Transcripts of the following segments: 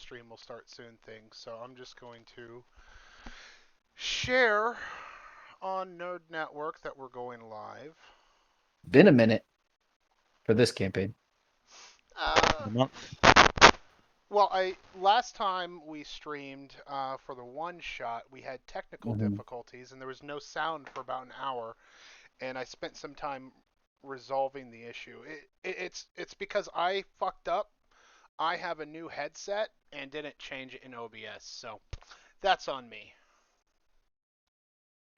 stream will start soon thing, so I'm just going to share on Node Network that we're going live. Been a minute for this campaign. A month. Well, last time we streamed for the one shot, we had technical difficulties and there was no sound for about an hour, and I spent some time resolving the issue. It's because I fucked up. I have a new headset and didn't change it in OBS, so that's on me.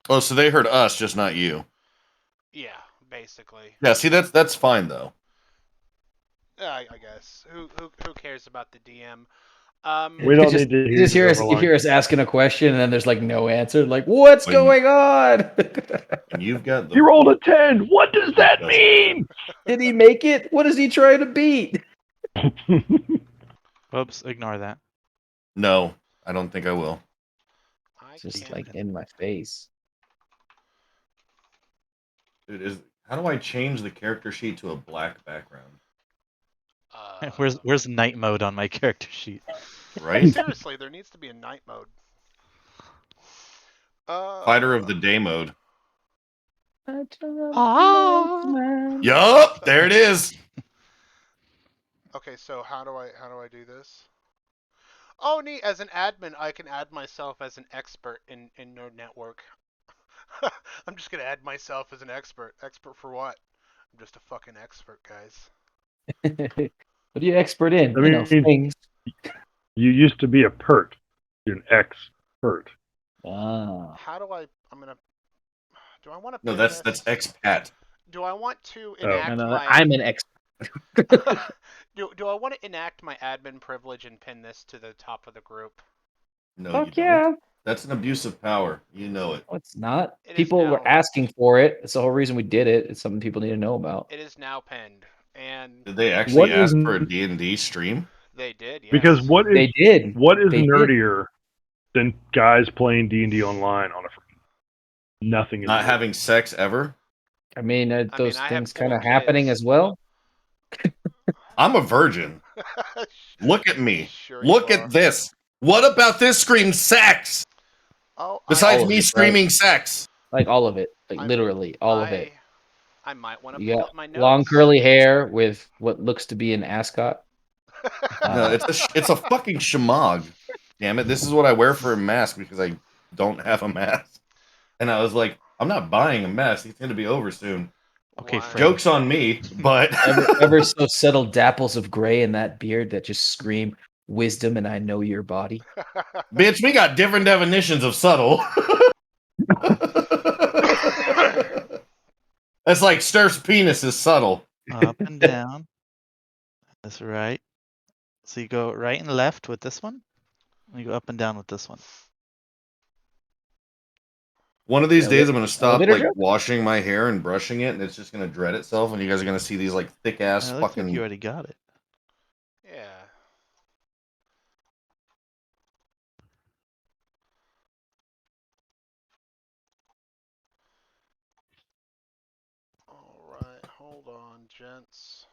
Oh, so they heard us, just not you. Yeah, basically. Yeah, see, that's fine though. I guess. Who cares about the DM? We don't need to hear you hear us asking a question and then there's like no answer. Like, what's going on? And you've got He rolled a 10. What does that mean? Did he make it? What is he trying to beat? Oops, ignore that. No, I don't think I will. Just like in my face. Dude, how do I change the character sheet to a black background? Where's night mode on my character sheet? Right? Seriously, there needs to be a night mode. Fighter of the day mode. Yup, there it is. Okay, so how do I do this? Oh, neat! As an admin, I can add myself as an expert in Node Network. I'm just gonna add myself as an expert. Expert for what? I'm just a fucking expert, guys. What are you expert in? I mean, things. You used to be a pert. You're an expert. Ah. How do I? Do I want to? No, that's expat. Do I want to enact my? I'm an expert. Do I want to enact my admin privilege and pin this to the top of the group? No, Fuck you yeah. don't. That's an abuse of power. You know it. No, it's not. It People were asking for it. It's the whole reason we did it. It's something people need to know about. It is now pinned. And did they actually ask for a D&D stream? They did, yes. Because what is They nerdier than guys playing D&D online on a nothing? Not having sex ever? I mean, those things kind of happening as well. I'm a virgin. Look at me. Sure Look at this. What about this screams sex? Oh, besides me screaming sex. Like all of it. Like literally all of it. I might want to You pull got up my notes. long curly hair with what looks to be an ascot. No, it's a fucking shamog. Damn it! This is what I wear for a mask because I don't have a mask. And I was like, I'm not buying a mask. It's going to be over soon. Okay, joke's on me, but ever so subtle dapples of gray in that beard that just scream wisdom and I know your body. Bitch, we got different definitions of subtle. That's like Sturf's penis is subtle. Up and down. That's right. So you go right and left with this one. And you go up and down with this one. One of these days, I'm going to stop like washing my hair and brushing it, and it's just going to dread itself, and you guys are going to see these like thick ass fucking. Like you already got it. Yeah. All right, hold on, gents.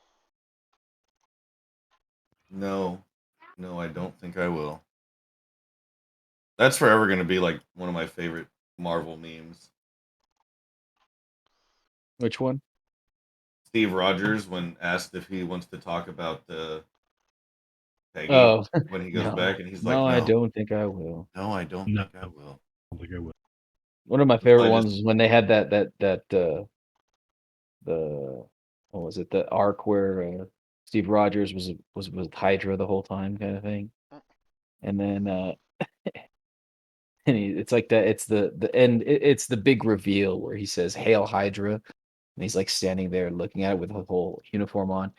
No, I don't think I will. That's forever going to be like one of my favorite Marvel memes. Which one? Steve Rogers, when asked if he wants to talk about Peggy when he goes back, and he's like, "No, I don't think I will. No, I don't think I will. I don't think I will." One of my favorite ones is when they had the what was it, the arc where Steve Rogers was with Hydra the whole time kind of thing, and then and it's like that. It's the end. It's the big reveal where he says "Hail Hydra," and he's like standing there looking at it with a whole uniform on,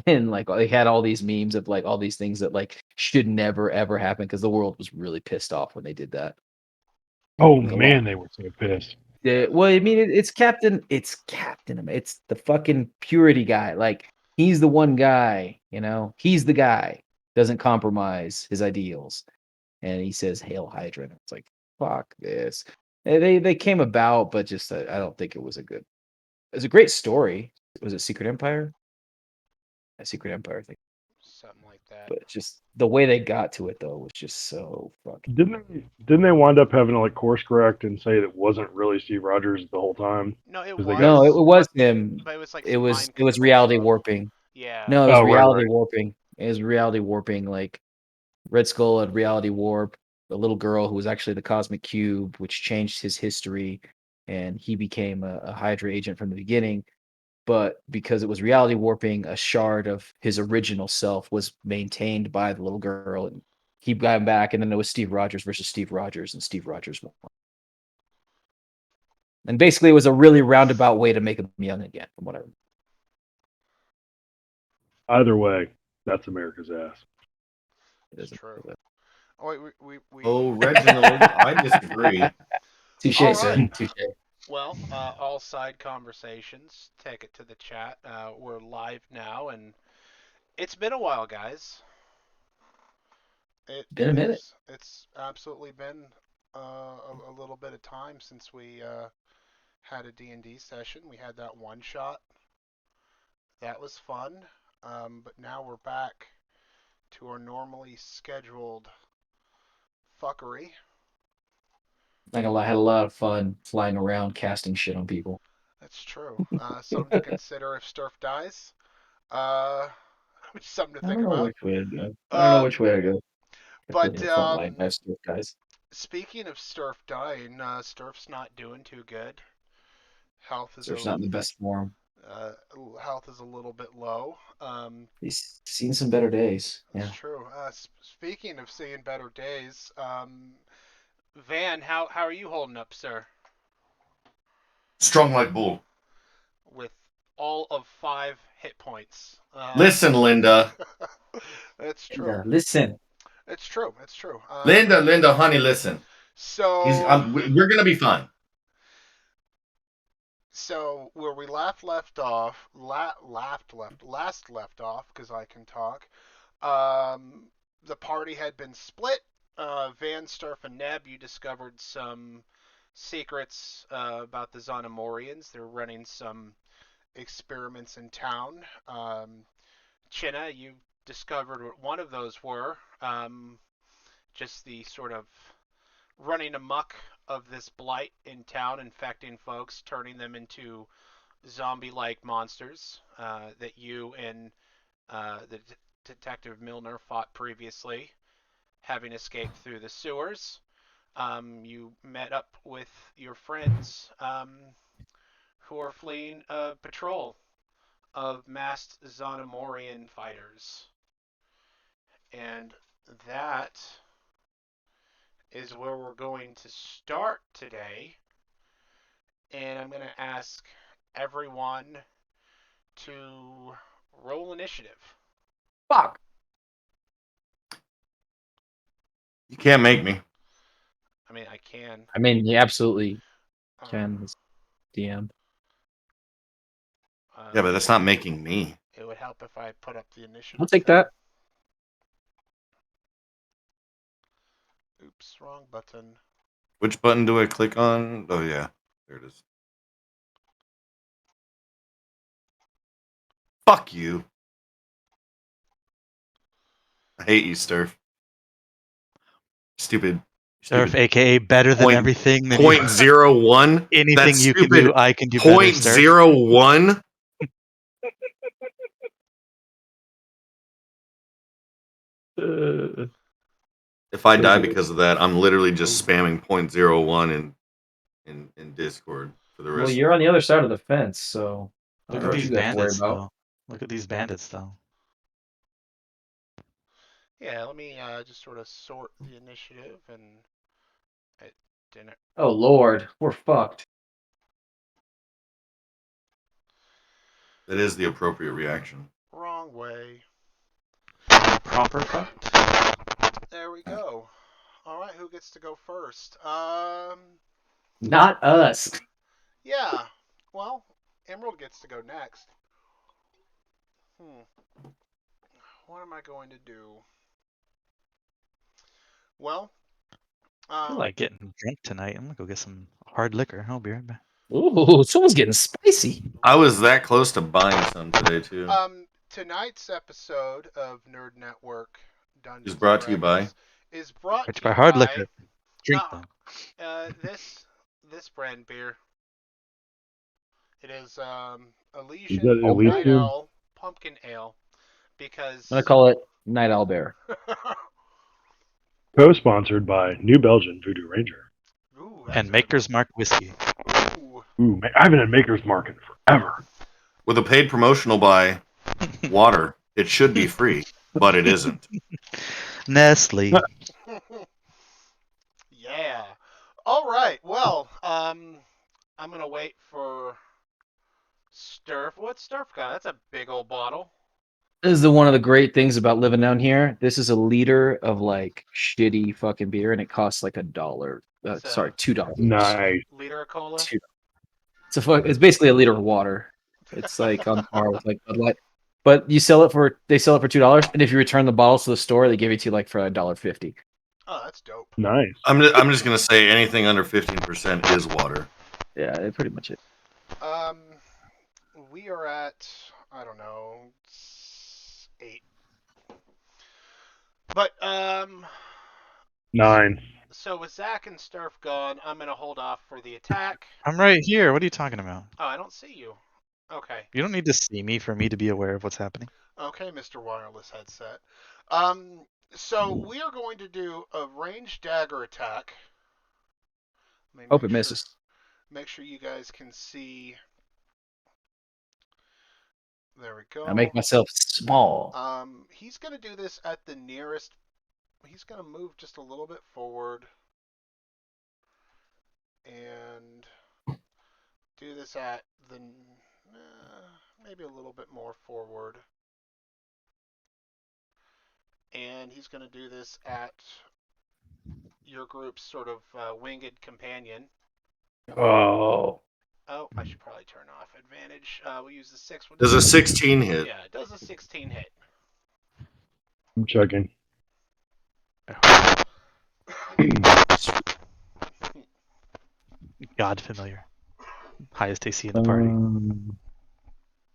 and like they had all these memes of like all these things that like should never ever happen because the world was really pissed off when they did that. Oh man, they were so pissed. Yeah, well, I mean, it's Captain. It's the fucking purity guy. Like he's the one guy, he's the guy doesn't compromise his ideals, and he says "Hail Hydra." And it's like fuck this. And they came about, but just I don't think it was a good. It was a great story. Was it Secret Empire? A Secret Empire thing. Something like that. But just the way they got to it though was just so fucking. Didn't they wind up having to like course correct and say it wasn't really Steve Rogers the whole time? No, it 'Cause was. they No, it was but, him. but it was like It some was mind it was control reality stuff. warping. Yeah. No, it was Oh, right, reality right. warping. It was reality warping. Like Red Skull had reality warp. The little girl who was actually the Cosmic Cube, which changed his history, and he became a Hydra agent from the beginning. But because it was reality warping, a shard of his original self was maintained by the little girl, and he got him back. And then it was Steve Rogers versus Steve Rogers, and Steve Rogers won. And basically, it was a really roundabout way to make him young again, from what I remember. Either way, that's America's ass. It It's isn't- true. Oh, wait, we Oh, Reginald, I disagree. Touche, All sir. right. Touche. Well, all side conversations, take it to the chat. We're live now, and it's been a while, guys. Been a minute. It's absolutely been a little bit of time since we had a D&D session. We had that one shot. That was fun. But now we're back to our normally scheduled fuckery. Like I had a lot of fun flying around casting shit on people. That's true. Something to consider if Sturf dies. Uh, something to I think don't know about. which way to go. I don't know which way to go. But The front line, nice stuff, guys. speaking of Sturf dying, Sturf's not doing too good. Health is So it's not in the best form. health is a little bit low. He's seen some better days. That's Yeah. true. Speaking of seeing better days, Van, how are you holding up, sir? Strong like bull. With all of 5 hit points. Listen, Linda. It's true. Yeah, listen. It's true. It's true. Linda, honey, listen. So We're gonna be fine. So where we last left off, because I can talk. The party had been split. Van, Sturf, and Neb, you discovered some secrets about the Zonomorians. They're running some experiments in town. Chinna, you discovered what one of those were. Just the sort of running amok of this blight in town, infecting folks, turning them into zombie-like monsters that you and Detective Milner fought previously, having escaped through the sewers. You met up with your friends who are fleeing a patrol of masked Zonomorian fighters. And that is where we're going to start today. And I'm going to ask everyone to roll initiative. Fuck. You can't make me. I mean, I can. I mean, you absolutely can. As DM. Yeah, but that's not making me. It would help if I put up the initiative. I'll take thing. that. Oops, wrong button. Which button do I click on? Oh yeah, there it is. Fuck you. I hate you, Sturf. Stupid. Surf, aka better than Point- everything. That Point 0.01. anything That's you can stupid. do, I can do better. Point Surf. 0.01. If I die because of that, I'm literally just spamming 0.01 in Discord for the rest. Well, you're on the other side of the fence, so I Look don't know at what these you got to worry bandits, about. though. Look at these bandits, though. Yeah, let me just sort of sort the initiative, and it didn't. Oh Lord, we're fucked. That is the appropriate reaction. Wrong way. Proper fucked. There we go. All right, who gets to go first? Not us. Yeah. Well, Emerald gets to go next. What am I going to do? Well, I feel like getting drunk tonight. I'm gonna go get some hard liquor. I'll be right back. Ooh, someone's getting spicy. I was that close to buying some today too. tonight's episode of Nerd Network Dungeons Is brought and to you by. Dragons is brought It's to you by hard by liquor. Drink no, them. this brand beer. It is Is Elysian that Night Elysian? Owl Pumpkin Ale because I'm gonna call it Night Owl Bear. Co-sponsored by New Belgian Voodoo Ranger. Ooh, that's And a good Maker's Mark whiskey. one. Ooh. Ooh, I haven't had Maker's Mark in forever. With a paid promotional by water, it should be free, but it isn't. Nestle. Yeah. All right. Well, I'm gonna wait for Sturf. What's Sturf got? That's a big old bottle. This is one of the great things about living down here. This is a liter of like shitty fucking beer, and it costs like $1. So- $2. Nice. Liter of cola. $2. It's basically a liter of water. It's like on par with like Bud Light. But they sell it for $2, and if you return the bottles to the store, they give it to you like for $1.50. Oh, that's dope. Nice. I'm just gonna say anything under 15% is water. Yeah, that's pretty much it. We are at I don't know 8. But 9. so with Zach and Sturf gone, I'm gonna hold off for the attack. I'm right here. What are you talking about? Oh, I don't see you. Okay. You don't need to see me for me to be aware of what's happening. Okay, Mr. Wireless Headset. So we are going to do a ranged dagger attack. Let me Hope make it misses. Make sure you guys can see. There we go. I make myself small. He's gonna do this at the nearest. He's gonna move just a little bit forward, and do this at the maybe a little bit more forward. And he's going to do this at your group's sort of winged companion. Oh. Oh, I should probably turn off advantage. We'll use the 6 one. Does a 16 hit? Yeah, it does a 16 hit. I'm checking. God familiar. Highest AC in the party.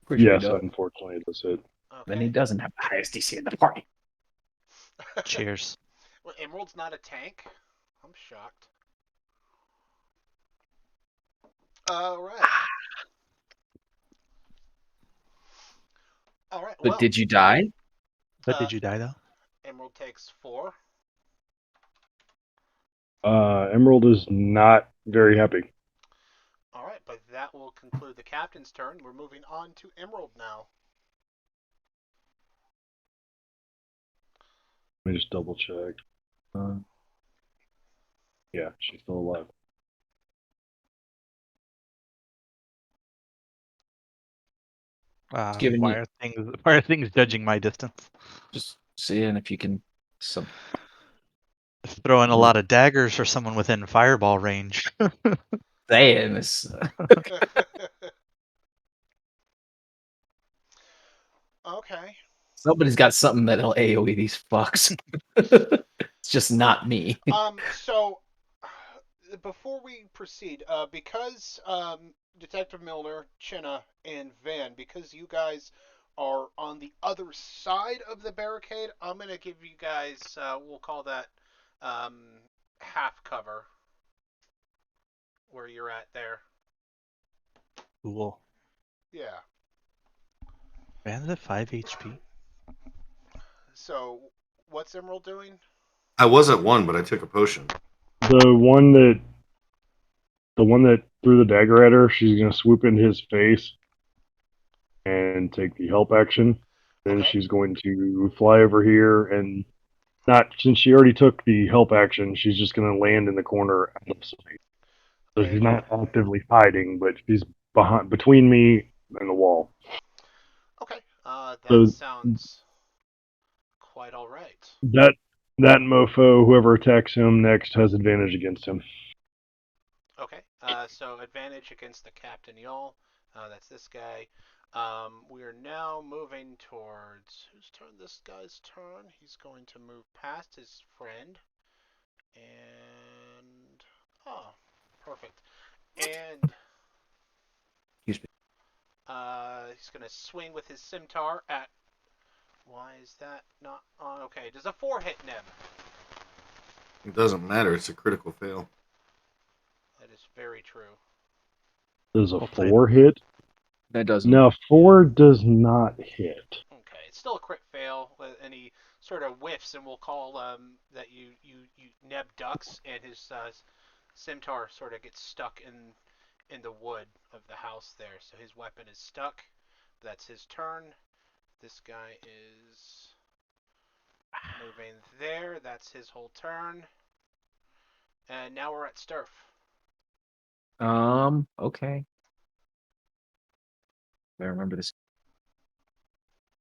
Pretty sure Yes, he does. unfortunately, that's it. Then he doesn't have the highest DC in the party. Cheers. Well, Emerald's not a tank. I'm shocked. All right. All right. But Well, did you die? But did you die though? Emerald takes 4. Emerald is not very happy. All right, but that will conclude the captain's turn. We're moving on to Emerald now. Let me just double check. Yeah, she's still alive. Giving Why you- are things judging my distance? Just seeing if you can Throw in a lot of daggers for someone within fireball range. saying this. Okay. Somebody's got something that'll AoE these fucks. It's just not me. So before we proceed, because Detective Milner, Chinna, and Van, because you guys are on the other side of the barricade, I'm gonna give you guys, we'll call that half cover, where you're at there. Cool. Yeah. Van's at 5 HP. So what's Emerald doing? I was at 1, but I took a potion. The one that threw the dagger at her, she's gonna swoop into his face and take the help action. Then Okay. she's going to fly over here and since she already took the help action, she's just gonna land in the corner out of sight. So Okay. she's not actively hiding, but she's between me and the wall. Okay. That So- sounds quite all right. That mofo, whoever attacks him next, has advantage against him. Okay. So advantage against the Captain Y'all. That's this guy. We are now moving towards whose turn? This guy's turn. He's going to move past his friend, and perfect. And Excuse me. he's going to swing with his scimitar at Why is that not on? Okay, does a 4 hit Neb? It doesn't matter. It's a critical fail. That is very true. Does a Well played. 4 hit? That doesn't. No, 4 does not hit. Okay, it's still a crit fail, and he sort of whiffs, and we'll call that you Neb ducks, and his scimitar sort of gets stuck in the wood of the house there. So his weapon is stuck. That's his turn. This guy is moving there. That's his whole turn. And now we're at Sturf. Okay. I remember this.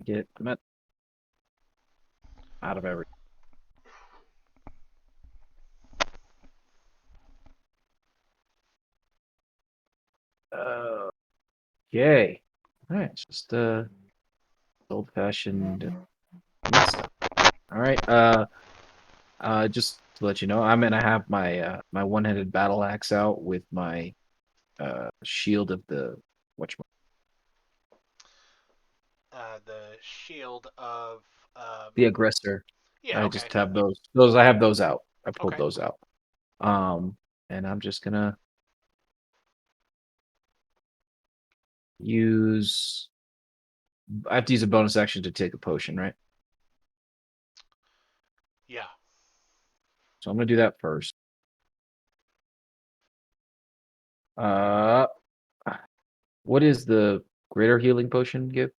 Get met out of every. Okay. All right. It's just old-fashioned stuff. All right. Just to let you know, I'm gonna have my my one-handed battle axe out with my shield of the The shield of the aggressor. yeah. I Okay. just have those. Those I have those out. I pulled Okay. those out. And I'm just gonna use. I have to use a bonus action to take a potion, right? Yeah. So I'm gonna do that first. Uh, what is the greater healing potion give?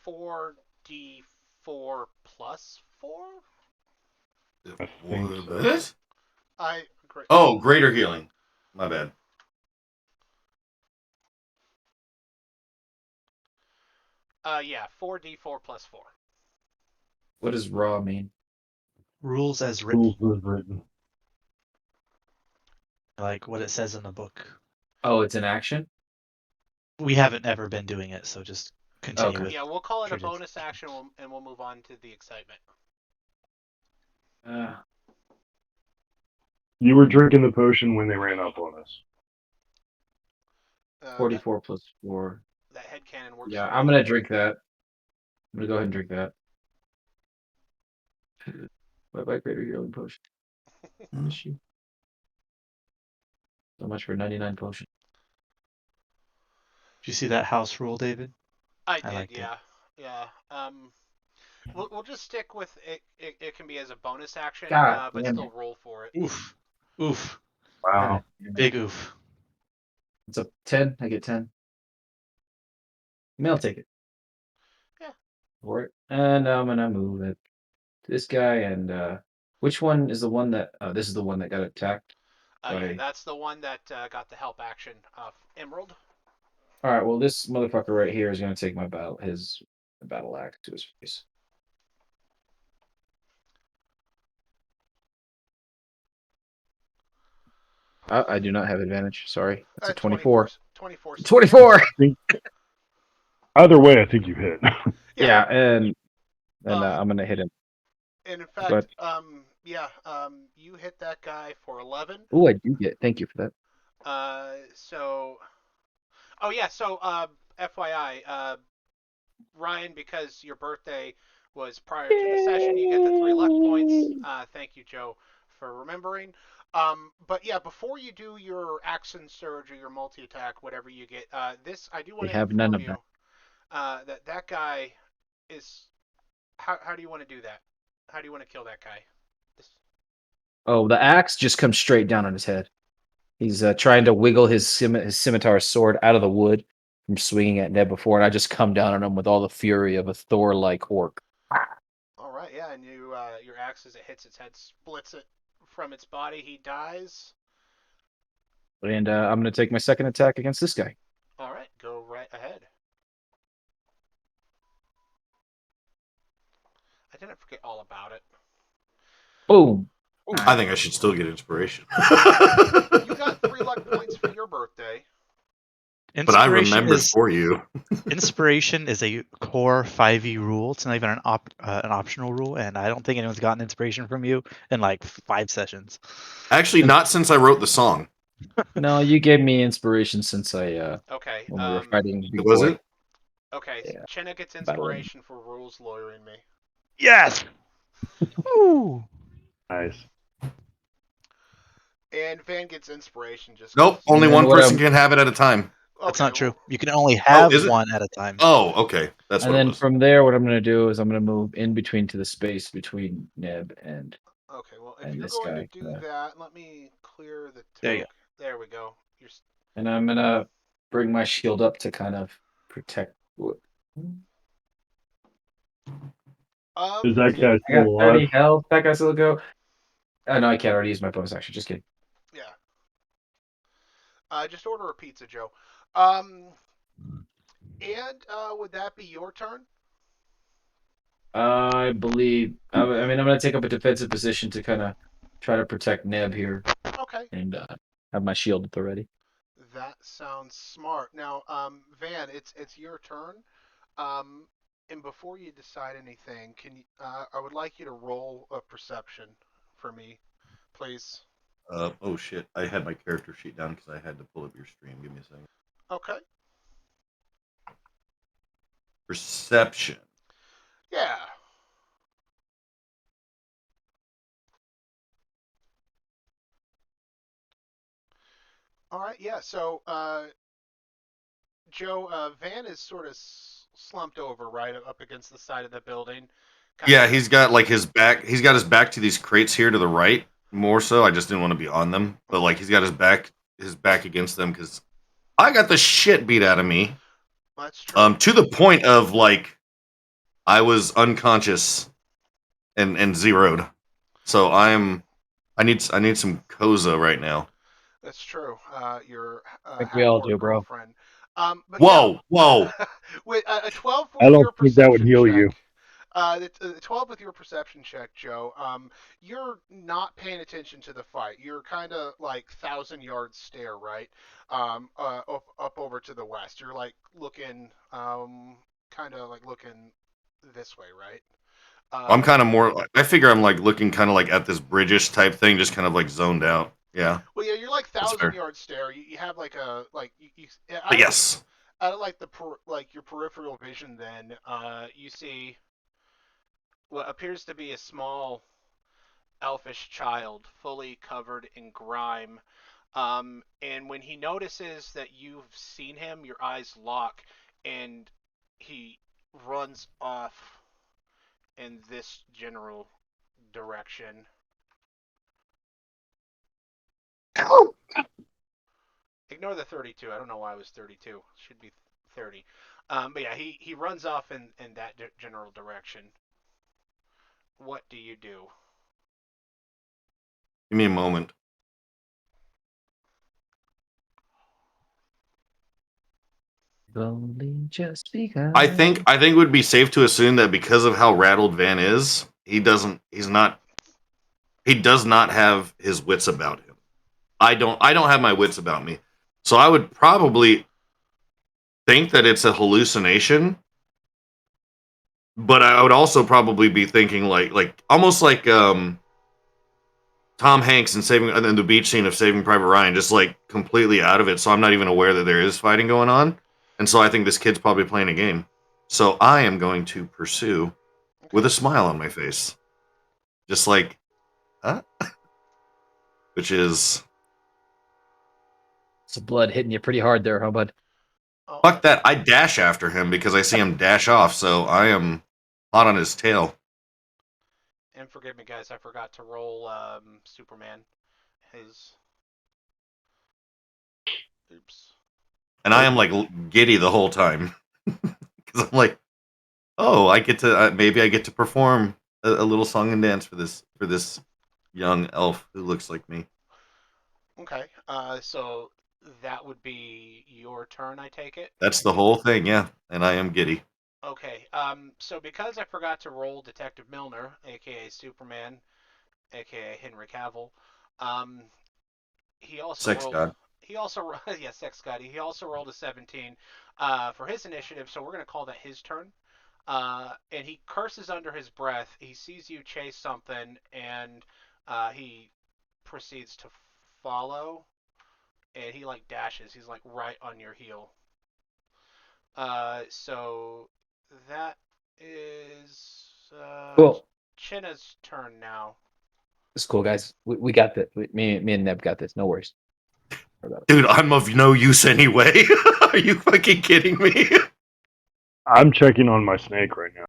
4d4 plus 4. I think so. What? I agree. Oh, greater healing. My bad. Yeah, 4d4 plus 4. What does raw mean? Rules as written, Rules as written. like what it says in the book. Oh, it's an action. We haven't ever been doing it, so just continue Okay. with. Yeah, we'll call it a tradition. bonus action, and we'll move on to the excitement. You were drinking the potion when they ran up on us. 44 plus 4. That headcanon works. Yeah, for I'm me. gonna drink that. I'm gonna go ahead and drink that. Bye-bye, greater healing potion. Issue. So much for 99 potion. Did you see that house rule, David? I did, liked it. yeah. Yeah. We'll just stick with it. It can be as a bonus action, God but damn still it. roll for it. Oof. Oof. Wow. Big oof. It's a 10. I get 10. I'll take it. Yeah. For it. And I'm gonna move it to this guy. And which one is the one that? This is the one that got attacked. Yeah, by... that's the one that got the help action of Emerald. All right. Well, this motherfucker right here is gonna take my his battle axe to his face. I do not have advantage. Sorry. That's a 24. 24. 24. Either way, I think you hit. Yeah, and Um, I'm gonna hit him. And in Go ahead. fact, you hit that guy for 11. Oh, I do get. Thank you for that. FYI, Ryan, because your birthday was prior to the session, you get the 3 luck points. Thank you, Joe, for remembering. But yeah, before you do your action surge or your multi attack, whatever you get, this I do want We to have none inform of you that. that guy is. How do you want to do that? How do you want to kill that guy? Oh, the axe just comes straight down on his head. He's trying to wiggle his scimitar sword out of the wood from swinging at Ned before, and I just come down on him with all the fury of a Thor-like orc. All right, yeah, and your axe as it hits its head splits it from its body. He dies. And I'm going to take my second attack against this guy. All right, go right ahead. I didn't forget all about it. Boom. I think I should still get inspiration. You got 3 luck points for your birthday. But I remembered for you. Inspiration is a core 5e rule. It's not even an optional rule, and I don't think anyone's gotten inspiration from you in like 5 sessions. Actually, not since I wrote the song. No, you gave me inspiration since I Okay. when we were fighting. Was it? Okay, Yeah, Chenna gets battle. inspiration for rules lawyering me. Yes. Woo. Nice. And Van gets inspiration just Nope, because. only And then one what person I'm can have it at a time. That's Okay, not true. well, You can only Oh, have is it? one at a time. Oh, okay, that's and what it then was. from there, what I'm gonna do is I'm gonna move in between to the space between Neb okay, well, if and you're this going to guy. do that, let me clear the There you token. There we go. And I'm gonna bring my shield up to kind of protect. Is that guy I got still alive? 30 health. That guy still go. Oh no, I can't already use my bonus action. Just kidding. Yeah. Just order a pizza, Joe. Um, and would that be your turn? I believe. I mean, I'm gonna take up a defensive position to kind of try to protect Neb here Okay, and have my shield at the ready. that sounds smart. Now, Van, it's your turn. Um, and before you decide anything, can you? I would like you to roll a perception for me, please. Oh shit, I had my character sheet down because I had to pull up your stream. Give me a second. Okay. Perception. Yeah. All right. Yeah. So, Joe, Van is sort of slumped over right up against the side of the building, kind Yeah, of. he's got like his back. He's got his back to these crates here to the right. More so, I just didn't want to be on them. But like, he's got his back against them because I got the shit beat out of me. That's true. To the point of like I was unconscious and zeroed. So I need some Koza right now. That's true. Your I think we all half-orc do, bro. girlfriend. But yeah, Whoa, whoa. with a 12 I with don't your think that would perception heal check. you. The 12 with your perception check, Joe. You're not paying attention to the fight. You're kind of like 1,000 yard stare, right? Up over to the west. You're like looking, kind of like looking this way, right? I'm Um, kind of more. I figure I'm like looking kind of like at this bridgish type thing, just kind of like zoned out. Yeah, well, yeah, you're like that's thousand fair. yard stare. You have like a like you Yes. out of like like your peripheral vision. Then you see what appears to be a small elfish child, fully covered in grime. And when he notices that you've seen him, your eyes lock, and he runs off in this general direction. Ignore the 32. I don't know why it was 32. Should be 30. But yeah, he runs off in that general direction. What do you do? Give me a moment. Only just because. I think it would be safe to assume that because of how rattled Van is, he does not have his wits about him. I don't have my wits about me. So I would probably think that it's a hallucination, but I would also probably be thinking like almost like Tom Hanks in the beach scene of Saving Private Ryan, just like completely out of it. So I'm not even aware that there is fighting going on, and so I think this kid's probably playing a game. So I am going to pursue with a Okay. smile on my face, just like, huh? Which is Some blood hitting you pretty hard there, huh, bud? Oh, fuck that. I dash after him because I see him dash off, so I am hot on his tail, and forgive me, guys. I forgot to roll Superman. His. Oops. and I am like giddy the whole time because I'm like, oh, I get to maybe I get to perform a little song and dance for this young elf who looks like me. Okay. So that would be your turn, I take it. That's the whole thing, yeah. And I am giddy. Okay. So because I forgot to roll Detective Milner, aka Superman, aka Henry Cavill, um, he also Sex rolled. god. He also yeah, Sex Scotty. He also rolled a 17 for his initiative, so we're gonna call that his turn. And he curses under his breath. He sees you chase something, and he proceeds to follow. And he like dashes. He's like right on your heel. So that is Cool. Chinna's turn now. It's cool, guys. We got this. Me and Neb got this. No worries. Dude, I'm of no use anyway. Are you fucking kidding me? I'm checking on my snake right now.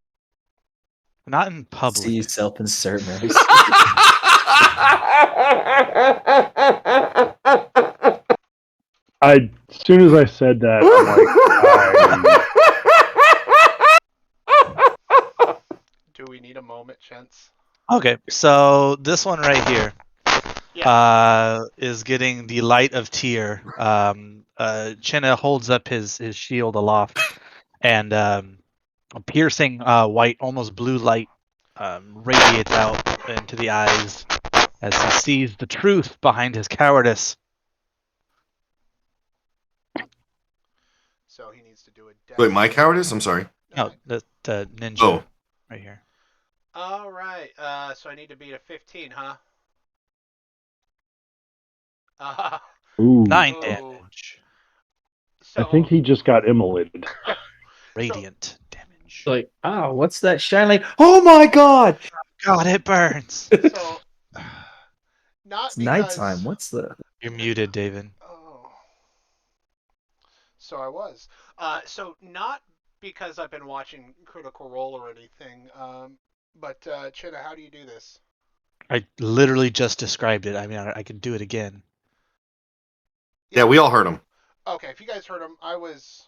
Not in public. See, self-insert, Mary. As soon as I said that, I'm like, Do we need a moment, gents? Okay, so this one right here is getting the light of tear. Chinna holds up his shield aloft, and a piercing white, almost blue light radiates out into the eyes as he sees the truth behind his cowardice. So he needs to do a death Wait, my save. cowardice? I'm sorry. No, the ninja Oh. right here. All right. So I need to beat a 15, huh? ooh, 9 Ooh. damage. So I think he just got immolated. Radiant damage. Like, oh, what's that shine like? Oh my god! God, it burns. So not It's because nighttime. What's the? You're muted, David. Oh. So I was. So not because I've been watching Critical Role or anything. But Chinna, how do you do this? I literally just described it. I mean, I could do it again. Yeah, we all heard him. Okay, if you guys heard him, I was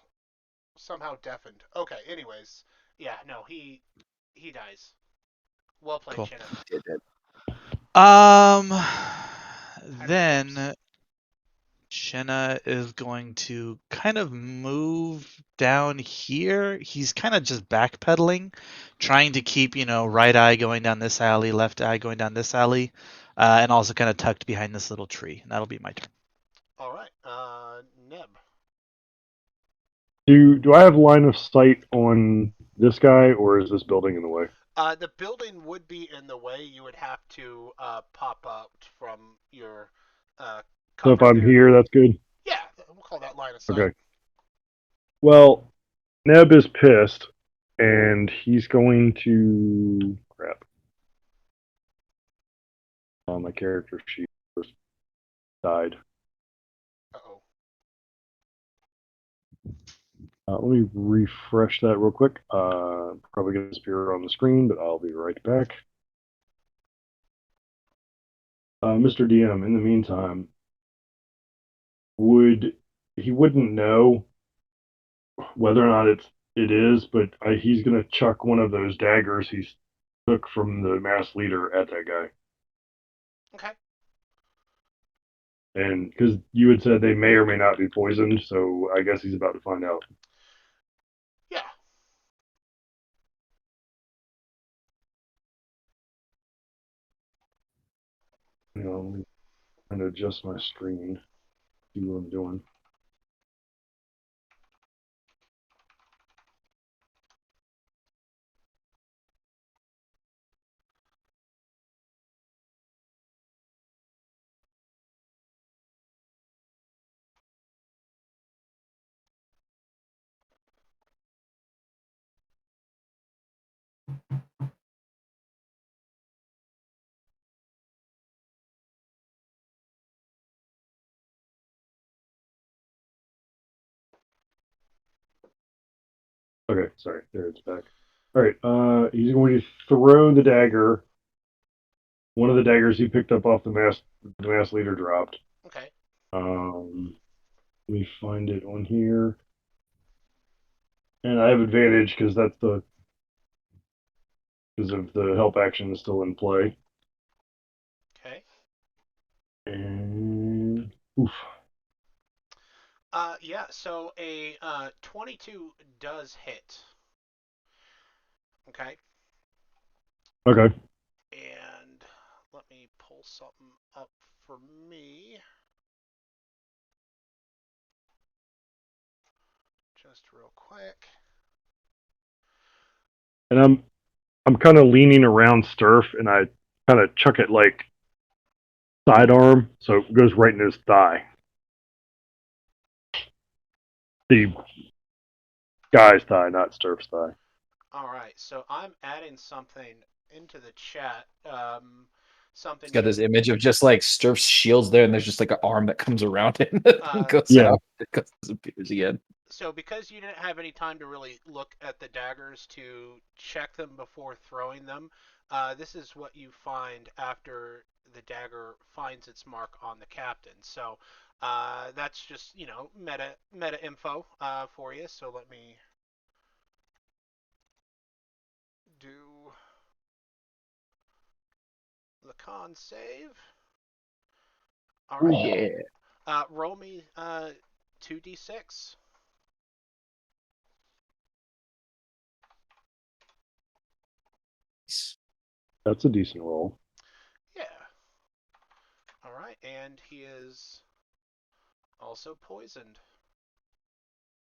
somehow deafened. Okay, anyways. Yeah, no, he dies. Well played, Cool. Chinna. Then Chinna is going to kind of move down here. He's kind of just backpedaling, trying to keep, right eye going down this alley, left eye going down this alley, and also kind of tucked behind this little tree. And that'll be my turn. All right, Neb. Do I have line of sight on this guy, or is this building in the way? The building would be in the way. You would have to pop out from your So if cover I'm there. here, that's good. Yeah, we'll call that line of sight. Okay. Well, Neb is pissed, and he's going to crap. On my character sheet first died. Uh-oh. Let me refresh that real quick. Probably going to disappear on the screen, but I'll be right back. Mr. DM, in the meantime, he wouldn't know whether or not it is, but he's going to chuck one of those daggers he took from the mass leader at that guy. Okay. And because you had said they may or may not be poisoned, so I guess he's about to find out. Yeah. Let me kind of adjust my screen, see what I'm doing. Okay, sorry, there it's back. All right, he's going to throw the dagger. One of the daggers he picked up off the mass leader dropped. Okay. Let me find it on here. And I have advantage because of the help action is still in play. Okay. And oof. Yeah, so a 22 does hit. Okay. Okay. And let me pull something up for me. Just real quick. And I'm kind of leaning around Sturf, and I kind of chuck it like sidearm, so it goes right in his thigh. The Guy's thigh, not Sturf's thigh. All right, so I'm adding something into the chat. It's Something got you this image of just like Sturf's shields there, and there's just like an arm that comes around it and Uh, goes Yeah. out. It goes, disappears again. so because you didn't have any time to really look at the daggers to check them before throwing them, this is what you find after the dagger finds its mark on the captain. So that's just meta info for you. So let me do the con save. All Oh right. yeah. Roll me 2d6. That's a decent roll. Yeah. All right, and he is also poisoned.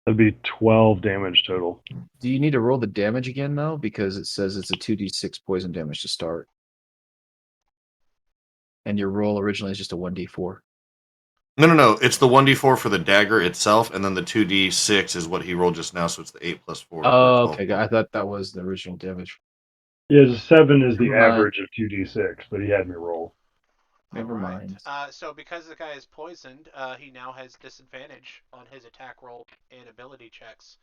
That'd be 12 damage total. Do you need to roll the damage again though? Because it says it's a 2d6 poison damage to start. And your roll originally is just a 1d4. No. It's the 1d4 for the dagger itself, and then the 2d6 is what he rolled just now, so it's the 8 plus 4 for Oh, 12. okay. I thought that was the original damage. Yeah, 7 is the Never mind. average of 2d6, but he had me roll. Never All right. mind. So because the guy is poisoned, he now has disadvantage on his attack roll and ability checks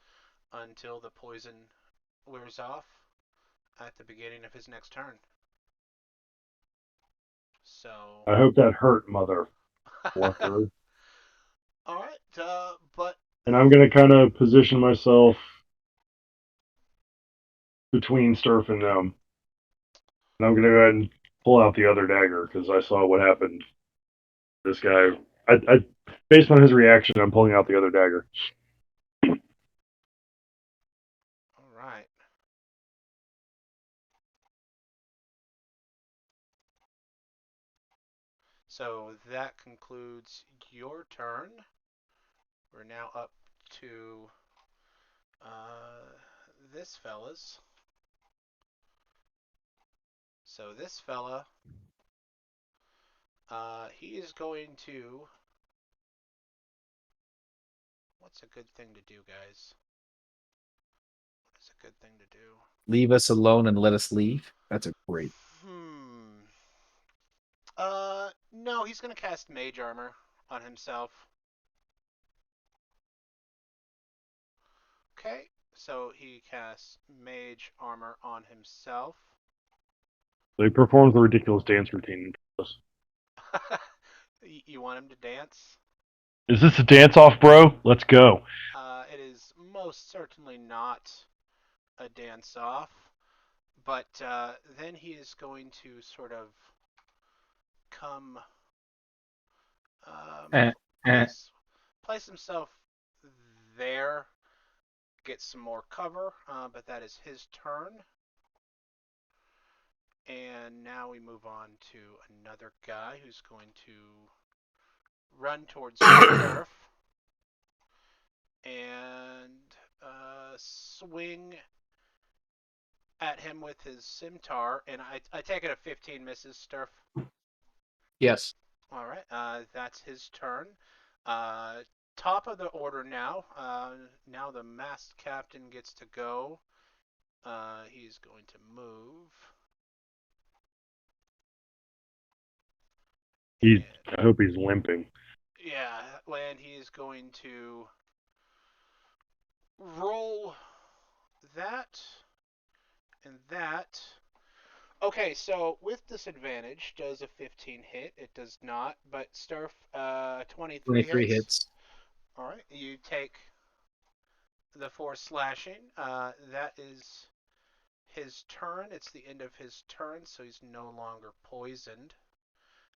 until the poison wears off at the beginning of his next turn. So. I hope that hurt, motherfucker. All right, but. And I'm going to kind of position myself between Sturf and them. And I'm going to go ahead and pull out the other dagger because I saw what happened. This guy, based on his reaction, I'm pulling out the other dagger. All right. So that concludes your turn. We're now up to this fella's. So this fella, he is going to. What's a good thing to do, guys? What is a good thing to do? Leave us alone and let us leave. That's a great. No, he's gonna cast Mage Armor on himself. Okay, so he casts Mage Armor on himself. So he performs the ridiculous dance routine. You want him to dance? Is this a dance off, bro? Let's go. It is most certainly not a dance off, but then he is going to sort of come Eh, eh. place himself there, get some more cover, but that is his turn. And now we move on to another guy who's going to run towards Surf and swing at him with his scimitar. And I take it a 15 misses, Sturf. Yes. All right, that's his turn. Top of the order now. Now the masked captain gets to go. He's going to move. I hope he's limping. Yeah, and he's going to roll that and that. Okay, so with disadvantage, does a 15 hit? It does not, but Sturf, 23 23 hits. hits. All right, you take the 4 slashing. That is his turn. It's the end of his turn, so he's no longer poisoned.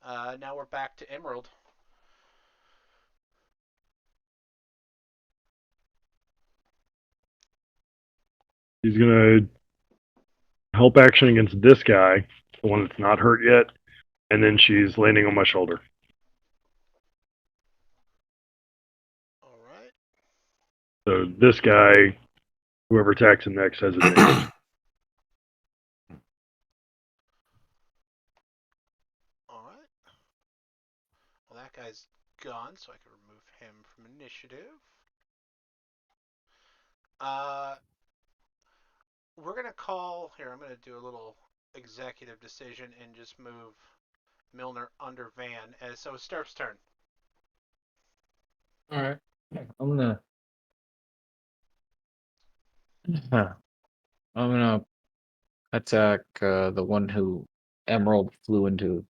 Now we're back to Emerald. He's gonna help action against this guy, the one that's not hurt yet, and then she's landing on my shoulder. All right. So this guy, whoever attacks him next, has advantage. All right. Well, that guy's gone, so I can remove him from initiative. Uh, we're gonna call here. I'm gonna do a little executive decision and just move Milner under Van. So it's Sturf's turn. All right. I'm gonna. Huh. I'm gonna attack the one who Emerald flew into.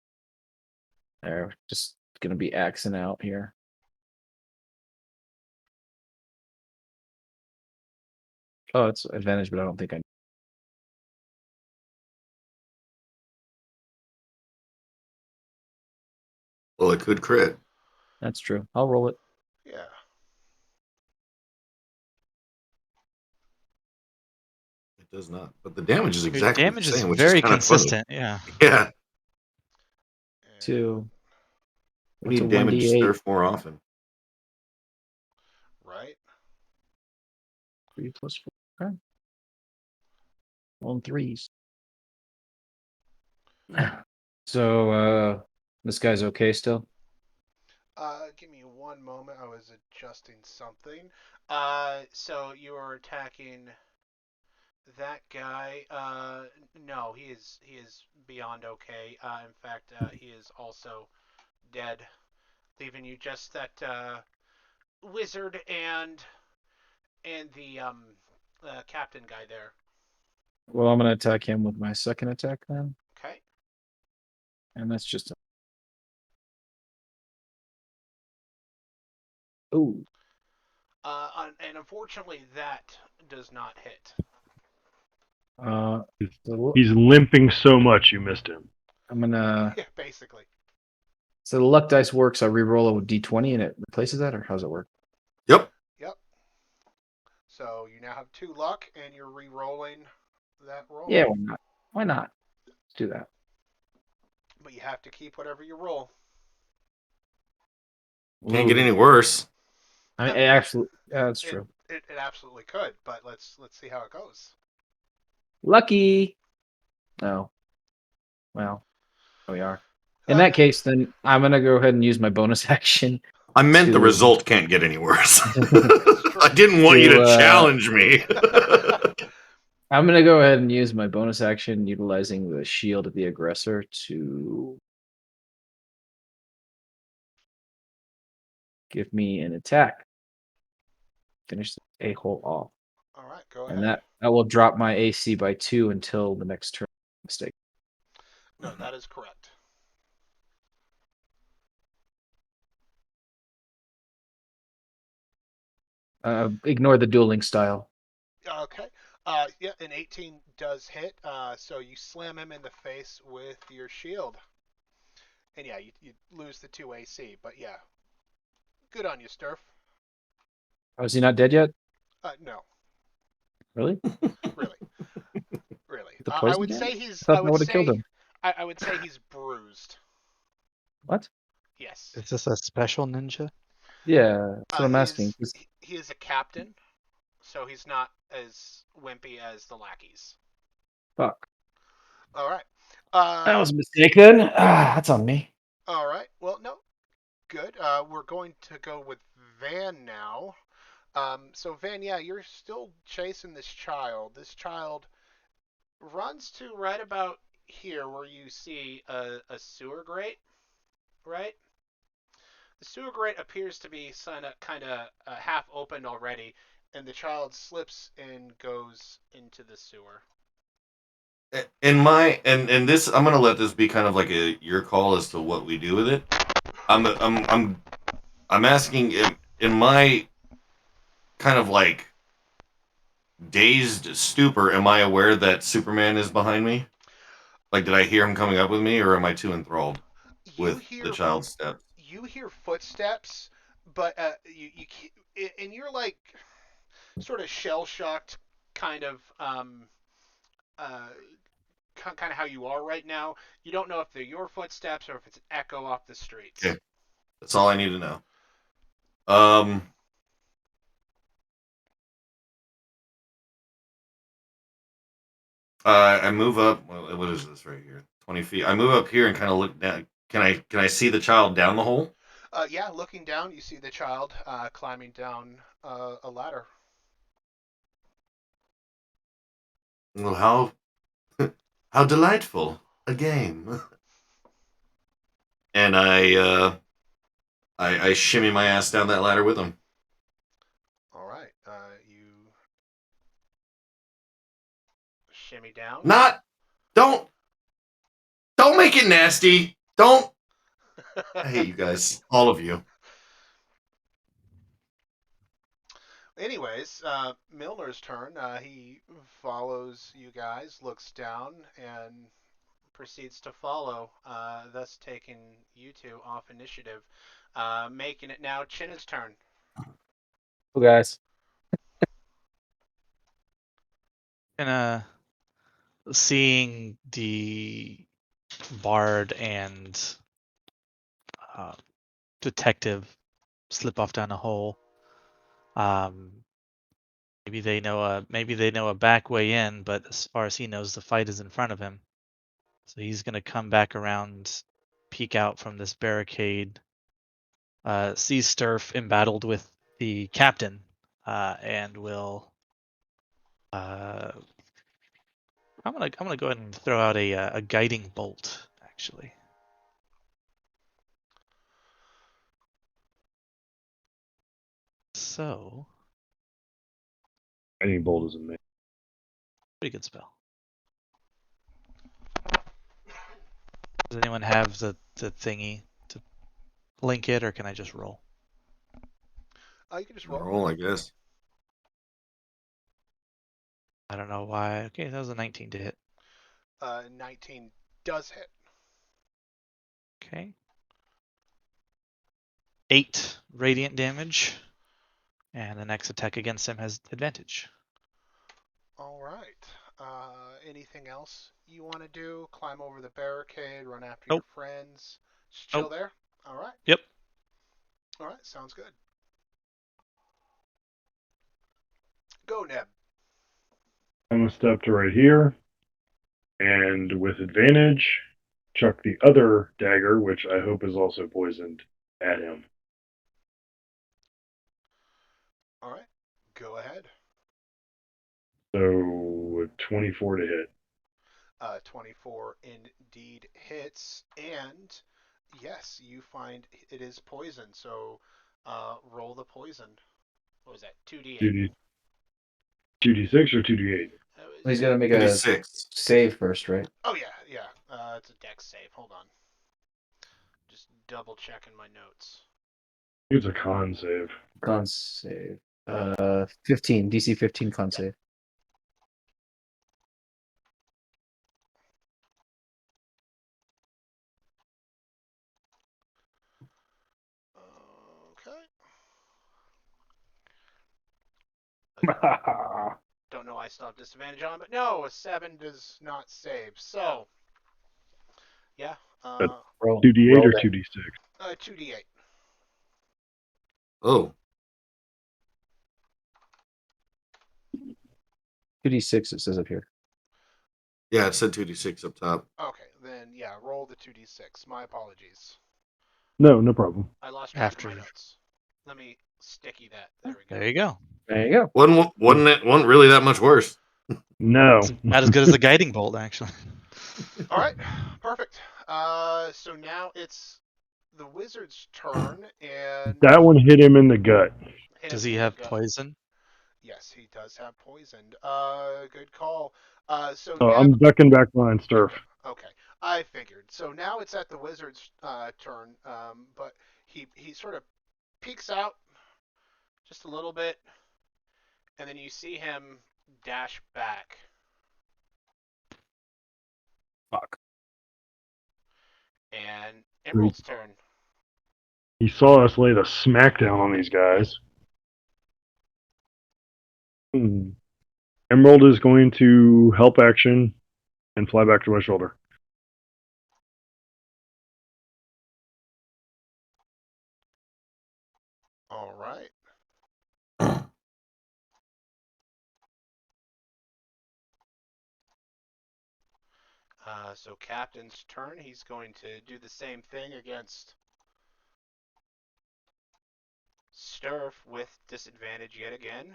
There, just gonna be axing out here. Oh, it's advantage, but I don't think I. Well, it could crit. That's true. I'll roll it. Yeah. It does not. But the damage is Your exactly the damage is same, which is very kind of funny. consistent. Yeah. Yeah. And, Two. We What's a need damage 1d8? Sturf more often. right. 3 plus 4. Okay. On threes. So this guy's okay still? Give me one moment. I was adjusting something. So you are attacking that guy. No, he is beyond okay. In fact, he is also dead, leaving you just that wizard and the captain guy there. Well, I'm gonna attack him with my second attack then. Okay. And that's just oh. And unfortunately, that does not hit. So He's limping so much you missed him. I'm gonna. Yeah, basically. So the luck dice works. I re-roll a d20 and it replaces that, or how's it work? Yep. Yep. So you now have 2 luck, and you're re-rolling that roll. Yeah, why not? Why not? Let's do that. But you have to keep whatever you roll. Can't get Ooh. any worse. I mean, it actually, yeah, that's It, true. it absolutely could, but let's see how it goes. Lucky. No. Well, there we are. In Uh, that case, then I'm gonna go ahead and use my bonus action I meant the to result can't get any worse. That's true. I didn't want you To, to challenge me. I'm gonna go ahead and use my bonus action, utilizing the shield of the aggressor to give me an attack. Finish the a-hole off. All right, go And ahead. that will drop my AC by 2 until the next turn. Mistake. No, that is correct. Ignore the dueling style. Okay. Yeah, an 18 does hit. So you slam him in the face with your shield. And yeah, you lose the 2 AC, but yeah. Good on you, Sturf. Oh, is he not dead yet? No, Really? really. Really. The I poison would damage? say he's I thought that would have killed him. I would say he's bruised. What? Yes. Is this a special ninja? Yeah, that's what I'm He asking. is he is a captain, so he's not as wimpy as the lackeys. Fuck. All right. That was a mistake then. That's on me. All right. Well, no. Good. We're going to go with Van now. So Van, yeah, you're still chasing this child. This child runs to right about here where you see a sewer grate, right? The sewer grate appears to be kind of half opened already, and the child slips and goes into the sewer. In my and this, I'm gonna let this be kind of like your call as to what we do with it. I'm asking in my kind of like dazed stupor. Am I aware that Superman is behind me? Like, did I hear him coming up with me, or am I too enthralled You with the hear child's steps? you hear footsteps, but and you're like sort of shell shocked, kind of uh, kind of how you are right now. You don't know if they're your footsteps or if it's an echo off the streets. Okay, that's all I need to know. Um, I move up. What is this right here? 20 feet. I move up here and kind of look down. Can I see the child down the hole? Yeah, looking down, you see the child climbing down a ladder. Well, how delightful a game. And I shimmy my ass down that ladder with him. All right. You shimmy down. Not don't make it nasty. Don't. I hate you guys, all of you. Anyways, Milner's turn. He follows you guys, looks down, and proceeds to follow, thus taking you two off initiative, making it now Chinna's turn. Oh, guys. And seeing the bard and uh, detective slip off down a hole. Maybe they know a back way in, but as far as he knows, the fight is in front of him. So he's gonna come back around, peek out from this barricade, see Sturf embattled with the captain, and will. I'm gonna go ahead and throw out a guiding bolt, actually. So, Any bolt is amazing. pretty good spell. Does anyone have the thingy to link it, or can I just roll? You can just roll. Roll, I guess. I don't know why. Okay, that was a 19 to hit. 19 does hit. Okay. 8 radiant damage, and the next attack against him has advantage. All right. Anything else you want to do? Climb over the barricade, run after your Nope. friends? Just chill Nope. there? All right. Yep. All right, sounds good. Go, Neb. I'm gonna step to right here, and with advantage, chuck the other dagger, which I hope is also poisoned, at him. All right, go ahead. So 24 to hit. 24 indeed hits, and yes, you find it is poison. So roll the poison. What was that? 2d8. 2d6 or 2d8? Well, he's got to make a 56. save first, right? Oh yeah, yeah. It's a dex save. Hold on. Just double checking my notes. It's a con save. Con save. 15. DC 15 con save. Okay. Roll Don't know why I still have disadvantage on, but no, a 7 does not save. So, yeah. Roll. 2d8 roll or that. 2d6? 2d8. Oh, 2d6 it says up here. yeah, it said 2d6 up top. Okay, then yeah, roll the 2d6. My apologies. No, no problem. I lost track After. of my notes. Let me sticky that. There we go. There you go. There you go. Wasn't really that much worse. No. It's about as good as the guiding bolt, actually. All right, perfect. So now it's the wizard's turn, and That one hit him in the gut. hit Does him he in the have gut. poison? Yes, he does have poisoned. Good call. So Oh, Neb. I'm ducking back behind Sturf. Okay, I figured. So now it's at the wizard's turn, but he sort of peeks out just a little bit, and then you see him dash back. Fuck. And Emerald's turn. He saw us lay the smackdown on these guys. Emerald is going to help action and fly back to my shoulder. All right. So Captain's turn. He's going to do the same thing against Sturf with disadvantage yet again.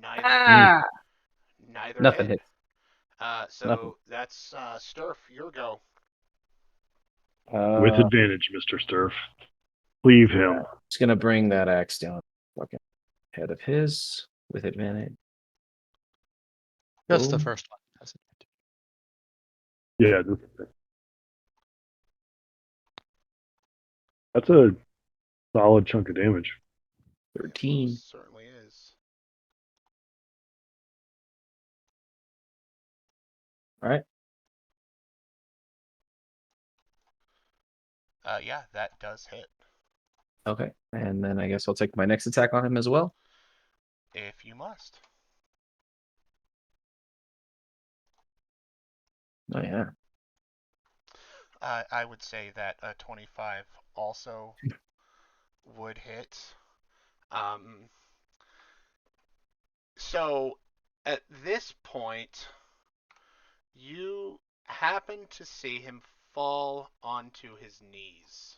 Ah, Neither nothing hit. hits. Nothing. So that's Sturf. Your go. With advantage, Mr. Sturf. Leave him. Just gonna bring that axe down. Fucking head of his with advantage. Just the Boom. first one. Yeah, that's a solid chunk of damage. 13. Certainly is. All right. Yeah, that does hit. Okay. And then I guess I'll take my next attack on him as well. If you must. Oh yeah. I would say that a 25 also would hit. So at this point, you happen to see him fall onto his knees.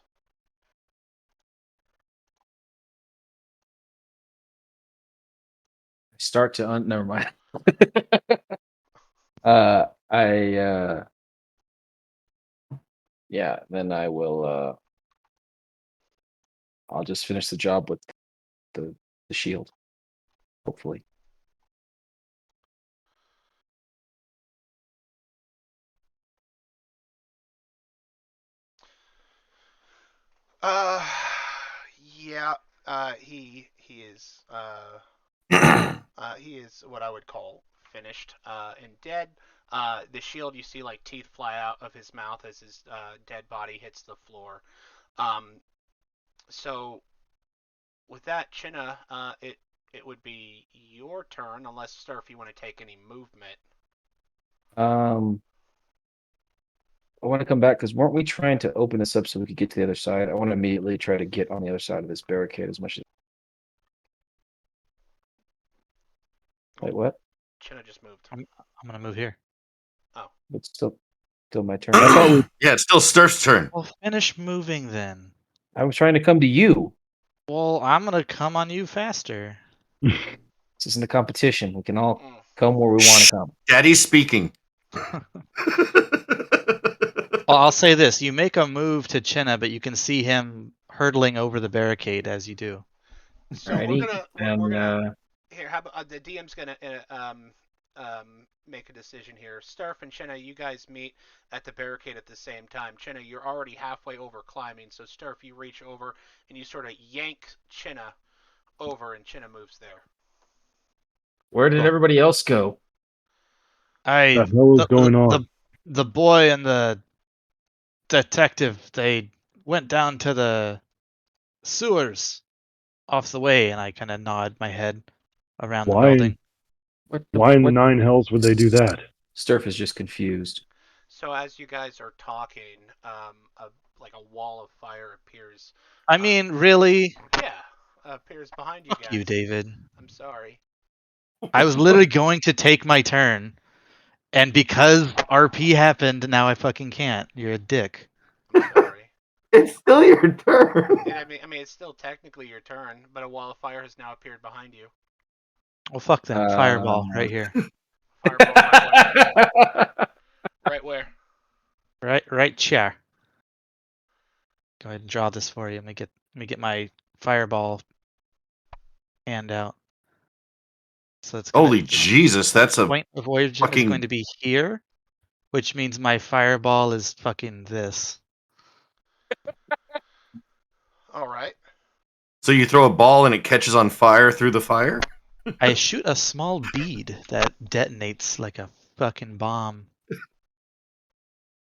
Start to never mind. Yeah, then I will I'll just finish the job with the shield. Hopefully. Uh, yeah. He is he is what I would call finished and dead. The shield, you see like teeth fly out of his mouth as his dead body hits the floor. So with that, Chinna, it would be your turn, unless Sir, if you want to take any movement. I want to come back because weren't we trying to open this up so we could get to the other side? I want to immediately try to get on the other side of this barricade as much as. Wait, what? Chinna just moved. I'm gonna move here. Oh, It's still my turn. I thought we. Yeah, it's still Sturf's turn. Well, finish moving then. I was trying to come to you. Well, I'm gonna come on you faster. This isn't a competition. We can all mm. come where we want to come. Daddy's speaking. Well, I'll say this: you make a move to Chinna, but you can see him hurtling over the barricade as you do. So Alrighty. we're And gonna here. How about the DM's gonna make a decision here. Starf and Chinna, you guys meet at the barricade at the same time. Chinna, you're already halfway over climbing, so Starf, you reach over and you sort of yank Chinna over, and Chinna moves there. where did Cool. everybody else go? The hell is going on? The boy and the detective, they went down to the sewers off the way, and I kind of nod my head around the Why? building. Why in the What? nine hells would they do that? Sturf is just confused. So as you guys are talking, like a wall of fire appears. I mean, really? Yeah, appears behind you Fuck guys. you, David. I'm sorry. I was literally going to take my turn, and because RP happened, now I fucking can't. You're a dick. I'm sorry. It's still your turn. I mean, it's still technically your turn, but a wall of fire has now appeared behind you. Well, fuck them. Fireball right here. Fireball right where? Right where? Right chair. Go ahead and draw this for you. Let me get my fireball hand out. So it's gonna Holy Jesus, that's a point of origin is going fucking. to be here, which means my fireball is fucking this. All right. So you throw a ball and it catches on fire through the fire? I shoot a small bead that detonates like a fucking bomb.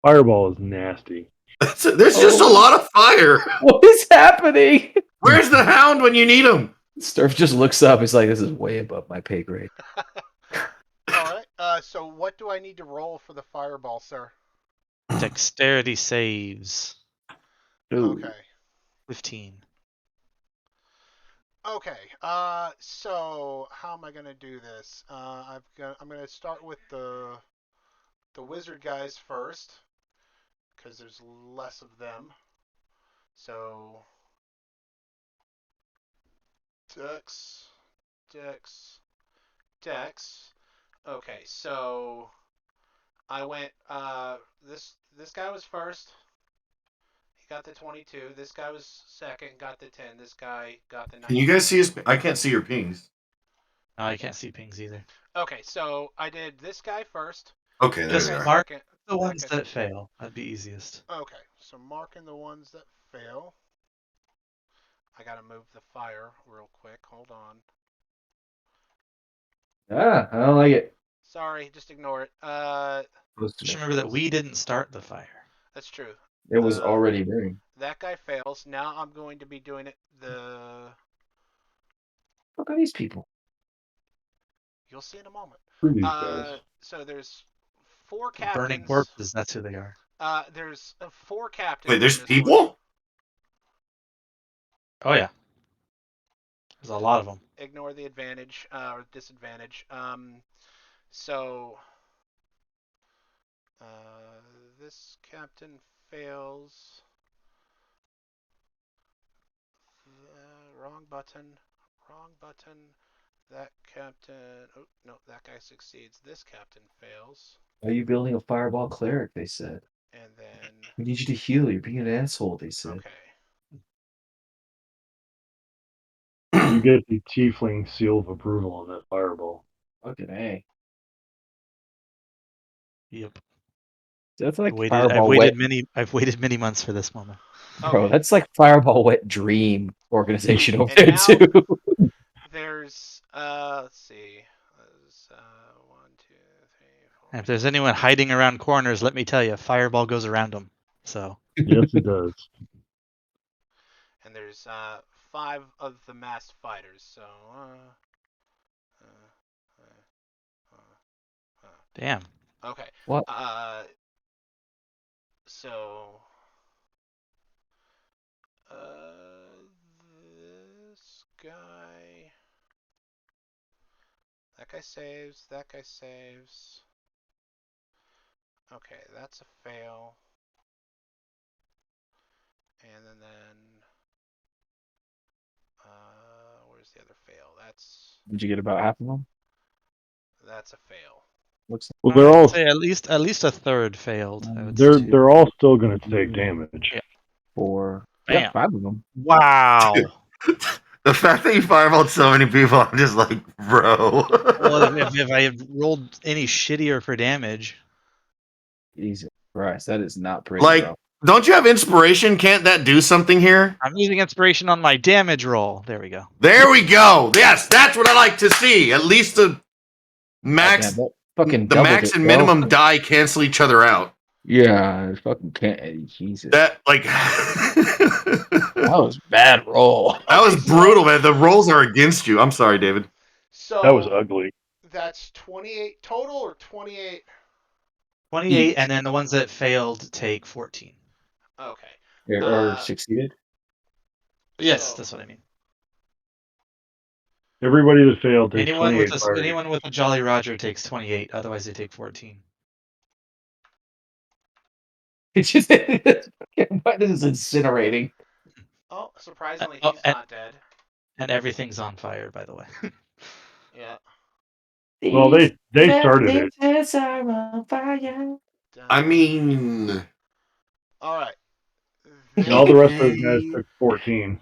Fireball is nasty. There's just a lot of fire. What is happening? Where's the hound when you need him? Sturf just looks up. He's like, "This is way above my pay grade." All right. So what do I need to roll for the fireball, sir? Dexterity saves. Ooh. Okay. 15. Okay. So how am I gonna do this? I'm gonna start with the wizard guys first, because there's less of them. So Dex, Dex. Okay, so I went. This guy was first. He got the 22. This guy was second. Got the 10. This guy got the 19. Can you guys see his? I can't see your pings. No, I can't see pings either. Okay, so I did this guy first. Okay, there Just we are. mark Second. the ones Second. that fail. That'd be easiest. Okay, so marking the ones that fail. I gotta move the fire real quick. Hold on. I don't like it. Sorry, just ignore it. Just remember that we didn't start the fire. That's true. It was already burning. That guy fails. Now I'm going to be doing it the. Look at these people. You'll see in a moment. Screw these guys. So there's 4 captains. Burning corpses, that's who they are. There's 4 captains. Wait, there's in this one. people? Oh yeah. There's a lot of them. Ignore the advantage or disadvantage. So this captain fails. Wrong button. Wrong button. That captain. Oh no, that guy succeeds. This captain fails. Are you building a fireball cleric? They said. And then. We need you to heal. You're being an asshole. They said. Okay. You get the tiefling seal of approval on that fireball. Fucking A. Yep. That's like I've fireball waited wet. many months for this moment. Bro, Okay. that's like fireball wet dream organization over And there now- too. There's let's see. There's 1, 2, 3, 4. And if there's anyone hiding around corners, let me tell you, fireball goes around them. So Yes, it does. And there's 5 of the masked fighters. So damn. okay. What? So this guy. That guy saves. That guy saves. Okay, that's a fail. And then where's the other fail? Did you get about half of them? That's a fail. Looks Well, they're all Say at least a third failed. I would they're say. they're all still going to take damage. Yeah. 4. Bam. Yeah, 5 of them. Wow. The fact that you fireballed so many people, I'm just like, bro. Well, if I had rolled any shittier for damage, Jesus Christ, that is not pretty, Like, bro. don't you have inspiration? Can't that do something here? I'm using inspiration on my damage roll. There we go. There we go. Yes, that's what I like to see. At least the max, Goddamn, that fucking the doubled max it, and bro. minimum die cancel each other out. Yeah, it fucking can't. Jesus. That like That was bad roll. that was brutal, man. The rolls are against you. I'm sorry, David. So That was ugly. that's 28 total or 28? 28, Each. and then the ones that failed take 14. Okay. Or succeeded. Yes, So- that's what I mean. Everybody that failed takes Anyone 28 with fire. anyone with a Jolly Roger takes 28. Otherwise, they take 14. It's just what is incinerating? Oh, surprisingly, Oh, he's and- not dead. And everything's on fire, by the way. Yeah. Well, they started it. I mean, All right. And all the rest of those guys took 14.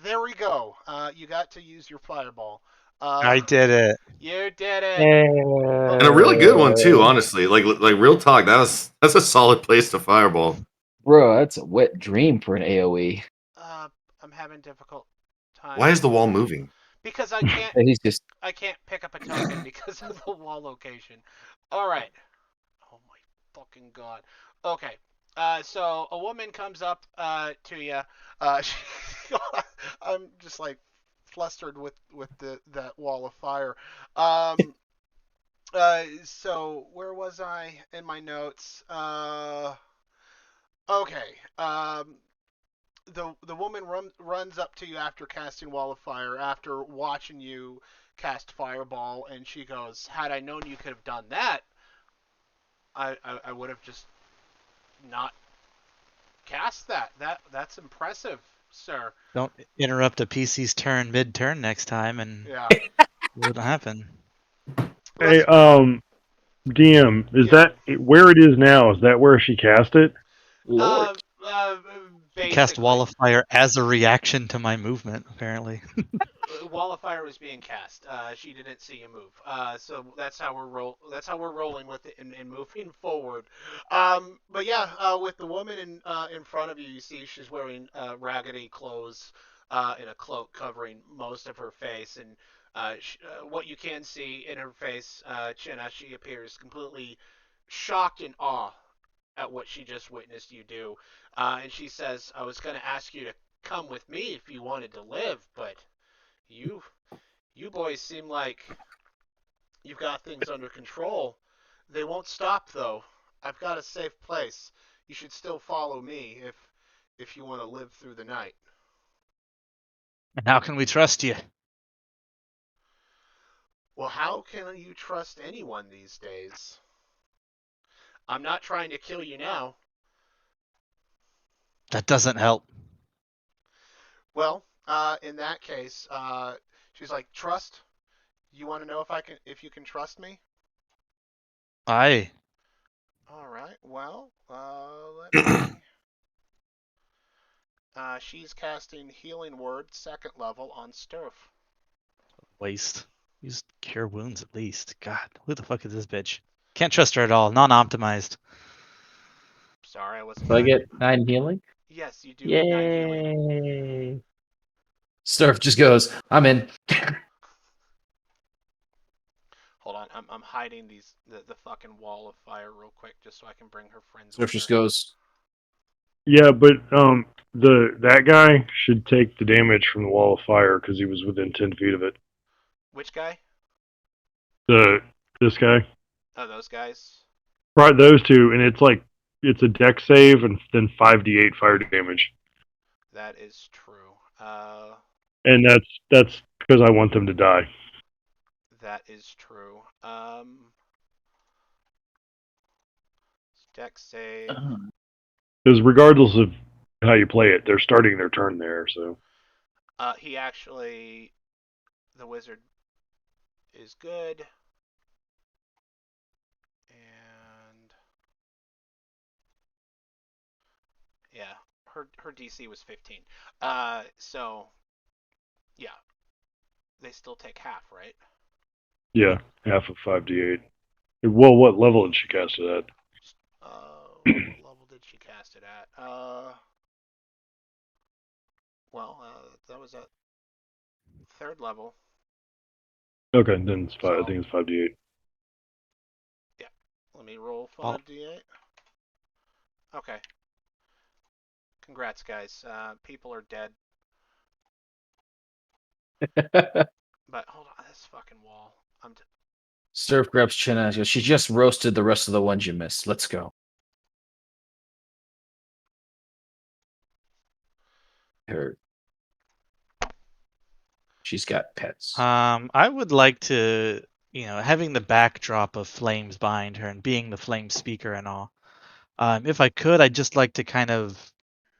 There we go. You got to use your fireball. I did it. You did it. and a really good one too. Honestly, like real talk. That's a solid place to fireball. Bro, that's a wet dream for an AOE. I'm having difficult time. Why is the wall moving? Because I can't. And he's just I can't pick up a token because of the wall location. All right. Oh my fucking god. Okay. So a woman comes up to you. I'm just like flustered with that wall of fire. So where was I in my notes? Okay. The woman runs up to you after casting wall of fire, after watching you cast fireball, and she goes, "Had I known you could have done that, I would have just not cast that. That's impressive, sir." Don't interrupt a PC's turn mid-turn next time, and Yeah. it wouldn't happen. Hey, let's- DM, is Yeah. that where it is now? Is that where she cast it? Lord. He cast Wall Basically, of Fire as a reaction to my movement, apparently. Wall of Fire was being cast. She didn't see a move. So that's how we're rolling with it and moving forward. But yeah, with the woman in front of you, you see she's wearing raggedy clothes and a cloak covering most of her face. And what you can see in her face, Chinna, she appears completely shocked and awe at what she just witnessed you do. And she says, "I was going to ask you to come with me if you wanted to live, but you you boys seem like you've got things under control. They won't stop though. I've got a safe place. You should still follow me if you want to live through the night." And how can we trust you? Well, how can you trust anyone these days? I'm not trying to kill you now. That doesn't help. Well, in that case, she's like, "Trust? You want to know if you can trust me?" Aye. All right. Well, let me. She's casting Healing Word, second level, on Sturf. Waste. Use Cure Wounds at least. God, who the fuck is this bitch? Can't trust her at all. Non-optimized. Sorry, I wasn't Do I trying. get 9 healing? Yes, you do get 9 healing. Yay! Sturf just goes, I'm in. Hold on, I'm hiding the fucking wall of fire real quick just so I can bring her friends Sturf with just her. goes, Yeah, but that guy should take the damage from the wall of fire because he was within 10 feet of it. Which guy? This guy, Oh, those guys. right? Those two, and it's a deck save and then 5d8 fire damage, That is true. and that's because I want them to die. That is true. Deck save. Because regardless of how you play it, they're starting their turn there. So He actually, the wizard is good. And yeah, her DC was 15. So yeah, they still take half, right? yeah, half of 5d8. Well, what level did she cast it at? What level did she cast it at? Well, that was at third level. Okay, then it's five. I So think it's 5d8. yeah, let me roll Oh. 5d8. Okay. Congrats, guys. People are dead. But hold on, this fucking wall. Sturf grabs Chinna and goes, she just roasted the rest of the ones you missed. Let's go. Her. She's got pets. I would like to, having the backdrop of flames behind her and being the flame speaker and all. If I could, I'd just like to kind of,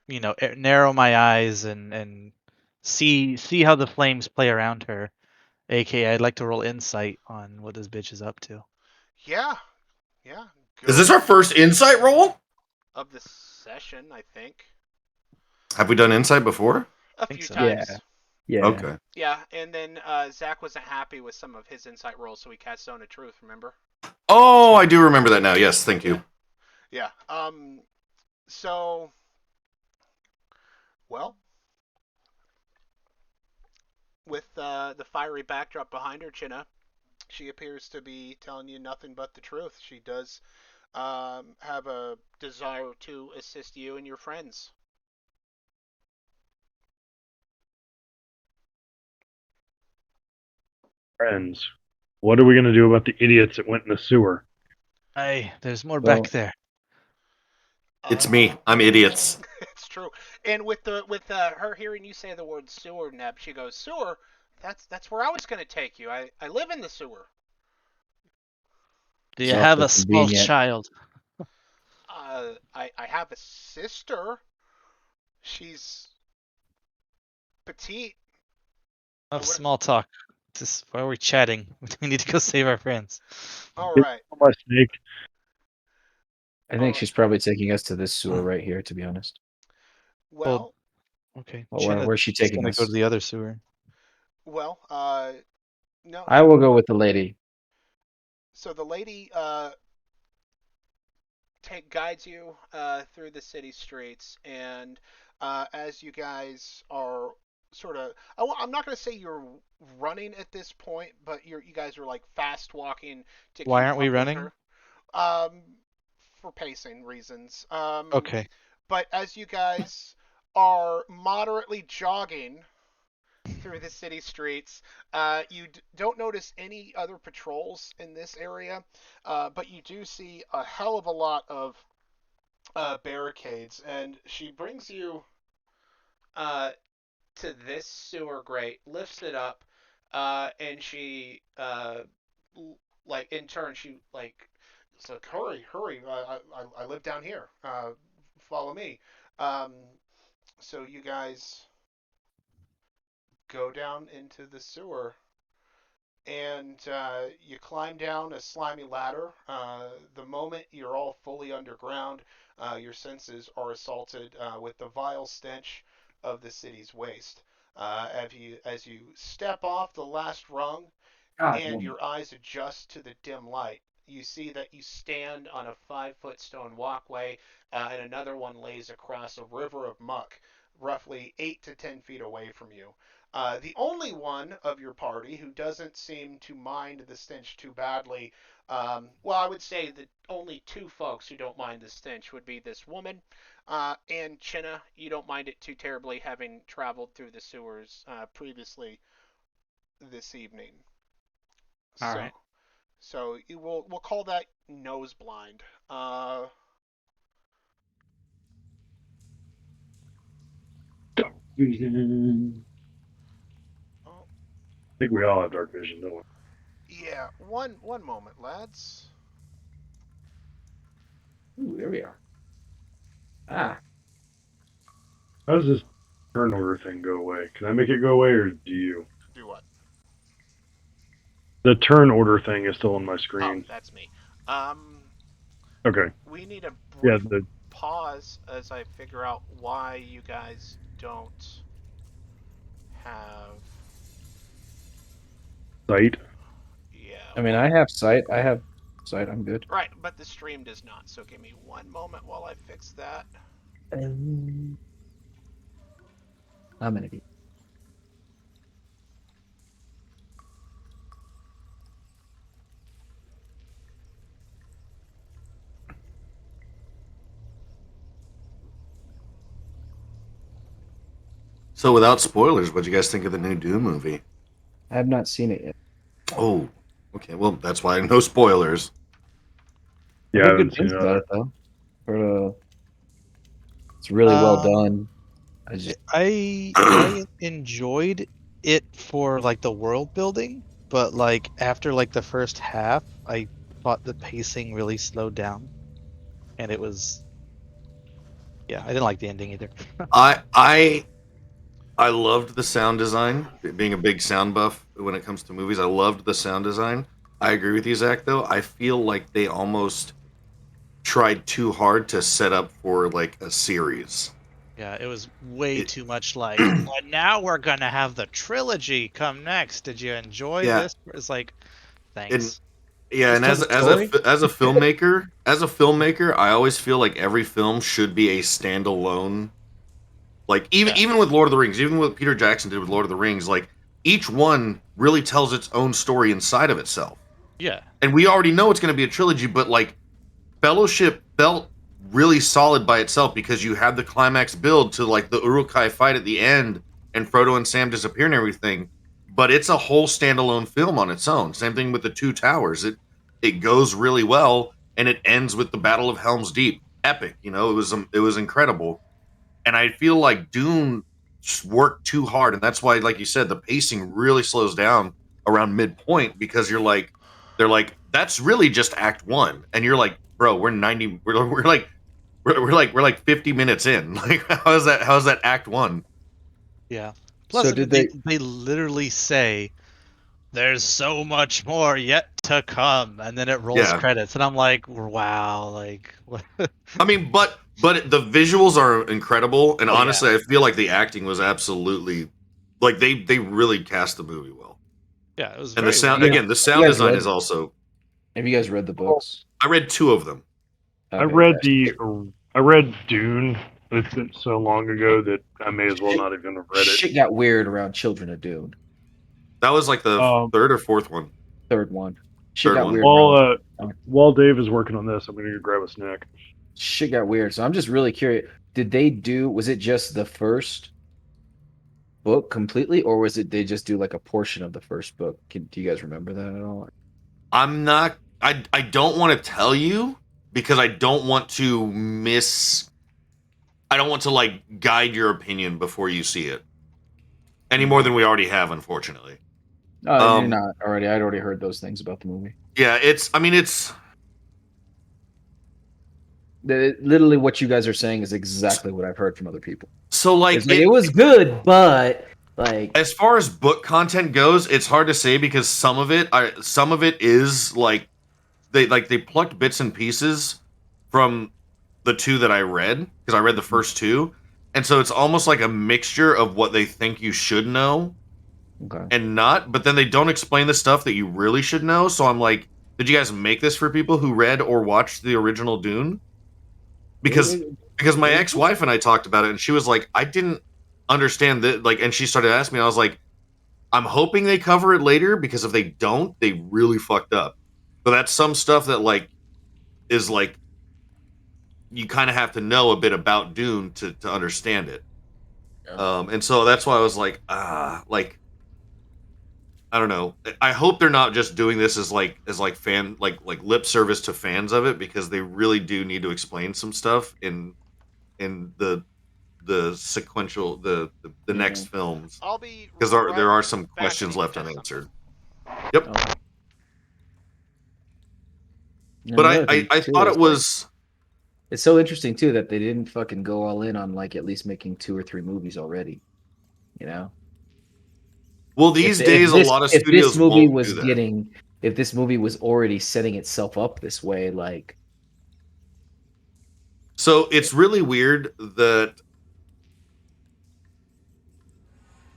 narrow my eyes and see how the flames play around her. AKA, I'd like to roll insight on what this bitch is up to. Yeah, yeah. Is Go this our for it. first insight roll? Of the session, I think. Have we done insight before? A think few so. Yeah. times. Yeah. Okay. Yeah, and then Zach wasn't happy with some of his insight rolls, so he cast Zone of Truth. Remember? Oh, I do remember that now. Yes, thank you. Yeah. So, well, with the fiery backdrop behind her, Chinna, she appears to be telling you nothing but the truth. She does have a desire to assist you and your friends. Friends, what are we gonna do about the idiots that went in the sewer? Hey, there's more Well- back there. It's me. I'm idiots. It's true. And with her hearing you say the word sewer, Neb, she goes, "Sewer? That's where I was going to take you. I live in the sewer." Do It's you have awfully a small convenient. child? I have a sister. She's petite. Of What- small talk. Just while we're chatting, we need to go save our friends. All right. My snake. I All think right. she's probably taking us to this sewer right here, to be honest. Well, Okay. Well, where's she Jenna's taking gonna go us? to the other sewer. well, no. I will go with the lady. So the lady guides you through the city streets, and as you guys are sort of, I'm not going to say you're running at this point, but you guys are like fast walking to Why keep aren't we up with running? her, um, for pacing reasons. Okay. But as you guys are moderately jogging through the city streets. You don't notice any other patrols in this area, but you do see a hell of a lot of barricades. And she brings you uh, to this sewer grate, lifts it up, and she like in turn she like so hurry, hurry! I live down here. Follow me. Um, so you guys go down into the sewer and you climb down a slimy ladder. The moment you're all fully underground, your senses are assaulted with the vile stench of the city's waste. As you step off the last rung God, and woman. your eyes adjust to the dim light, you see that you stand on a 5 foot stone walkway, and another one lays across a river of muck, roughly 8 to 10 feet away from you. The only one of your party who doesn't seem to mind the stench too badly, well, I would say that only two folks who don't mind the stench would be this woman and Chinna. You don't mind it too terribly, having traveled through the sewers previously this evening. All So, right. we'll call that nose blind. Vision. Oh, I think we all have dark vision, don't we? yeah. One moment, lads. Ooh, there we are. Ah, How does this turn order thing go away? Can I make it go away, or do you? Do what? The turn order thing is still on my Oh, screen. that's me. Um, Okay. we need a Yeah, brief the pause as I figure out why you guys don't have. sight. Yeah. I mean, I have sight. I have sight. I'm good. Right, but the stream does not. So give me one moment while I fix that. I'm gonna be. So, without spoilers, what'd you guys think of the new Doom movie? I have not seen it yet. Oh, okay. Well, that's why no spoilers. Yeah, I've I heard haven't good seen things it about either. it though. Heard, it's really well done. I just, I enjoyed it for like the world building, but like after like the first half, I thought the pacing really slowed down, and it was I didn't like the ending either. I I I loved the sound design. Being a big sound buff when it comes to movies, I loved the sound design. I agree with you, Zach. Though I feel like they almost tried too hard to set up for like a series. Yeah, it was way It, too much like, well, now we're gonna have the trilogy come next. Did you enjoy yeah, this? It's like, and thanks. yeah, just and tell as the as a story. as a filmmaker, I always feel like every film should be a standalone. Like even Yeah. even with Lord of the Rings, even what Peter Jackson did with Lord of the Rings, like each one really tells its own story inside of itself. Yeah. And we already know it's going to be a trilogy, but like Fellowship felt really solid by itself because you had the climax build to like the Uruk-hai fight at the end and Frodo and Sam disappear and everything. But it's a whole standalone film on its own. Same thing with the Two Towers. It goes really well and it ends with the Battle of Helm's Deep. Epic, it was incredible. And I feel like Dune worked too hard, and that's why, like you said, the pacing really slows down around midpoint because they're like, that's really just Act One, and you're like, bro, we're like 50 minutes in. Like, how's that Act One? Yeah. So Plus, I mean, did they they? they literally say there's so much more yet to come, and then it rolls Yeah. credits, and I'm like, wow, like what? I mean, but the visuals are incredible, and Oh, yeah. honestly, I feel like the acting was absolutely like they really cast the movie well. Yeah, it was And the very sound well. Yeah. again, the You sound guys design read- is also. Have you guys read the books? I read 2 of them. I Okay, read yeah. I read Dune, but it's been so long ago that I may as well not even have read it. Shit got weird around Children of Dune. That was like the Um, 3rd or 4th one. Third one. Shit Third got one. weird around. While Dave is working on this, I'm gonna go grab a snack. Shit got weird. So I'm just really curious. Did they do? Was it just the first book completely, or was it they just do like a portion of the first book? Do you guys remember that at all? I'm not. I don't want to tell you because I don't want to miss. I don't want to like guide your opinion before you see it any more than we already have, unfortunately. You're not already. I'd already heard those things about the movie. Yeah, it's. I mean, it's. Literally, what you guys are saying is exactly what I've heard from other people. So like It's like it was good, but like as far as book content goes, it's hard to say because some of it is like they plucked bits and pieces from the 2 that I read because I read the first 2, and so it's almost like a mixture of what they think you should know okay. and not, but then they don't explain the stuff that you really should know. So I'm like, did you guys make this for people who read or watched the original Dune? Because my ex-wife and I talked about it, and she was like, I didn't understand that, like, and she started asking me, and I was like, I'm hoping they cover it later because if they don't, they really fucked up. But that's some stuff that like is like you kind of have to know a bit about Dune to understand it. Yeah. And so that's why I was like, like I don't know. I hope they're not just doing this as fan like lip service to fans of it because they really do need to explain some stuff in the sequential the next films I'll be because right there are some back. I questions need to left test unanswered. something. Yep. Okay. And But another thing I too thought is, it was it's so interesting too that they didn't fucking go all in on like at least making 2 or 3 movies already. You know, well these days a lot of if this studios movie won't was do that. getting if this movie was already setting itself up this way, like So it's really weird that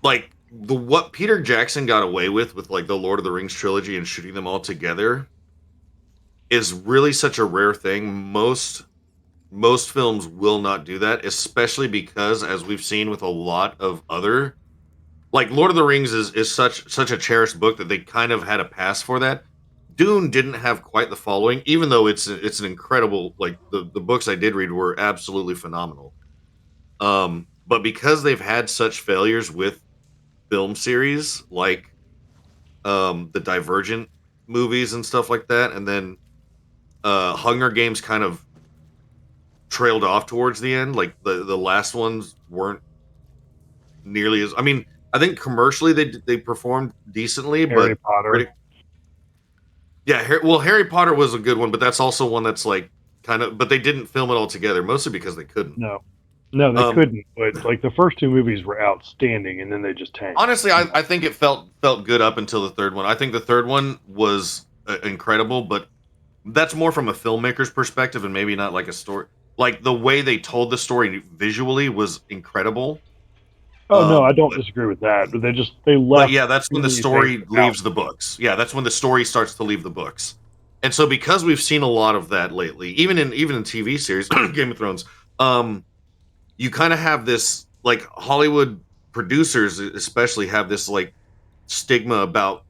like what Peter Jackson got away with like the Lord of the Rings trilogy and shooting them all together is really such a rare thing. Most films will not do that, especially because as we've seen with a lot of other like Lord of the Rings is such a cherished book that they kind of had a pass for that. Dune didn't have quite the following, even though it's an incredible like the books I did read were absolutely phenomenal. But because they've had such failures with film series like the Divergent movies and stuff like that, and then Hunger Games kind of trailed off towards the end. Like the last ones weren't nearly as. I mean, I think commercially they performed decently, Harry but Potter. yeah, Harry Potter was a good one, but that's also one that's like kind of. But they didn't film it all together, mostly because they couldn't. No, they couldn't. But like the first 2 movies were outstanding, and then they just tanked. Honestly, I think it felt good up until the third one. I think the third one was incredible, but that's more from a filmmaker's perspective and maybe not like a story. Like the way they told the story visually was incredible. Oh no, I don't disagree with that. But they But left. yeah, that's when the things story leaves out. the books. Yeah, that's when the story starts to leave the books. And so because we've seen a lot of that lately, even in TV series, Game of Thrones, you kind of have this like Hollywood producers especially have this like stigma about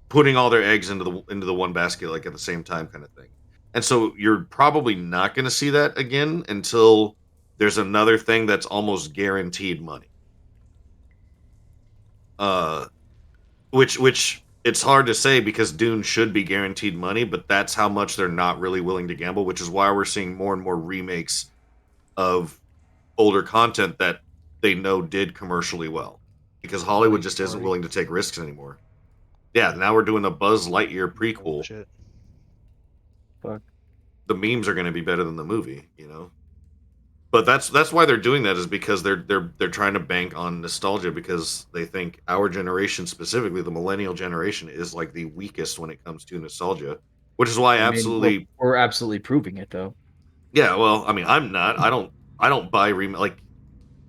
putting all their eggs into the one basket like at the same time kind of thing. And so you're probably not going to see that again until there's another thing that's almost guaranteed money. Which it's hard to say because Dune should be guaranteed money, but that's how much they're not really willing to gamble, which is why we're seeing more and more remakes of older content that they know did commercially well. Because Hollywood just isn't willing to take risks anymore. Yeah, now we're doing a Buzz Lightyear prequel. Bullshit. fuck. The memes are going to be better than the movie, you know? But that's why they're doing that, is because they're trying to bank on nostalgia, because they think our generation, specifically the millennial generation, is like the weakest when it comes to nostalgia. Which is why I mean, we're absolutely proving it though. yeah. Well, I mean, I'm not. I don't buy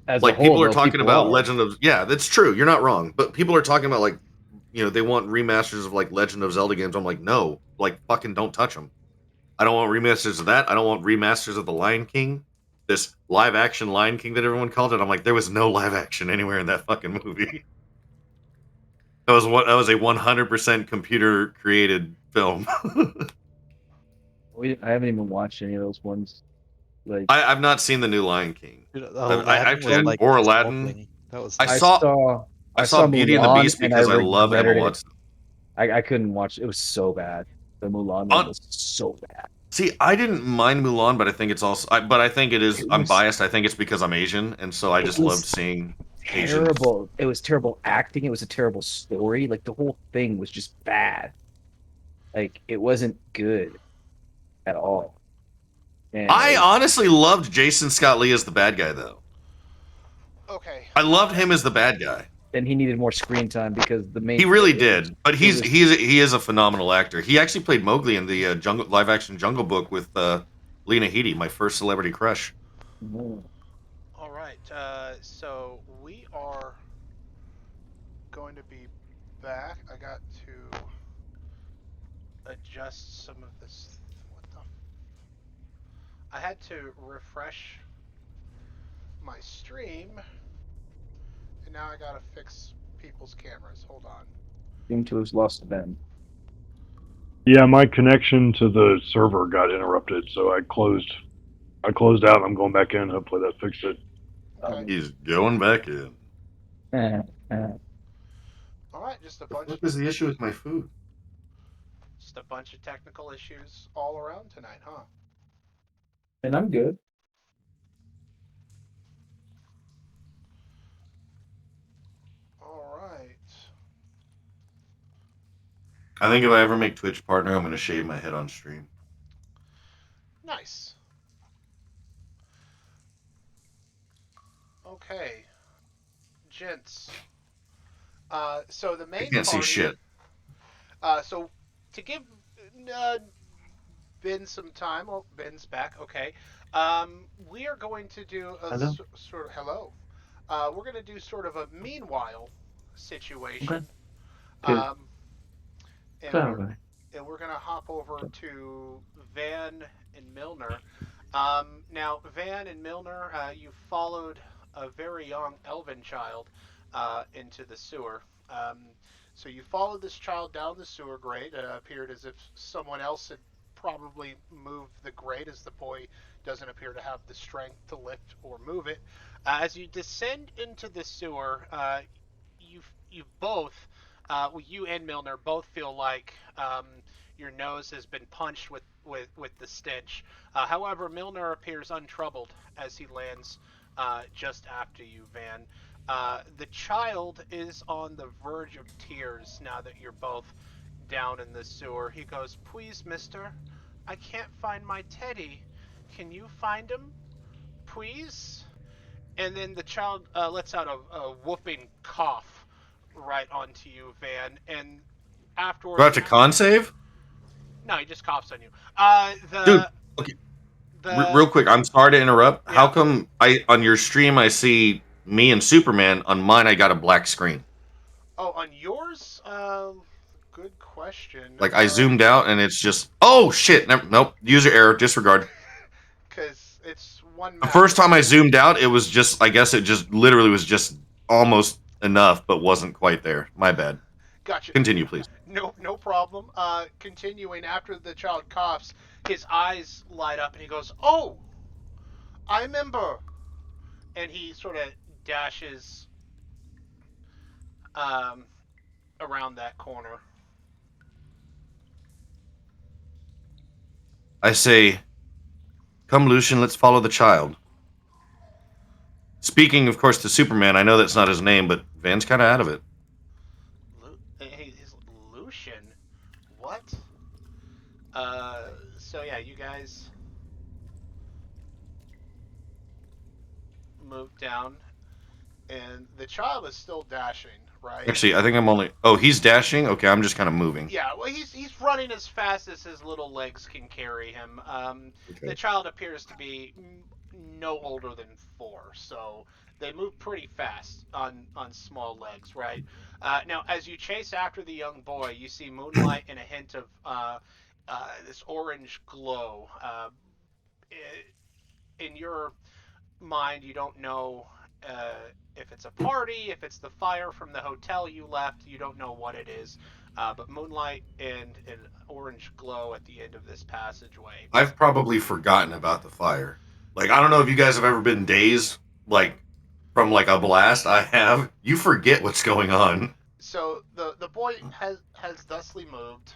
As a like whole, people are though, talking people about are. Legend of, yeah, that's true. You're not wrong. But people are talking about, like, they want remasters of like Legend of Zelda games. I'm like, no, like fucking don't touch them. I don't want remasters of that. I don't want remasters of the Lion King. This live action Lion King that everyone called it. I'm like, there was no live action anywhere in that fucking movie. That was a 100% computer created film. I haven't even watched any of those ones. Like I've not seen the new Lion King. Dude, I Aladdin actually was some, like or Aladdin. insulting. That was I I like saw saw I I saw saw Beauty and the Mulan Beast and I because I love Emma regretted it. Watson. I couldn't watch. It was so bad. The Mulan one On, was so bad. See, I didn't mind Mulan, but I think it's also, but I think it is. It I'm was biased. I think it's because I'm Asian, and so I it just loved was seeing Asians. terrible. It was terrible acting. It was a terrible story. Like the whole thing was just bad. Like it wasn't good at all. And I honestly loved Jason Scott Lee as the bad guy, though. Okay. I loved him as the bad guy. then he needed more screen time because the main He really villain, did. But it was he is a phenomenal actor. He actually played Mowgli in the live action Jungle Book with Lena Headey, my first celebrity crush. All right. So we are going to be back. I got to adjust some of this. What the? I had to refresh my stream, and now I gotta fix people's cameras. Hold on. seemed to have lost Ben. Yeah, my connection to the server got interrupted, so I closed out and I'm going back in. Hopefully that fixed it. Okay. He's going back in. All right. Just a What the bunch. fuck is the issue with my food? Just a bunch of technical issues all around tonight, huh? And I'm good. All right. I think if I ever make Twitch partner, I'm going to shave my head on stream. Nice. Okay. Gents. So the I main can't see party. shit. So to give Ben some time. Oh, Ben's back. Okay. We are going to do a Hello? sort of hello. We're going to do sort of a meanwhile situation. Okay. Um, and we're going to hop over to Van and Milner. Now, Van and Milner, you followed a very young elven child into the sewer. So you followed this child down the sewer grate. It appeared as if someone else had probably moved the grate, as the boy doesn't appear to have the strength to lift or move it. As you descend into the sewer, you both, you and Milner, both feel like your nose has been punched with the stench. However, Milner appears untroubled as he lands just after you, Van. The child is on the verge of tears now that you're both down in the sewer. He goes, "Please, mister, I can't find my teddy. Can you find him? Please?" And then the child lets out a whooping cough right onto you, Van. And Do I afterwards, have to con save? no, he just coughs on you. Dude, okay. Real quick, I'm sorry to interrupt. Yeah. How come on your stream I see me and Superman? On mine, I got a black screen. Oh, on yours? Good question. Like I zoomed out and it's just, oh shit! Nope, user error. Disregard. Because it's one The map. first time I zoomed out, it was just, I guess it just literally was just almost enough, but wasn't quite there. My bad. Gotcha. Continue, please. No problem. Continuing after the child coughs, his eyes light up and he goes, "Oh, I remember." And he sort of dashes um, around that corner. I say, come, Lucian, let's follow the child. Speaking, of course, to Superman, I know that's not his name, but Van's kind of out of it. He's Lucian. What? So yeah, you guys. moved down, and the child is still dashing, right? Actually, I think I'm only. Oh, he's dashing. Okay, I'm just kind of moving. Yeah, well, he's running as fast as his little legs can carry him. The Okay. child appears to be no older than 4, so they move pretty fast on small legs, right? Now, as you chase after the young boy, you see moonlight and a hint of this orange glow. In your mind, you don't know if it's a party, if it's the fire from the hotel you left. You don't know what it is, but moonlight and an orange glow at the end of this passageway. I've probably forgotten about the fire. Like, I don't know if you guys have ever been dazed, like, from like a blast. I have. You forget what's going on. So the boy has thusly moved.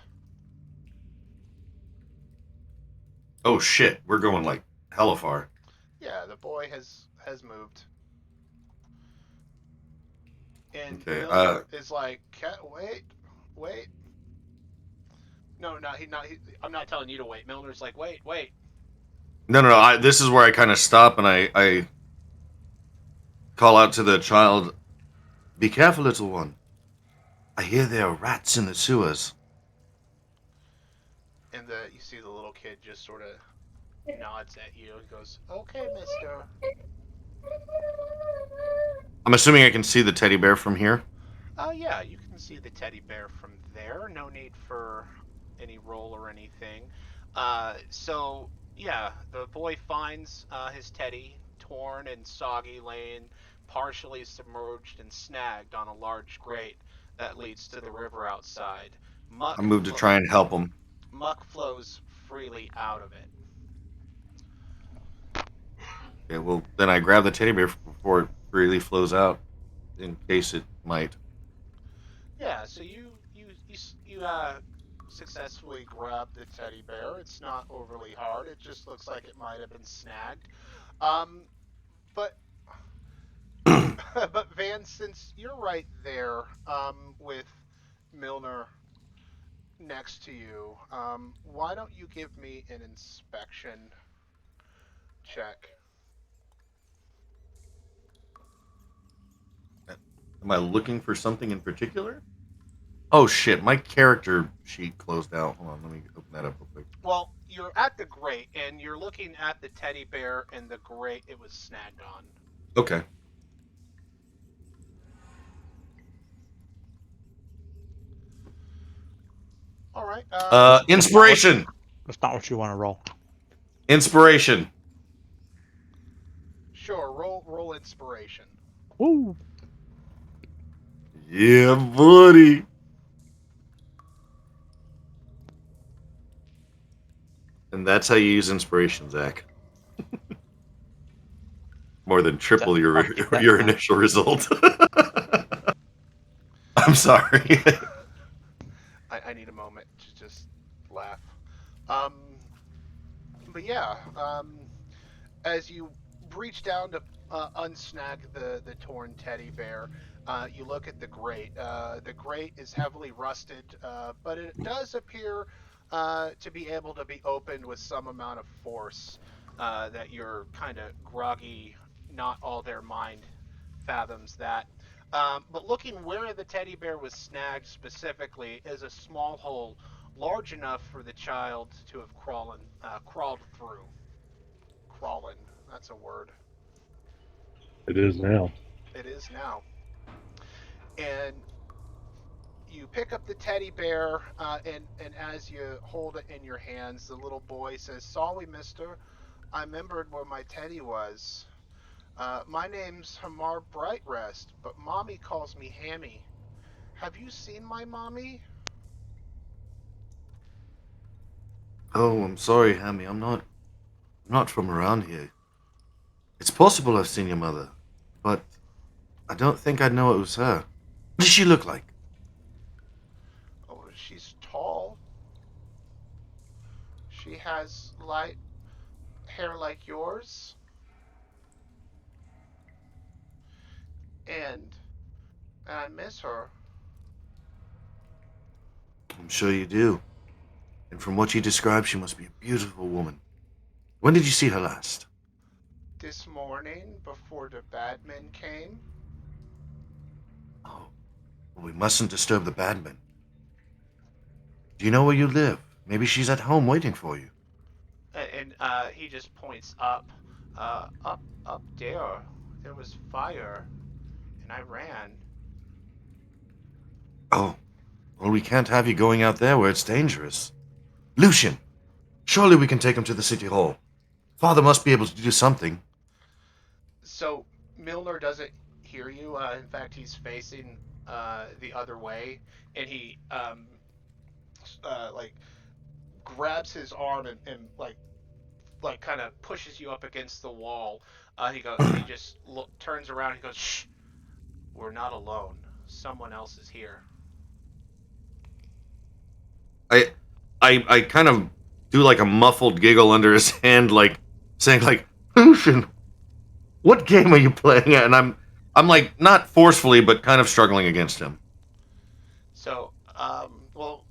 Oh shit, we're going like hella far. Yeah, the boy has moved. And Okay. Milner is like, wait, wait. No, no, he not. I'm not telling you to wait. Milner's like, wait, wait. No. This is where I kind of stop and I call out to the child. Be careful, little one. I hear there are rats in the sewers. And you see the little kid just sort of nods at you and goes, "Okay, Mister." I'm assuming I can see the teddy bear from here. Oh yeah, you can see the teddy bear from there. No need for any roll or anything. So yeah, the boy finds his teddy torn and soggy, laying partially submerged and snagged on a large grate that leads to the river outside. I moved to try and help him. Muck flows freely out of it. Okay, well, then I grab the teddy bear before it freely flows out, in case it might. Yeah, so you successfully grab the teddy bear. It's not overly hard. It just looks like it might have been snagged. Um, but but Van, since you're right there, with Milner next to you, why don't you give me an inspection check? Am I looking for something in particular? Oh shit, my character sheet closed out. Hold on, let me open that up real quick. Well, you're at the grate and you're looking at the teddy bear and the grate it was snagged on. Okay. All right. Inspiration. That's not what you want to roll. Inspiration. Sure. Roll inspiration. Woo! Yeah, buddy. And that's how you use inspiration, Zach. More than triple your initial result. I'm sorry. I need a moment to just laugh. But yeah, as you reach down to unsnag the torn teddy bear, you look at the grate. The grate is heavily rusted, but it does appear to be able to be opened with some amount of force that your kind of groggy, not all their mind fathoms that. But looking where the teddy bear was snagged specifically is a small hole large enough for the child to have crawled through. Crawling, that's a word. It is now. It is now. And you pick up the teddy bear, and as you hold it in your hands, the little boy says, "Sorry, mister. I remembered where my teddy was. My name's Hamar Brightrest, but mommy calls me Hammy. Have you seen my mommy?" Oh, I'm sorry, Hammy. I'm not from around here. It's possible I've seen your mother, but I don't think I'd know it was her. What does she look like? "Oh, she's tall. She has light hair like yours. And I miss her." I'm sure you do. And from what you described, she must be a beautiful woman. When did you see her last? this morning before the badmen came. Oh, well, we mustn't disturb the badman. Do you know where you live? Maybe she's at home waiting for you. And he just points up. Up there. There was fire, and I ran. Oh, well, we can't have you going out there where it's dangerous. Lucian, surely we can take him to the city hall. Father must be able to do something. So Milner doesn't hear you. In fact, he's facing the other way, and he like grabs his arm and kind of pushes you up against the wall. He just turns around. And he goes, "Shh, we're not alone. Someone else is here." I, I kind of do like a muffled giggle under his hand, like saying, like, Lucian, what game are you playing at? And I'm like not forcefully, but kind of struggling against him. So, well,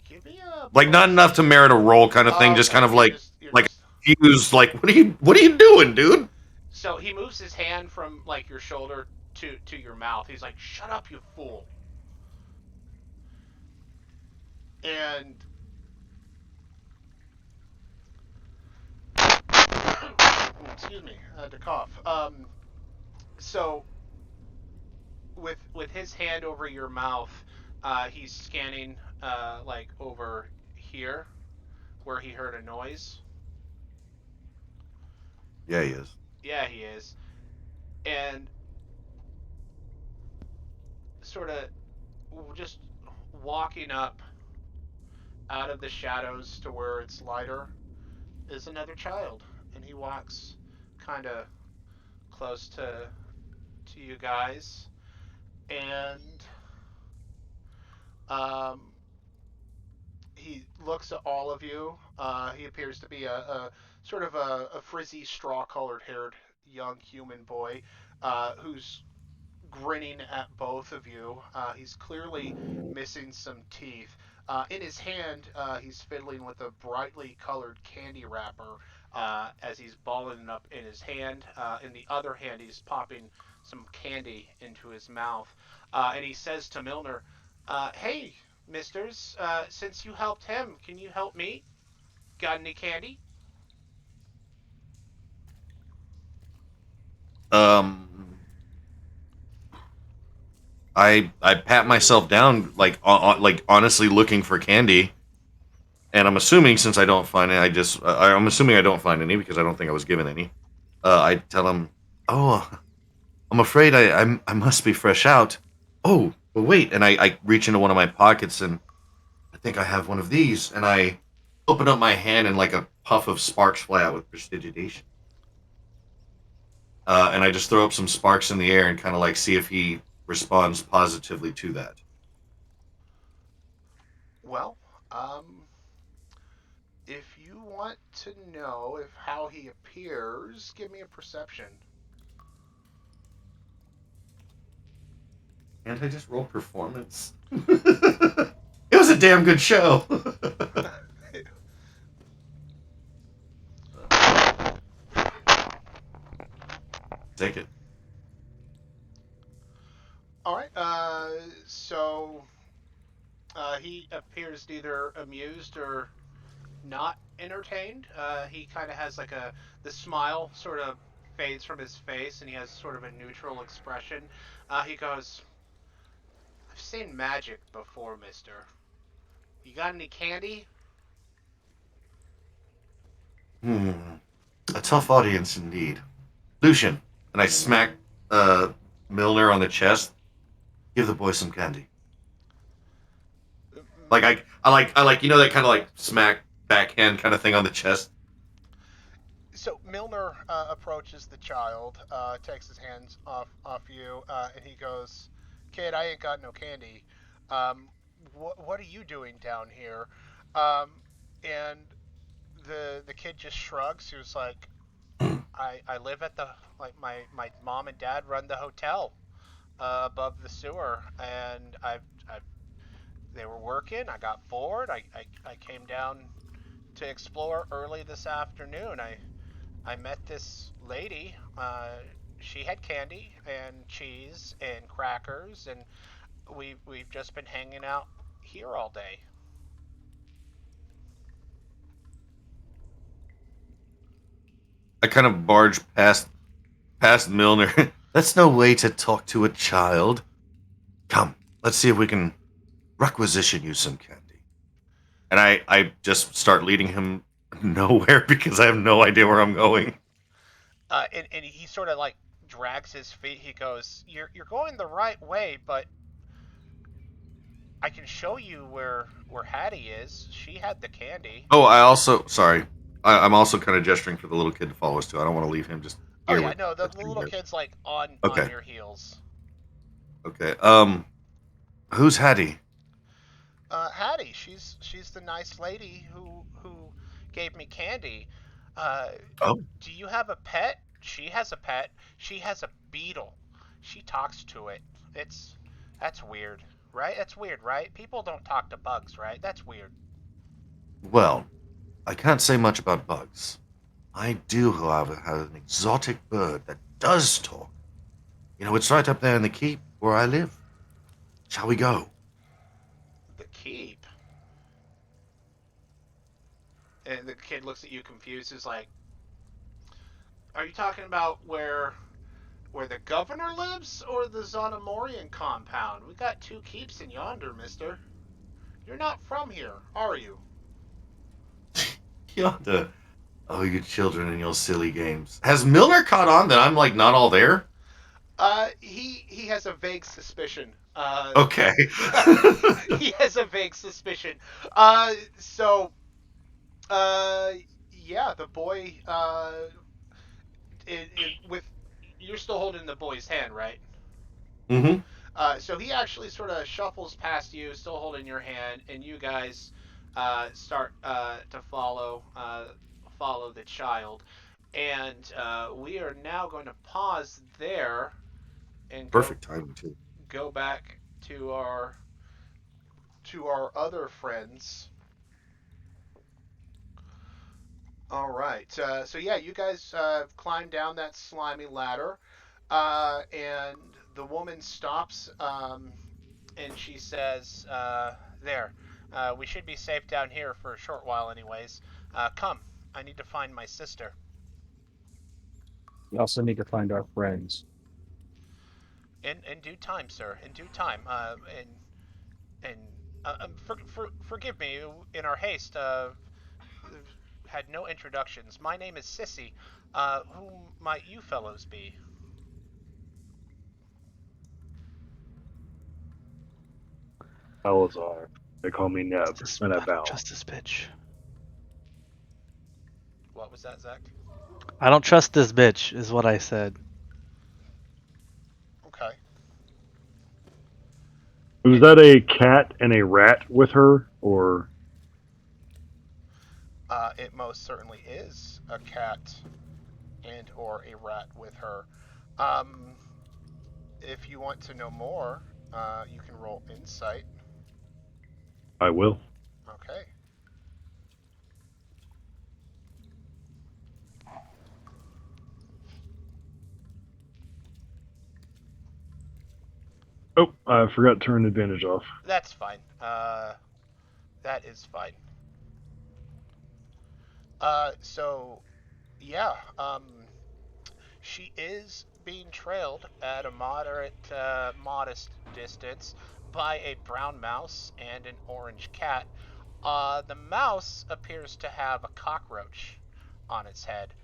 give me a Like not enough to merit a roll, kind of thing. Oh, Just okay. kind of You're like just. confused. Like, what are you doing, dude? So he moves his hand from like your shoulder to your mouth. He's like, "Shut up, you fool!" And excuse me, I had to cough. So with his hand over your mouth, he's scanning like over here where he heard a noise. Yeah, he is. Yeah, he is, and sort of just walking up out of the shadows to where it's lighter is another child, and he walks kind of close to you guys, and um, he looks at all of you. He appears to be a sort of a frizzy, straw-colored haired young human boy who's grinning at both of you. He's clearly missing some teeth. In his hand, he's fiddling with a brightly colored candy wrapper as he's balling it up in his hand. In the other hand, he's popping some candy into his mouth. And he says to Milner, "Hey, misters, since you helped him, can you help me? Got any candy?" Um, I pat myself down, like honestly looking for candy, and I'm assuming since I don't find it, I'm assuming I don't find any because I don't think I was given any. I tell him, oh, I'm afraid I must be fresh out. Oh, but wait, and I reach into one of my pockets and I think I have one of these, and I open up my hand and like a puff of sparks fly out with prestidigitation. And I just throw up some sparks in the air and kind of like see if he responds positively to that. Well, if you want to know if how he appears, give me a perception. Can't I just roll performance? It was a damn good show. Take it. All right. So he appears neither amused or not entertained. He kind of has like the smile sort of fades from his face, and he has sort of a neutral expression. He goes, "I've seen magic before, Mister. You got any candy?" Hmm. A tough audience indeed. Lucian, and I smack uh, Milner on the chest. Give the boy some candy. Like I like that kind of like smack backhand kind of thing on the chest. So Milner approaches the child, takes his hands off you, and he goes, "Kid, I ain't got no candy. What are you doing down here?" And the kid just shrugs. He was like, "I live at the like my mom and dad run the hotel above the sewer, and I've they were working. I got bored. I came down to explore early this afternoon. I met this lady. She had candy and cheese and crackers, and we've just been hanging out here all day. I kind of barge past Milner. That's no way to talk to a child. Come, let's see if we can requisition you some candy. And I just start leading him nowhere because I have no idea where I'm going. And he sort of like drags his feet. He goes, "You're going the right way, but I can show you where Hattie is. She had the candy." Oh, I also sorry. I'm also kind of gesturing for the little kid to follow us too. I don't want to leave him just Oh here yeah, with no, the the thing little here. kid's like on Okay. your heels. Okay. Who's Hattie? Hattie, she's the nice lady who gave me candy. Uh, Oh, do you have a pet? She has a pet. She has a beetle. She talks to it. It's that's weird, right? That's weird, right? People don't talk to bugs, right? That's weird. well, I can't say much about bugs. I do, however, have an exotic bird that does talk. You know, it's right up there in the keep where I live. Shall we go? The keep. And the kid looks at you confused. Is like, are you talking about where the governor lives or the Zonomorian compound? We got two keeps in yonder, mister. You're not from here, are you? Yonder. Oh, you children and your silly games. Has Milner caught on that I'm like not all there? He has a vague suspicion. Okay. He has a vague suspicion. So, uh, yeah, the boy, with you're still holding the boy's hand, right? Mm-hmm. So he actually sort of shuffles past you, still holding your hand, and you guys start to follow the child. And we are now going to pause there and Perfect timing too. go back to our other friends. All right. So yeah, you guys climb down that slimy ladder, and the woman stops, and she says, "There, we should be safe down here for a short while, anyways. Come, I need to find my sister." We also need to find our friends. In due time, sir. In due time. And forgive me in our haste. Had no introductions. My name is Sissy. Who might you fellows be? Salazar. They call me Neb, Justice, and I I don't bow. trust this bitch. What was that, Zach? I don't trust this bitch, is what I said. Okay. Was that a cat and a rat with her, or It most certainly is a cat and or a rat with her. Um, if you want to know more, you can roll insight. I will? Okay. Oh, I forgot to turn advantage off. That's fine. That is fine. So yeah, she is being trailed at a modest distance by a brown mouse and an orange cat. The mouse appears to have a cockroach on its head.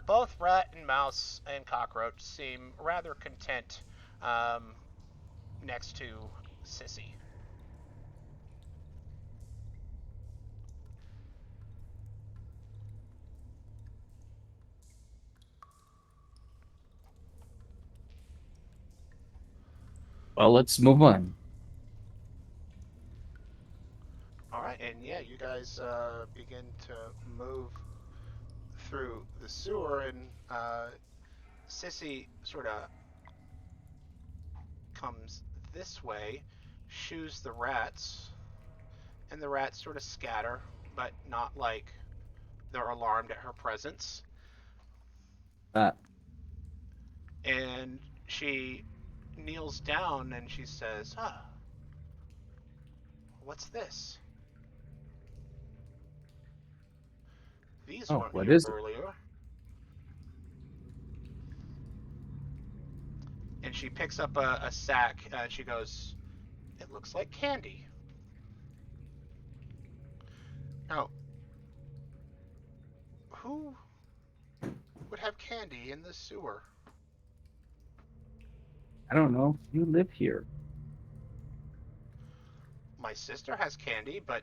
Both rat and mouse and cockroach seem rather content um, next to Sissy. Well, let's move on. All right, and yeah, you guys begin to move through the sewer, and Sissy sort of comes this way, shoos the rats, and the rats sort of scatter, but not like they're alarmed at her presence. Uh, And she kneels down and she says, what's this? These oh, weren't what here is it? earlier. And she picks up a sack and she goes, it looks like candy. Now, who would have candy in the sewer? I don't know. You live here. My sister has candy, but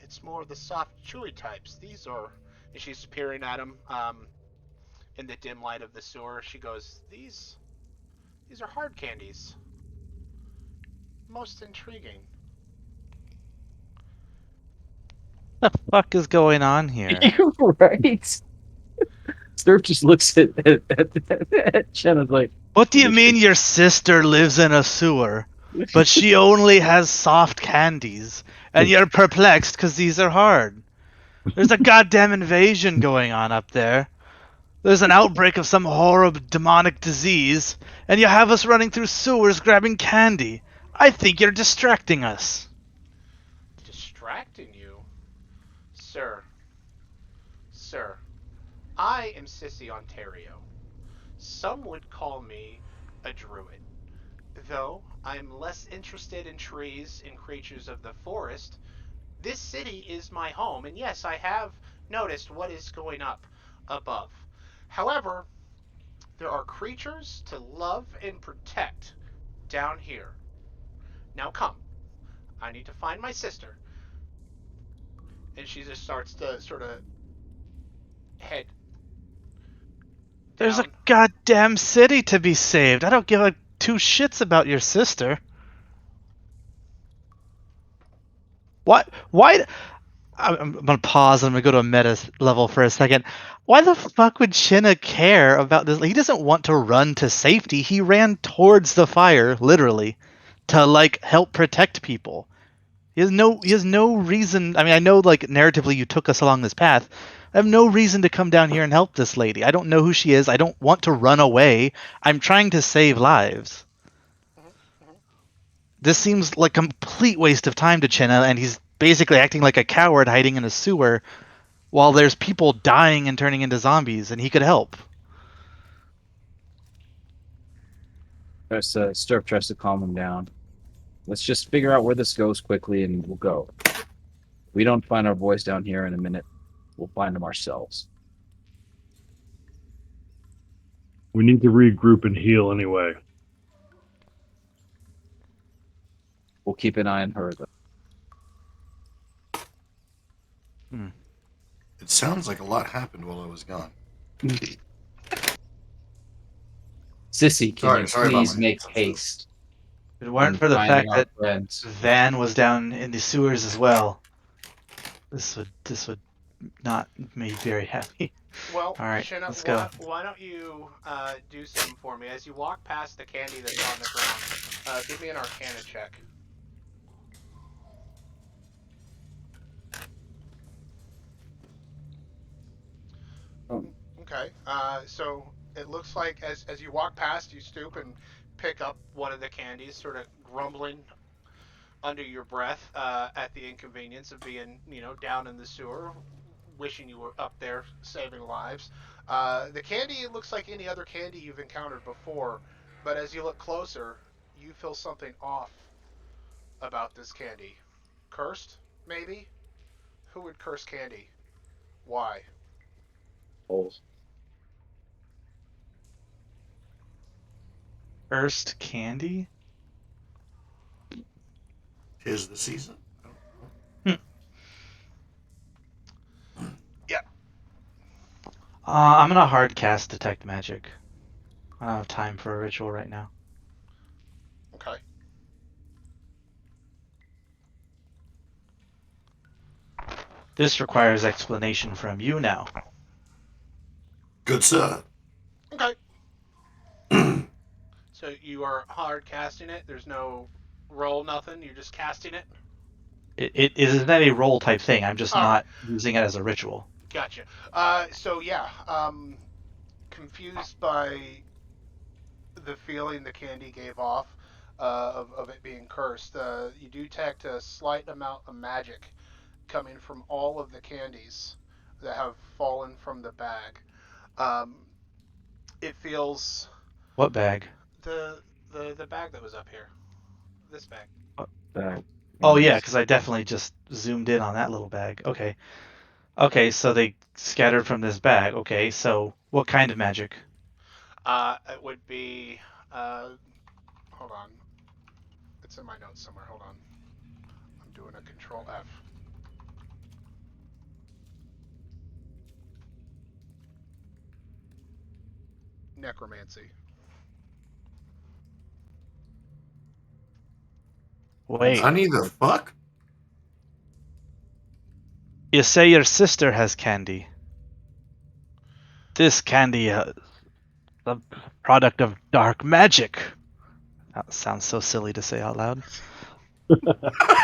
it's more of the soft, chewy types. These are. And she's peering at him in the dim light of the sewer. She goes, these are hard candies. Most intriguing. What the fuck is going on here? You're right. Sturf just looks at Jenna's like, What do you mean your sister lives in a sewer, but she only has soft candies, and you're perplexed because these are hard? There's a goddamn invasion going on up there. There's an outbreak of some horrible demonic disease, and you have us running through sewers grabbing candy. I think you're distracting us. Distracting you? Sir, sir, I am Sissy Ontario. Some would call me a druid. Though I'm less interested in trees and creatures of the forest, this city is my home, and yes, I have noticed what is going up above. However, there are creatures to love and protect down here. Now come, I need to find my sister. And she just starts to sort of head There's a down. goddamn city to be saved. I don't give a two shits about your sister. What? Why? I'm gonna pause. I'm gonna go to a meta level for a second. Why the fuck would Shinna care about this? He doesn't want to run to safety. He ran towards the fire, literally, to like help protect people. He has no reason. I mean, I know like narratively you took us along this path. I have no reason to come down here and help this lady. I don't know who she is. I don't want to run away. I'm trying to save lives. Mhm, mhm. This seems like a complete waste of time to Chinna, and he's basically acting like a coward hiding in a sewer while there's people dying and turning into zombies, and he could help. Sturf tries to calm him down. Let's just figure out where this goes quickly and we'll go. If we don't find our boys down here in a minute, we'll find them ourselves. We need to regroup and heal anyway. We'll keep an eye on her, though. It sounds like a lot happened while I was gone. Sissy, can you Sorry about please my make hiccups, haste? If it weren't on for the finding fact our that friends? Van was down in the sewers as well, this would not make me very happy. Well, All right, Shinna, let's go. why don't you do something for me? As you walk past the candy that's on the ground, give me an Arcana check. Oh. Okay. So it looks like as you walk past, you stoop and pick up one of the candies, sort of grumbling under your breath at the inconvenience of being, down in the sewer, wishing you were up there saving lives. The candy looks like any other candy you've encountered before, but as you look closer, you feel something off about this candy. Cursed, maybe? Who would curse candy? Why? Holes. First candy? 'Tis the season. Yeah. I'm gonna hard cast detect magic. I don't have time for a ritual right now. Okay. This requires explanation from you now. Good sir. Okay. So you are hard casting it. There's no roll, nothing. You're just casting it. It isn't a roll type thing. I'm just All right. not using it as a ritual. Gotcha. So yeah. confused by the feeling the candy gave off of it being cursed. You do detect a slight amount of magic coming from all of the candies that have fallen from the bag. Um, it feels What bag? the bag that was up here. This bag. Oh yeah, because I definitely just zoomed in on that little bag. Okay. Okay, so they scattered from this bag. Okay, so what kind of magic? It would be. Hold on. It's in my notes somewhere. Hold on. I'm doing a Control F. Necromancy. Wait, Honey, the fuck? you say your sister has candy. This candy is the product of dark magic. That sounds so silly to say out loud.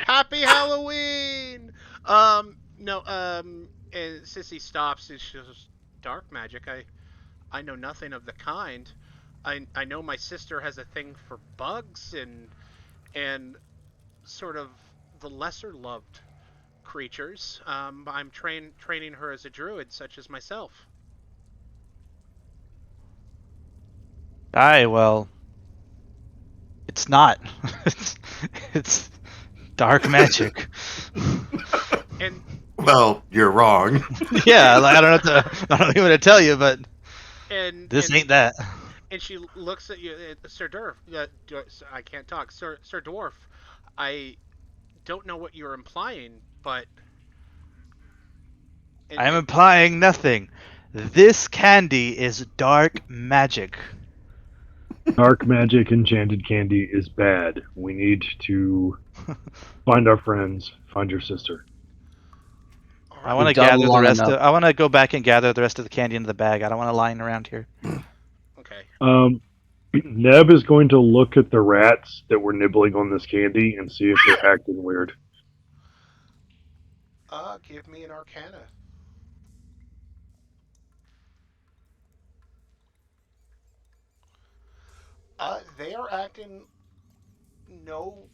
Happy Halloween! No, and Sissy stops and she goes, dark magic? I know nothing of the kind. I know my sister has a thing for bugs and sort of the lesser loved creatures. I'm training her as a druid, such as myself. Aye, well, it's not. it's, it's dark magic. And Well, you're wrong. Yeah, like, I don't know what to tell you, but and this and ain't that. and she looks at you, Sir Dwarf. I can't talk, Sir Dwarf. I don't know what you're implying, but I'm implying nothing. This candy is dark magic. Dark magic enchanted candy is bad. We need to find our friends, find your sister. all I right. want to We've done gather the long rest enough. of. I want to go back and gather the rest of the candy into the bag. I don't want to lying around here. Okay. Neb is going to look at the rats that were nibbling on this candy and see if they're acting weird. Give me an Arcana. They are acting no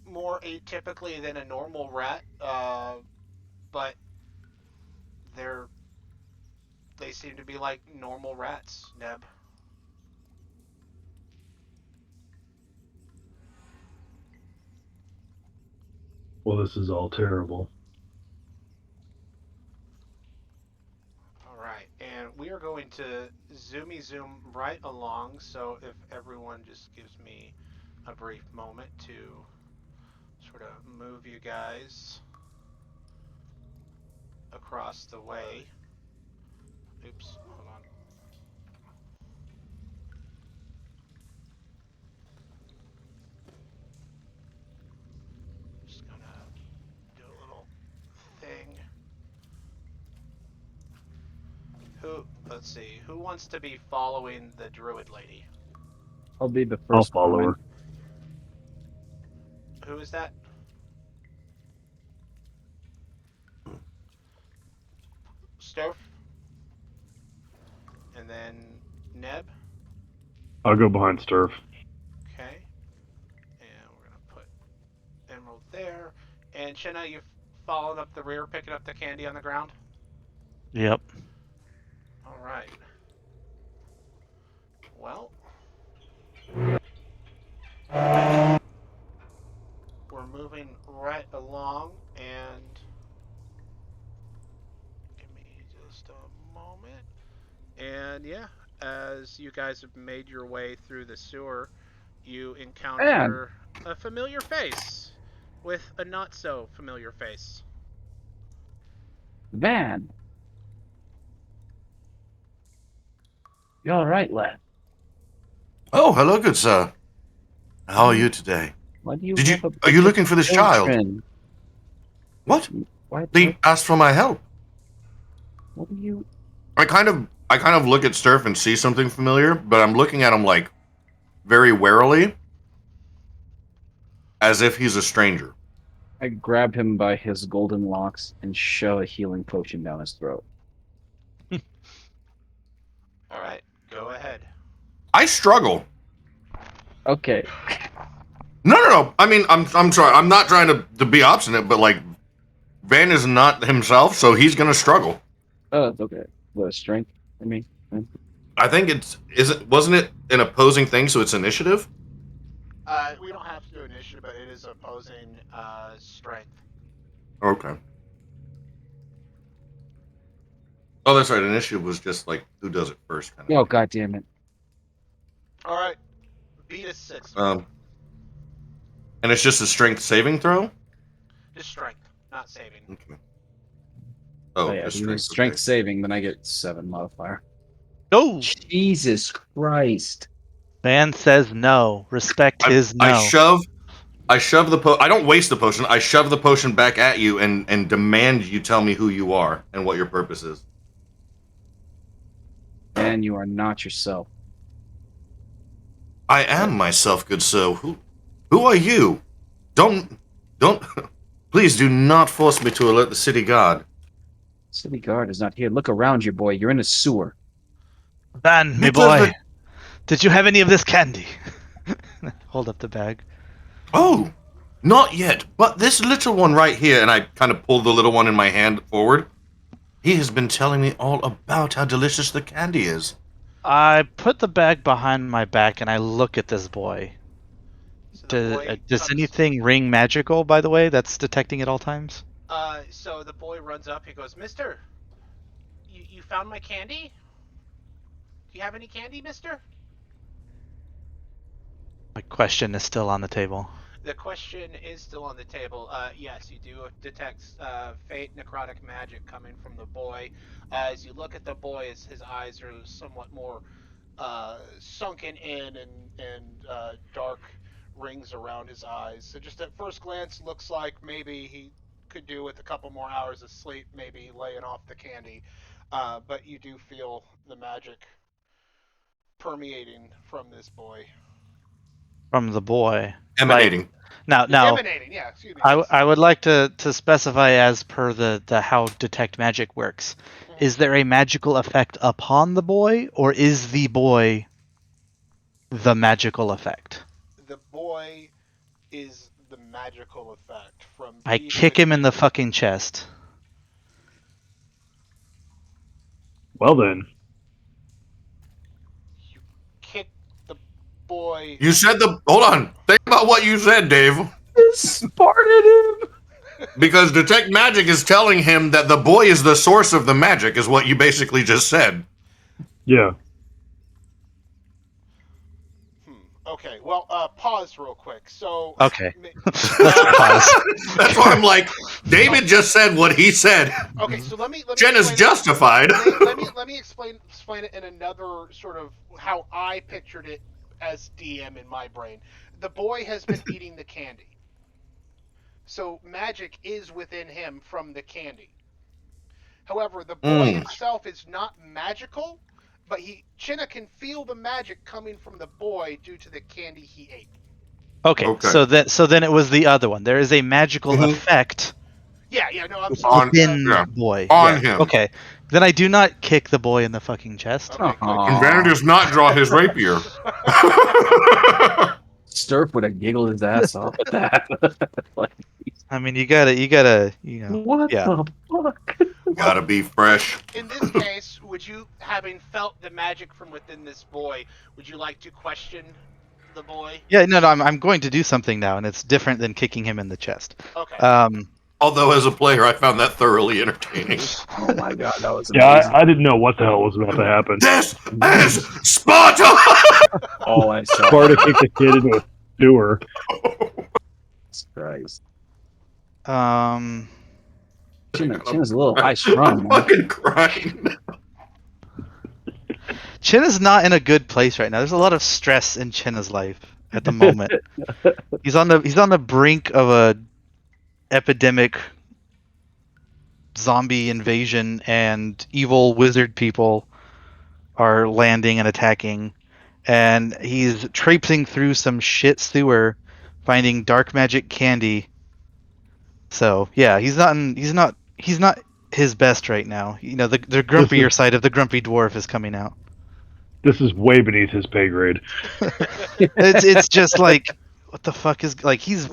more atypically than a normal rat. But they're they seem to be like normal rats, Neb. Well, this is all terrible. All right, and we are going to zoom right along. So if everyone just gives me a brief moment to sort of move you guys across the way. Oops, hold on. Just gonna do a little thing. Let's see, who wants to be following the druid lady? I'll be the I'll first follow one. her. Who is that? Stove? And then Neb? I'll go behind Sturf. Okay. And we're gonna put Emerald there. And Shenna, you've followed up the rear, picking up the candy on the ground? Yep. Alright. Well, we're moving right along, and give me just a moment. And yeah, as you guys have made your way through the sewer, you encounter a familiar face with a not so familiar face. Van, you all right, lad? Oh, hello, good sir. How are you today? Why do you Did you have a are you bunch looking of for this child? children? What? Why, They asked for my help. what do you? I kind of look at Sturf and see something familiar, but I'm looking at him like very warily, as if he's a stranger. I grab him by his golden locks and shove a healing potion down his throat. All right, go ahead. I struggle. Okay. No. I mean, I'm sorry. I'm not trying to be obstinate, but like, Van is not himself, so he's gonna struggle. Oh, it's okay. What strength? I mean, I think wasn't it an opposing thing, so it's initiative? We don't have to do initiative, but it is opposing strength. Okay. Oh, that's right. Initiative was just like who does it first, kind of. oh god damn it! All right, beat a 6. And it's just a strength saving throw. Just strength, not saving. Okay. Oh Oh, yeah, if just you strength. use strength Okay. saving, then I get 7 modifier. No. Jesus Christ! Van says no. Respect his no. I shove the I don't waste the potion. I shove the potion back at you and demand you tell me who you are and what your purpose is. And you are not yourself. I am myself, good sir. Who are you? Don't please do not force me to alert the city guard. City guard is not here. Look around you, boy. You're in a sewer. Van, me boy, did you have any of this candy? Hold up the bag. Oh, not yet, but this little one right here, and I kind of pull the little one in my hand forward. He has been telling me all about how delicious the candy is. I put the bag behind my back and I look at this boy. So the boy Does comes- anything ring magical, by the way, that's detecting at all times? So the boy runs up. He goes, "Mister, you found my candy? Do you have any candy, Mister?" My question is still on the table. The question is still on the table. Yes, you do detect faint necrotic magic coming from the boy. As you look at the boy, his eyes are somewhat more sunken in and dark rings around his eyes. So just at first glance, looks like maybe he could do with a couple more hours of sleep, maybe laying off the candy. But you do feel the magic permeating from this boy. From the boy. Emanating. Now, Emanating, yeah, excuse me. I would like to specify as per the how detect magic works. Is there a magical effect upon the boy, or is the boy the magical effect? The boy is the magical effect from. I kick him in the fucking chest. Well then, You kick the boy. You said hold on. Think about what you said, Dave. Sparted him. Because detect magic is telling him that the boy is the source of the magic, is what you basically just said. yeah. Okay, well, pause real quick. So. Okay. Let's pause. That's why I'm like, David just said what he said. Okay, so let me. Jenna's justified. Let me explain it in another sort of how I pictured it as DM in my brain. The boy has been eating the candy. So magic is within him from the candy. However, the boy himself is not magical, but Chinna can feel the magic coming from the boy due to the candy he ate. Okay. So then it was the other one. There is a magical effect. Yeah, no, I'm sorry. Within the boy. On him. Okay. Then I do not kick the boy in the fucking chest. Okay, good. And Van does not draw his rapier. Sturf would have giggled his ass off at that. Like, I mean, you gotta, what yeah. the fuck? Gotta be fresh. In this case, would you, having felt the magic from within this boy, would you like to question the boy? Yeah, no, I'm going to do something now, and it's different than kicking him in the chest. Okay. Although, as a player, I found that thoroughly entertaining. Oh my god, that was Yeah, amazing. I didn't know what the hell was about to happen. This is Sparta! All I saw. Sparta kicked a kid into a sewer. Jesus Christ. Chin is a little high strung. I'm fucking crying. is not in a good place right now. There's a lot of stress in Chin's life at the moment. He's on the brink of a epidemic, zombie invasion, and evil wizard people are landing and attacking, and he's traipsing through some shit sewer, finding dark magic candy. So yeah, he's not his best right now. You know, the grumpier side of the grumpy dwarf is coming out. this is way beneath his pay grade. It's just like, what the fuck is like? He's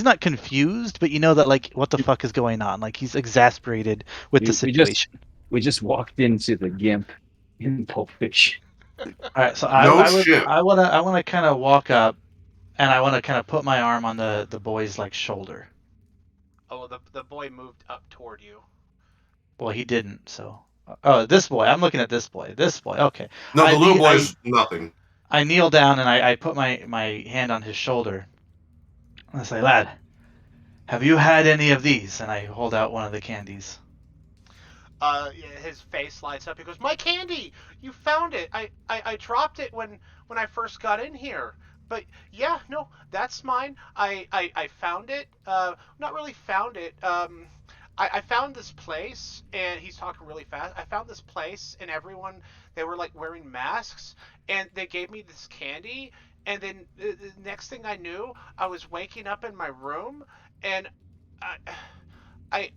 not confused, but you know that like what the fuck is going on? Like he's exasperated with the situation. We just walked into the Gimp in Pulp Fiction. All right, so No I shit. wanna kind of walk up, and I wanna kind of put my arm on the boy's like shoulder. Oh, the boy moved up toward you. Well, he didn't. So, oh, this boy. I'm looking at this boy. This boy. Okay. No, the little I boy's nothing. I kneel down and I put my hand on his shoulder. And I say, lad, have you had any of these? And I hold out one of the candies. His face lights up. He goes, "My candy! You found it! I dropped it when I first got in here. But yeah, no, that's mine. I found it. Not really found it. I found this place, and he's talking really fast. I found this place, and everyone, they were like wearing masks, and they gave me this candy, and then the next thing I knew, I was waking up in my room, and I, I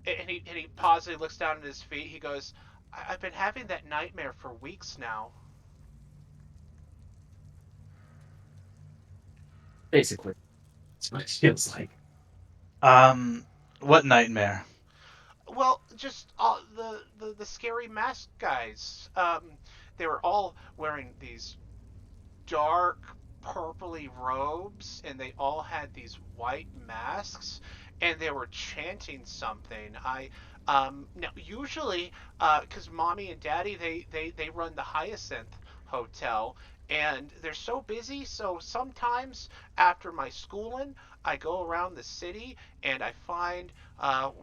and he pauses, he looks down at his feet, he goes, I've been having that nightmare for weeks now. Basically, that's what it feels like. What nightmare? Well, just the scary masked guys. They were all wearing these dark purpley robes, and they all had these white masks, and they were chanting something. Now usually, because mommy and daddy, they run the Hyacinth Hotel, and they're so busy, so sometimes after my schooling, I go around the city and I find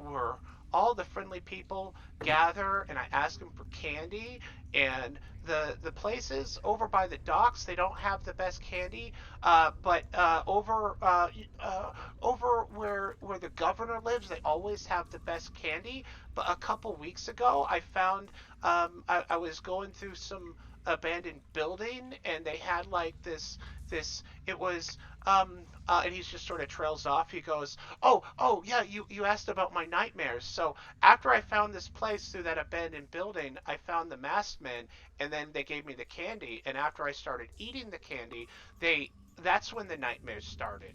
where all the friendly people gather, and I ask them for candy. And the places over by the docks, they don't have the best candy, but over where the governor lives, they always have the best candy. But a couple weeks ago, I found I was going through some abandoned building, and they had like this it was and he just sort of trails off. He goes, oh yeah, you asked about my nightmares. So after I found this place through that abandoned building, I found the masked men, and then they gave me the candy. And after I started eating the candy, that's when the nightmares started.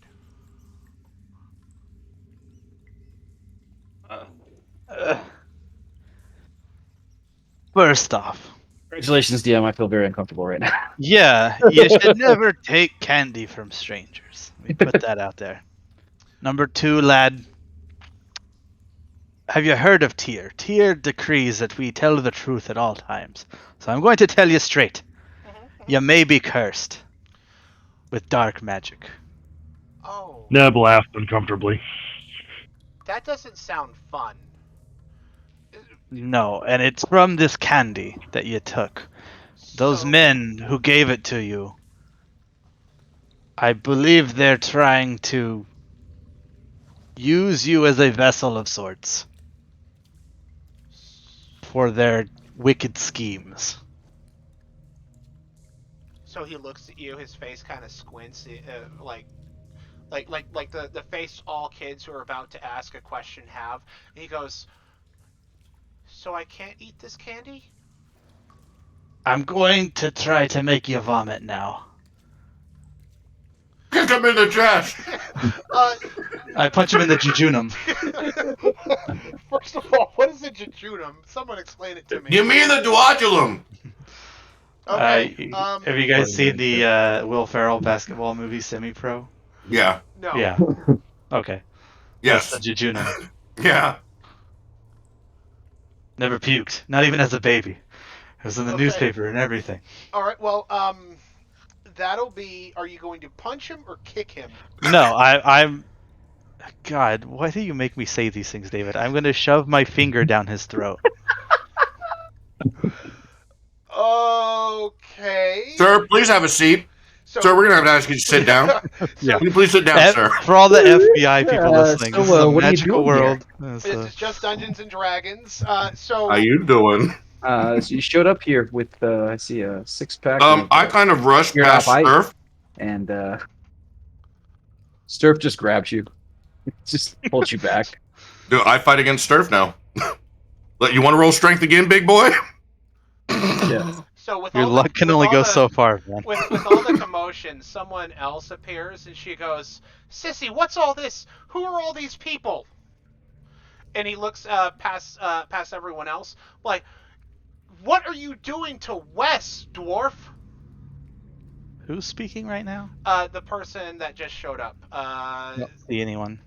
First off, Congratulations, DM. I feel very uncomfortable right now. yeah, you should never take candy from strangers. Let me put that out there. Number 2, lad. Have you heard of Tyr? Tyr decrees that we tell the truth at all times. So I'm going to tell you straight. You may be cursed with dark magic. Oh, Neb laughed uncomfortably. that doesn't sound fun. No, and it's from this candy that you took. Those So- men who gave it to you, I believe they're trying to use you as a vessel of sorts for their wicked schemes. So he looks at you. His face kind of squints, like the face all kids who are about to ask a question have. And he goes, "So I can't eat this candy?" I'm going to try to make you vomit now. Kick him in the chest. I punch him in the jejunum. First of all, what is a jejunum? Someone explain it to me. You mean the duoculum? Okay. Have you guys seen the Will Ferrell basketball movie Semi-Pro? Yeah. No. Yeah. Okay. Yes. That's the jejunum. Yeah. Never puked. Not even as a baby. It was in the Okay. newspaper and everything. All right. Well, that'll be. Are you going to punch him or kick him? No, I'm. God, why do you make me say these things, David? I'm going to shove my finger down his throat. Okay. Sir, please have a seat. So, Sir, we're gonna have to ask you to sit down. Yeah. Can you please sit down, sir? For all the FBI people listening, so, this is a what are you magical doing here? world. This is just Dungeons and Dragons. So How you doing? So you showed up here with I see a 6-pack. I kind of rushed You're past not biting. Surf. And Sturf just grabs you, just pulls you back. Dude, I fight against Surf now. You want to roll strength again, big boy? Yeah. So with Your all the luck can with only all go the so far, man. with all the commotion, someone else appears and she goes, "Sissy, what's all this? Who are all these people?" And he looks past everyone else, like, "What are you doing to Wes, dwarf?" Who's speaking right now? The person that just showed up. Don't see anyone.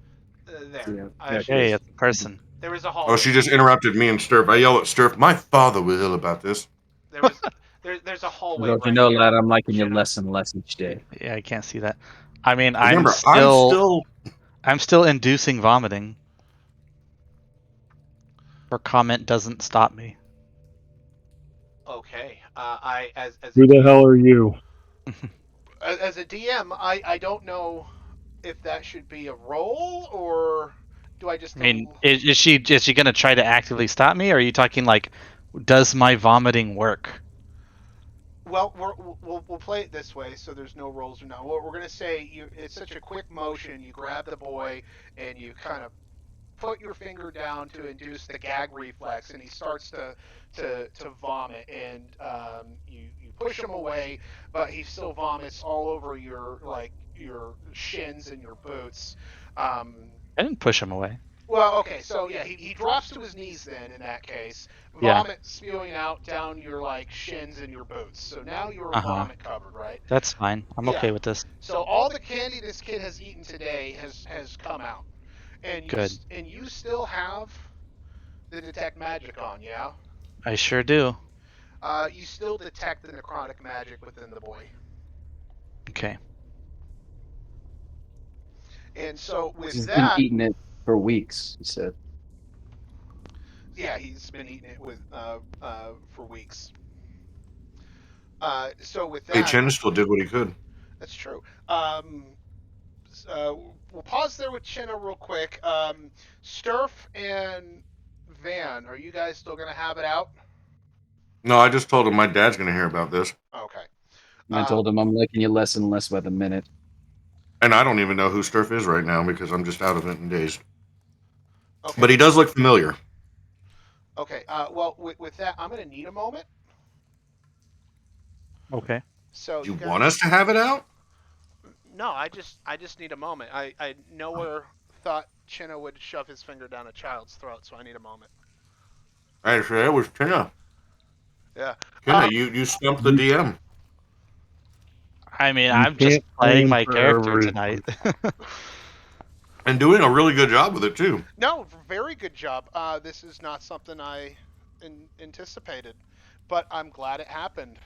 There. Yeah, Hey, it's a person. There was a Oh, hallway. she just interrupted me and Sturf. I yell at Sturf, my father will ill about this. There's a hallway Don't you right know, here. lad, I'm liking you Jenna. less and less each day. Yeah, I can't see that. I mean, Remember, I'm still I'm still inducing vomiting. Her comment doesn't stop me. Okay. I as a Who the DM, hell are you? as a DM, I don't know if that should be a roll or do I just I mean, is she gonna try to actively stop me, or are you talking like, does my vomiting work? well we'll play it this way so there's no rolls or not. What we're gonna say it's such a quick motion. You grab the boy and you kind of put your finger down to induce the gag reflex, and he starts to vomit, and you push him away, but he still vomits all over your shins and your boots. Um, I didn't push him away. well, okay, so yeah, he drops to his knees then in that case, Yeah. vomit spewing out down your shins and your boots. So now you're Uh-huh. vomit covered, right? That's fine. I'm Yeah. okay with this. So all the candy this kid has eaten today has come out. And Good. you still have the detect magic on, yeah? I sure do. You still detect the necrotic magic within the boy. Okay. And so with He's been that, eating it for weeks, he said. yeah, he's been eating it with for weeks. So with hey, that, Chen still did what he could. that's true. We'll pause there with Chinna real quick. Sturf and Van, are you guys still gonna have it out? No, I just told him my dad's gonna hear about this. Okay. And I told him I'm liking you less and less by the minute. And I don't even know who Sturf is right now because I'm just out of it and dazed. Okay. But he does look familiar. Okay. Well, with that, I'm gonna need a moment. Okay. So You guys, want us to have it out? no, I just need a moment. I nowhere thought Chinna would shove his finger down a child's throat, so I need a moment. I said it was Tina. Yeah. Tina, you stumped the DM. I mean, You I'm just can't playing plan my for character everything. tonight. And doing a really good job with it too. No, very good job. This is not something I anticipated, but I'm glad it happened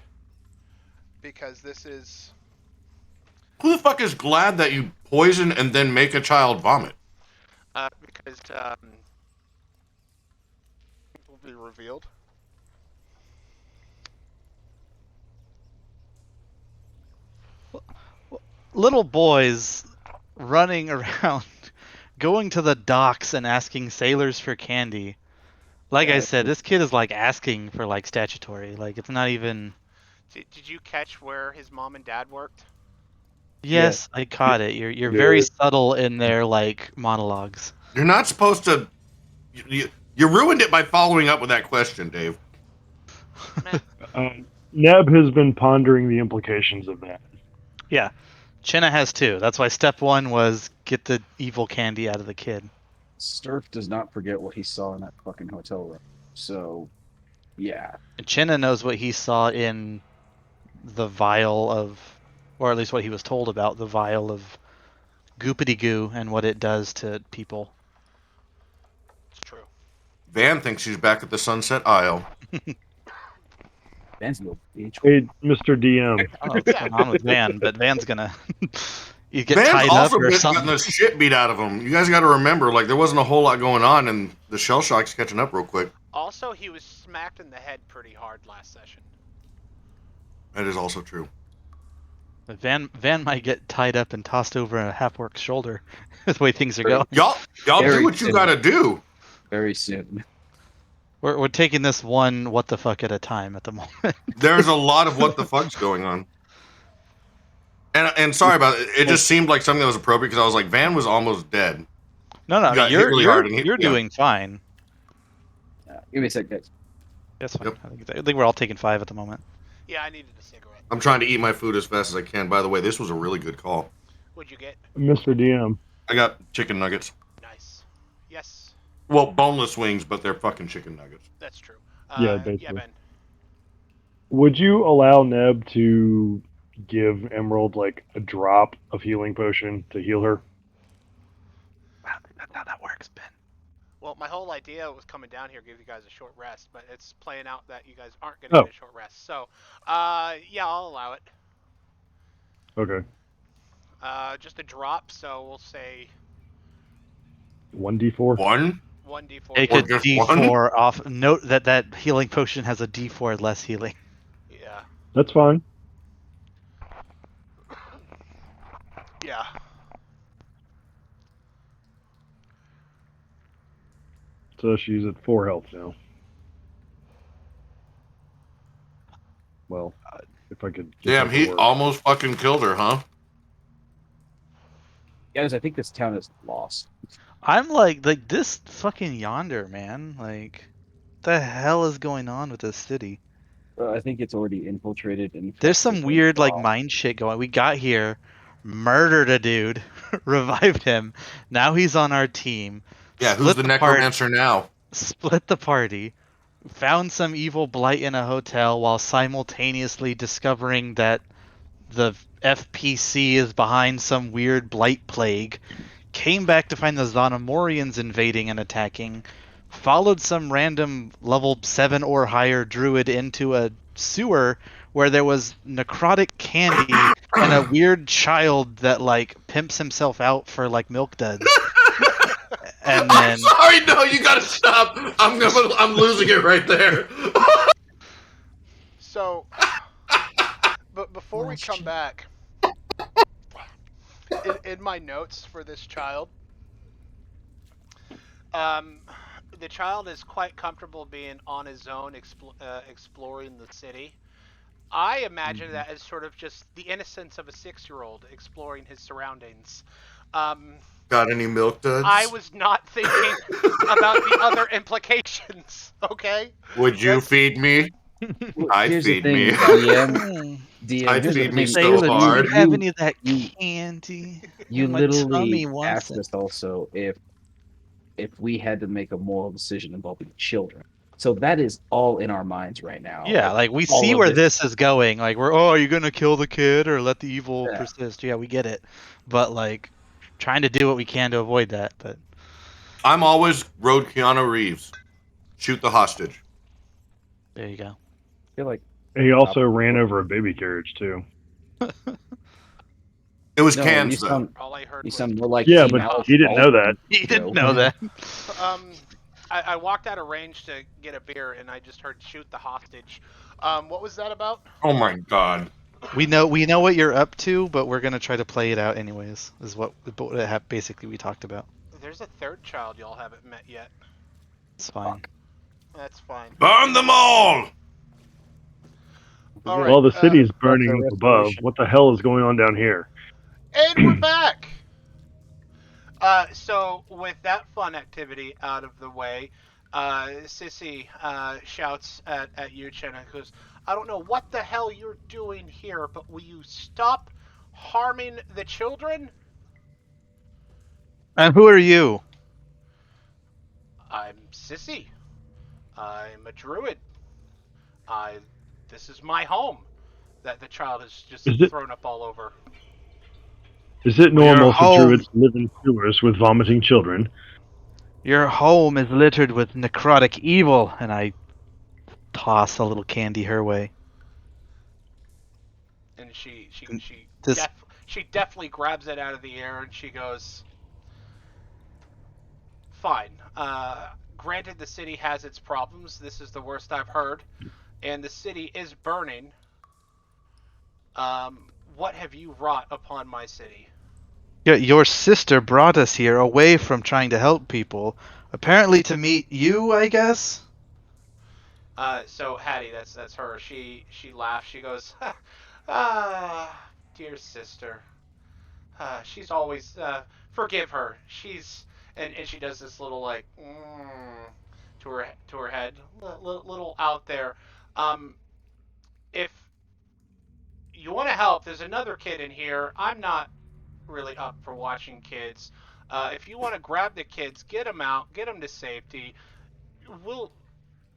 because this is Who the fuck is glad that you poison and then make a child vomit? because will be revealed. Little boys running around, going to the docks and asking sailors for candy. Like I said, this kid is like asking for like statutory. Like it's not even. Did you catch where his mom and dad worked? Yes, I caught it. You're Yeah. very subtle in their like monologues. You're not supposed to. You ruined it by following up with that question, Dave. Neb has been pondering the implications of that. Yeah, Chinna has too. That's why step one was get the evil candy out of the kid. Sturf does not forget what he saw in that fucking hotel room. So, yeah. And Chinna knows what he saw in the vial of, or at least what he was told about the vial of goopity goo and what it does to people. It's true. Van thinks she's back at the Sunset Isle. Van's a little bitch. Hey, Mr. DM. I don't know what's going on with Van, but Van's gonna you get Van's tied up also or been something. getting the shit beat out of him. You guys got to remember, like there wasn't a whole lot going on, and the shell shock's catching up real quick. Also, he was smacked in the head pretty hard last session. That is also true. Van might get tied up and tossed over a half-orc's shoulder the way things are going. Y'all Very do what you soon. got to do. Very soon. We're taking this one what the fuck at a time at the moment. There's a lot of what the fuck's going on. And sorry about it. It just seemed like something that was appropriate because I was like, Van was almost dead. No, I He got mean, hit really hard and you're doing fine. Give me a sec, guys. That's fine. Yep. I think we're all taking 5 at the moment. Yeah, I needed a cigarette. I'm trying to eat my food as fast as I can. By the way, this was a really good call. What'd you get? Mr. DM. I got chicken nuggets. Nice. Yes, Well, boneless wings, but they're fucking chicken nuggets. that's true. Yeah, Yeah, basically. Ben. Would you allow Neb to give Emerald like a drop of healing potion to heal her? I don't think that's how that works, Ben. Well, my whole idea was coming down here, give you guys a short rest, but it's playing out that you guys aren't going to Oh. get a short rest. So, yeah, I'll allow it. Okay. Just a drop, so we'll say 1d4? 1? 1d4. Take Or a just D4 off. Note that healing potion has a D4 less healing. Yeah. That's fine. Yeah. So she's at 4 health now. Well, if I could get Damn, that to he work. almost fucking killed her, huh? Guys, I think this town is lost. I'm like this fucking yonder, man. Like, what the hell is going on with this city? I think it's already infiltrated and There's some infested weird like raw. mind shit going. We got here, murdered a dude, revived him. Now he's on our team. Yeah, who's the necromancer now? Split the party. Found some evil blight in a hotel while simultaneously discovering that the FPC is behind some weird blight plague. Came back to find the Xenomorians invading and attacking. Followed some random level 7 or higher druid into a sewer where there was necrotic candy and a weird child that like pimps himself out for like milk duds. And I'm then sorry, no, you gotta stop. I'm losing it right there. So, but before we come back, in my notes for this child, the child is quite comfortable being on his own, exploring the city. I imagine that as sort of just the innocence of a 6-year-old exploring his surroundings. Got any milk duds? I was not thinking about the other implications. Okay. Would you feed me? I'd Here's the feed thing, me. DM, I'd here's the feed me thing. so Sailor, do hard. you have any of that you- candy? You My tummy literally wants asked it. us also if we had to make a moral decision involving children. So that is all in our minds right now. Yeah, like we all see of where it. this is going. Like are you gonna kill the kid or let the evil Yeah. persist? Yeah, we get it. But like trying to do what we can to avoid that. But I'm always Road Keanu Reeves. Shoot the hostage. there you go. I feel like He also ran over a baby carriage, too. It was no, cans, though. All I heard you was sound more like Yeah, Team but Alpha. he didn't know that. He didn't Joe. know that. I walked out of range to get a beer, and I just heard "shoot the hostage." What was that about? Oh my god. We know what you're up to, but we're gonna try to play it out anyways. Is what basically we talked about. There's a third child y'all haven't met yet. It's fine. That's fine. Burn them all! All right. Well, the city's our burning up above. restoration. What the hell is going on down here? And we're back. So with that fun activity out of the way, Sissy shouts at you, Chenna, and goes, "I don't know what the hell you're doing here, but will you stop harming the children?" And who are you? I'm Sissy. I'm a druid. This is my home. That the child has just Is it- thrown up all over. Is it normal for home. druids to live in sewers with vomiting children? Your home is littered with necrotic evil, and I toss a little candy her way. And she This- definitely grabs it out of the air and she goes, "Fine. Granted, the city has its problems. This is the worst I've heard, and the city is burning. What have you wrought upon my city?" Your sister brought us here away from trying to help people, apparently to meet you, I guess. So Hattie, that's her. She laughs. She goes, dear sister. She's always forgive her. And she does this little like to her head, little out there. If you want to help, there's another kid in here. I'm not really up for watching kids. If you want to grab the kids, get them out, get them to safety. We'll,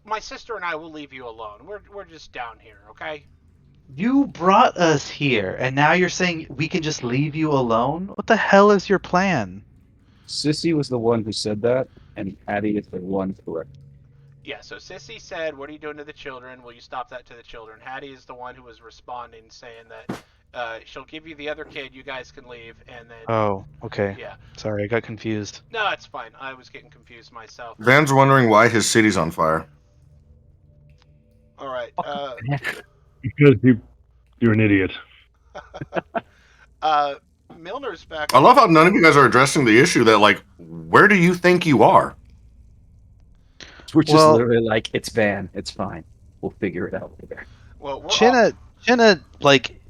my sister and I will leave you alone. We're just down here, okay? You brought us here, and now you're saying we can just leave you alone? What the hell is your plan? Sissy was the one who said that, and Patty is the one correct. Yeah, so Sissy said, "What are you doing to the children? Will you stop that to the children?" Hattie is the one who was responding, saying that she'll give you the other kid. You guys can leave, and then Oh, okay. yeah. Sorry, I got confused. No, it's fine. I was getting confused myself. Van's wondering why his city's on fire. All right. Because you're an idiot. Milner's back. I love how none of you guys are addressing the issue that, like, where do you think you are? We're just Well- literally like, it's Van, it's fine. We'll figure it out later. Well, we're Chinna like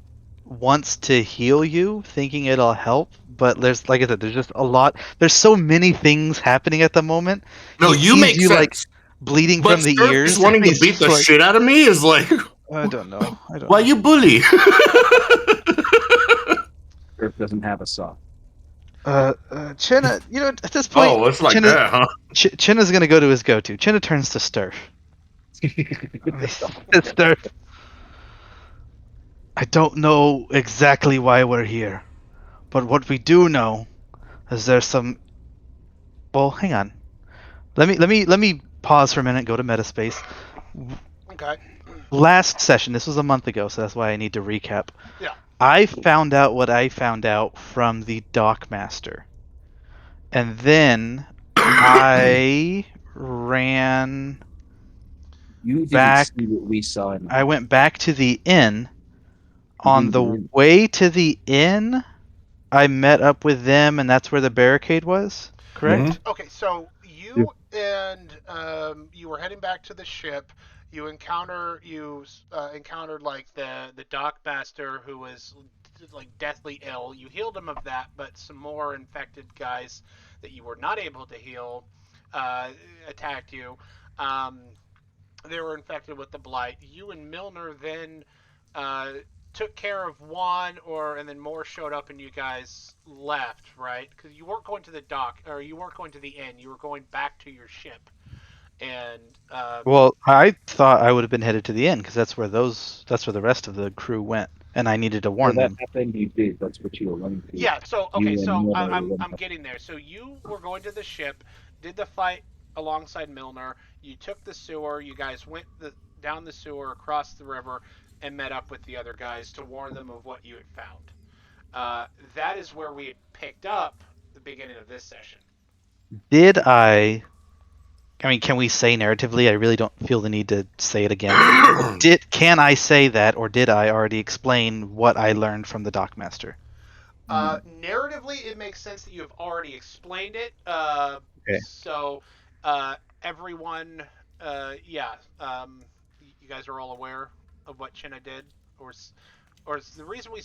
wants to heal you, thinking it'll help, but there's, like I said, there's just a lot. There's so many things happening at the moment. No, He you sees make you, sense. like, bleeding But from the Sturf ears. just wanting to He's beat the just like, shit out of me is like, I don't know. why you bully? Earth doesn't have a saw. Chinna, at this point, Oh, it's like Chinna, that, huh? Chinna's gonna go to his go-to. Chinna turns to Sturf. Sturf. I don't know exactly why we're here, but what we do know is there's some. Well, hang on. Let me pause for a minute. Go to Metaspace. okay. Last session. This was a month ago, so that's why I need to recap. Yeah. I found out what I found out from the Dockmaster, and then I ran. You didn't Back- see what we saw in I went back to the inn. On the Mhm. way to the inn, I met up with them, and that's where the barricade was. Correct? Mhm. Okay, so you and you were heading back to the ship. You encountered like the dockmaster who was like deathly ill. You healed him of that, but some more infected guys that you were not able to heal attacked you. They were infected with the blight. You and Milner then took care of one, and then more showed up, and you guys left, right? Because you weren't going to the dock, or you weren't going to the inn. You were going back to your ship, and Well, I thought I would have been headed to the inn because that's where the rest of the crew went, and I needed to warn that them. happened, you did. That's what you were running to. yeah. So okay, You so and Milner I'm went I'm up. getting there. So you were going to the ship, did the fight alongside Milner. You took the sewer. You guys went down the sewer, across the river, and met up with the other guys to warn them of what you had found. That is where we had picked up the beginning of this session. Did I? I mean, can we say narratively? I really don't feel the need to say it again. Can I say that, or did I already explain what I learned from the Dockmaster? Narratively, it makes sense that you have already explained it. Okay. So, everyone, you guys are all aware of what Chinna did, or is the reason we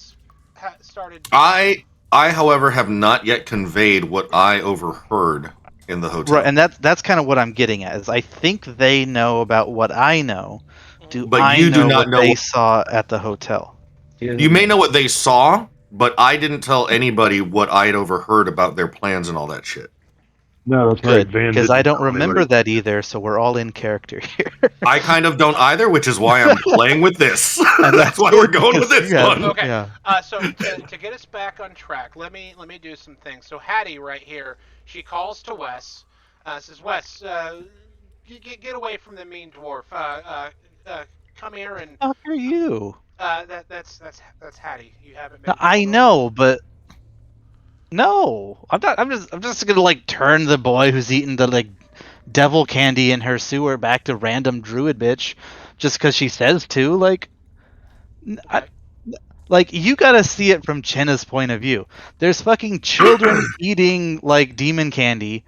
started. I, however, have not yet conveyed what I overheard in the hotel. Right, and that's kind of what I'm getting at. Is I think they know about what I know. Do But I you do know not what know they what- saw at the hotel? You may know what they saw, but I didn't tell anybody what I had overheard about their plans and all that shit. No, that's Good, right. Van because didn't I don't tell remember anybody. that either. So we're all in character here. I kind of don't either, which is why I'm playing with this. And That's why we're good, going with because this you have- one. Okay. Yeah. So to get us back on track, let me do some things. So Hattie right here, she calls to Wes, says, "Wes, get away from the mean dwarf. Come here and How are you? that's Hattie. You haven't been. No, I know, but no, I'm not. I'm just gonna like turn the boy who's eating the like devil candy in her sewer back to random druid bitch, just because she says to. Like, Okay. like you gotta see it from Chenna's point of view. There's fucking children eating like demon candy,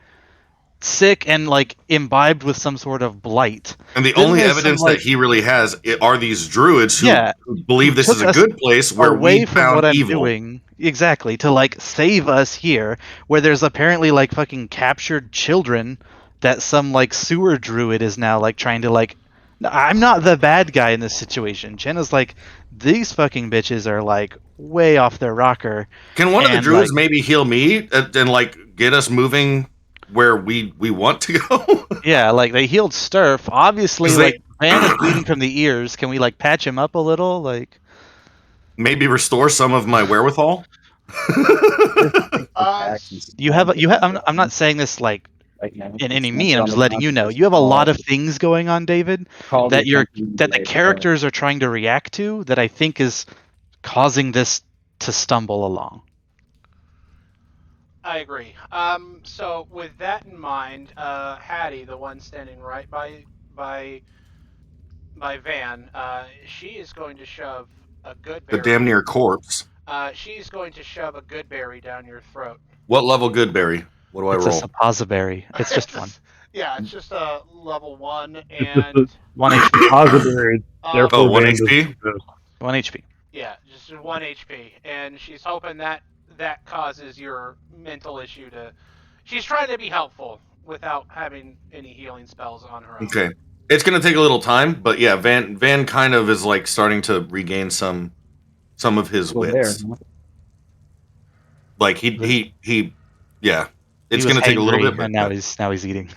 sick and like imbibed with some sort of blight. And the Then only there's some, evidence like- that he really has are these druids who, Yeah, who believe this took is a us good place where away we from found what I'm evil. doing. Exactly, to like save us here, where there's apparently like fucking captured children that some like sewer druid is now like trying to like I'm not the bad guy in this situation. Jenna's like, these fucking bitches are like way off their rocker. Can one of the And, druids like- maybe heal me and like get us moving where we want to go? Yeah, like they healed Sturf. Obviously, 'Cause they- like Van is bleeding from the ears. Can we like patch him up a little? Like, Maybe restore some of my wherewithal? you have. I'm not saying this like right now. in any It's not mean. I'm on just the letting you know. conscious You have a lot call- of things going on, David, call that the you're attention that the today, characters are trying to react to. That I think is causing this to stumble along. I agree. So with that in mind, Hattie, the one standing right by Van, she is going to shove a good The berry. damn near corpse. She's going to shove a good berry down your throat. What level good berry? What do I It's roll? a suppository. It's just one. Yeah, it's just a level 1, It's just and 1 HP. Positive. Therefore, Oh, 1 Van HP? doesn't- 1 HP. yeah, just 1 HP, and she's hoping that that causes your mental issue to. She's trying to be helpful without having any healing spells on her own. Okay. It's gonna take a little time, but yeah, Van kind of is like starting to regain some of his Still there. wits. Like he yeah. It's He was gonna take a little hangry, bit, but and now he's eating.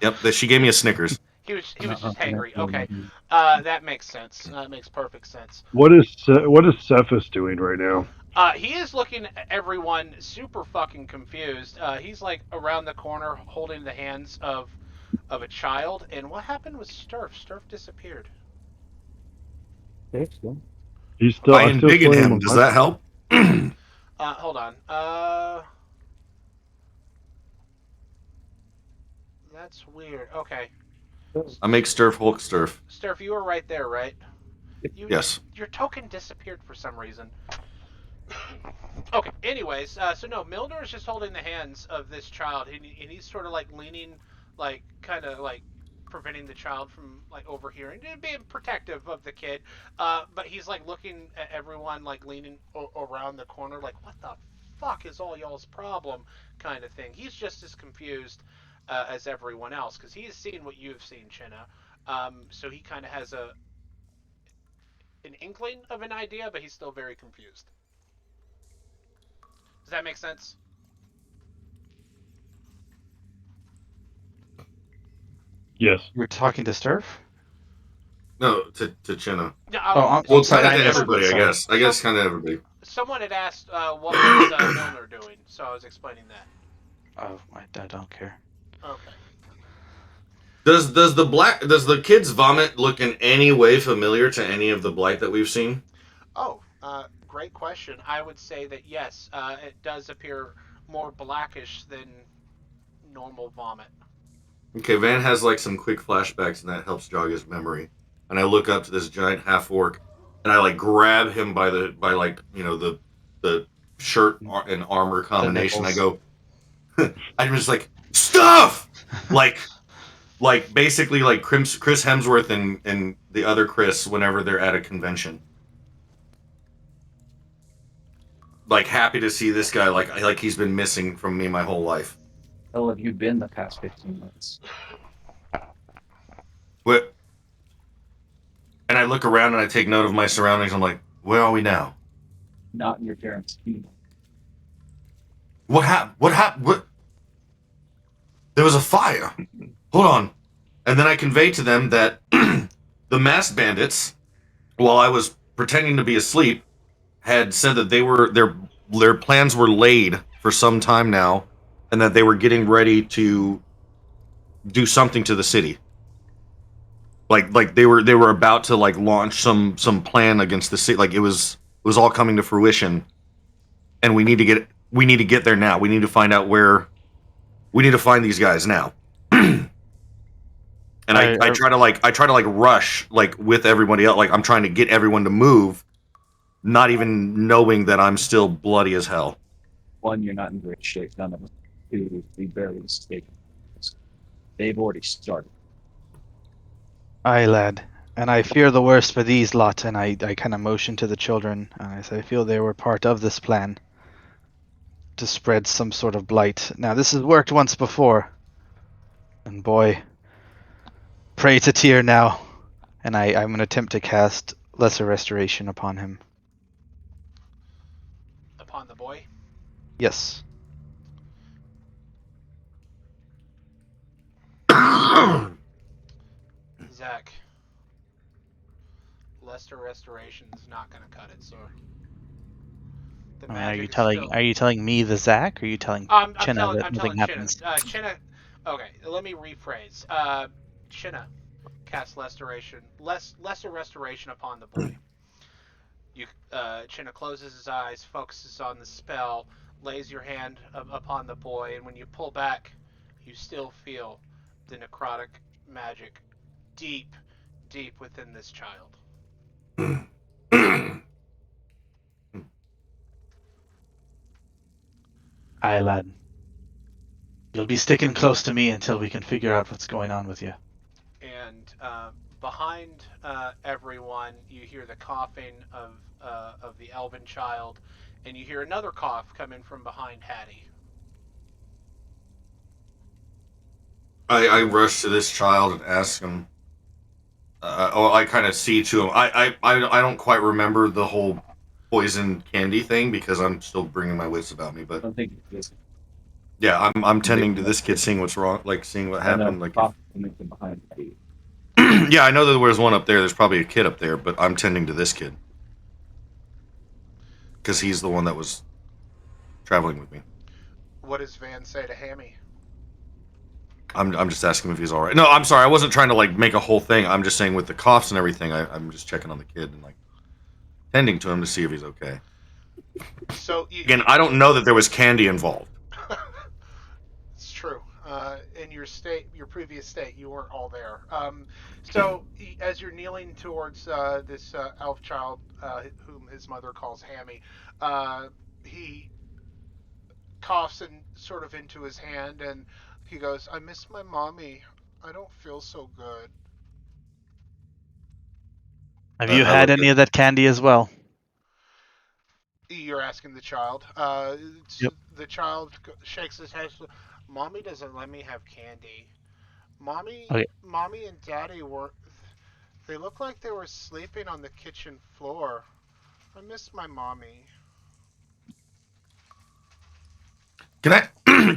yep, she gave me a Snickers. He was just hangry. Okay, Mhm. that makes sense. That makes perfect sense. What is Cephas doing right now? He is looking at everyone super fucking confused. He's like around the corner holding the hands of a child. And what happened with Sturf? Sturf disappeared. He's still. I I still embiggen see him. on Does my- that help? Hold on. That's weird. Okay. I make Sturf Hulk Sturf. Sturf, you were right there, right? Yes. Your token disappeared for some reason. Okay. Anyways, so no, Milner is just holding the hands of this child, and he's sort of like leaning, like kind of like preventing the child from like overhearing, and being protective of the kid. But he's like looking at everyone, like leaning around the corner, like what the fuck is all y'all's problem, kind of thing. He's just as confused as everyone else because he's seen what you've seen, Chinna. So he kind of has an inkling of an idea, but he's still very confused. Does that make sense? Yes. You're talking to Sturf? No, to Chinna. No, I'm Well, sorry, kind I of missed everybody, it, I guess. I guess kind of everybody. Someone had asked what was Milner doing, so I was explaining that. Oh, I don't care. Okay. Does the kid's vomit look in any way familiar to any of the blight that we've seen? Oh, great question. I would say that yes, it does appear more blackish than normal vomit. Okay, Van has like some quick flashbacks, and that helps jog his memory. And I look up to this giant half orc, and I like grab him by like the shirt and armor combination. I go, I'm just like stuff, like basically like Chris Hemsworth and the other Chris whenever they're at a convention. Like happy to see this guy, like he's been missing from me my whole life. How long have you been the past 15 months? What? And I look around and I take note of my surroundings. I'm like, where are we now? Not in your parents' kingdom. What happened? What happened? What? There was a fire. Hold on. And then I convey to them that the masked bandits, while I was pretending to be asleep, had said that they were their plans were laid for some time now, and that they were getting ready to do something to the city. Like they were about to like launch some plan against the city. Like it was all coming to fruition, and we need to get there now. We need to find out where. We need to find these guys now. And I try to rush like with everybody else. Like I'm trying to get everyone to move, not even knowing that I'm still bloody as hell. One, you're not in great shape. None of them. Two, we barely escaped. They've already started. Aye, lad. And I fear the worst for these lot, and I kind of motion to the children. And I say, I feel they were part of this plan to spread some sort of blight. Now, this has worked once before. And boy, pray to Tyr now. and I'm going to attempt to cast Lesser Restoration upon him. Upon the boy. Yes. Zach. Lesser Restoration's not gonna cut it, so the I mean, magic is still. are you telling me the Zach, or are you telling I'm Chinna telling that I'm nothing telling Chinna. happens? Chinna. Okay, let me rephrase. Chinna cast lesser restoration upon the boy. You Chinna closes his eyes, focuses on the spell, lays your hand upon the boy, and when you pull back, you still feel the necrotic magic deep, deep within this child. Aye, lad. You'll be sticking close to me until we can figure out what's going on with you. And behind everyone, you hear the coughing of the elven child, and you hear another cough coming from behind Hattie. I rush to this child and ask him. I kind of see to him. I don't quite remember the whole poison candy thing because I'm still bringing my wits about me. I But don't think it's yeah, I'm tending to this kid, seeing what's wrong, like seeing what happened. Like, behind me. yeah, I know that there was one up there. There's probably a kid up there, but I'm tending to this kid because he's the one that was traveling with me. What does Van say to Hammy? I'm just asking him if he's all right. No, I'm sorry. I wasn't trying to like make a whole thing. I'm just saying with the coughs and everything. I'm just checking on the kid and like tending to him to see if he's okay. So Again, I don't know that there was candy involved. It's true. In your previous state, you weren't all there. So as you're kneeling towards this elf child, whom his mother calls Hammy, he coughs and sort of into his hand, and he goes, "I miss my mommy. I don't feel so good." Have you I had look any of that candy as well? You're asking the child. Yep. The child shakes his head. Mommy doesn't let me have candy. Okay. Mommy and Daddy were. They look like they were sleeping on the kitchen floor. I miss my mommy. Can I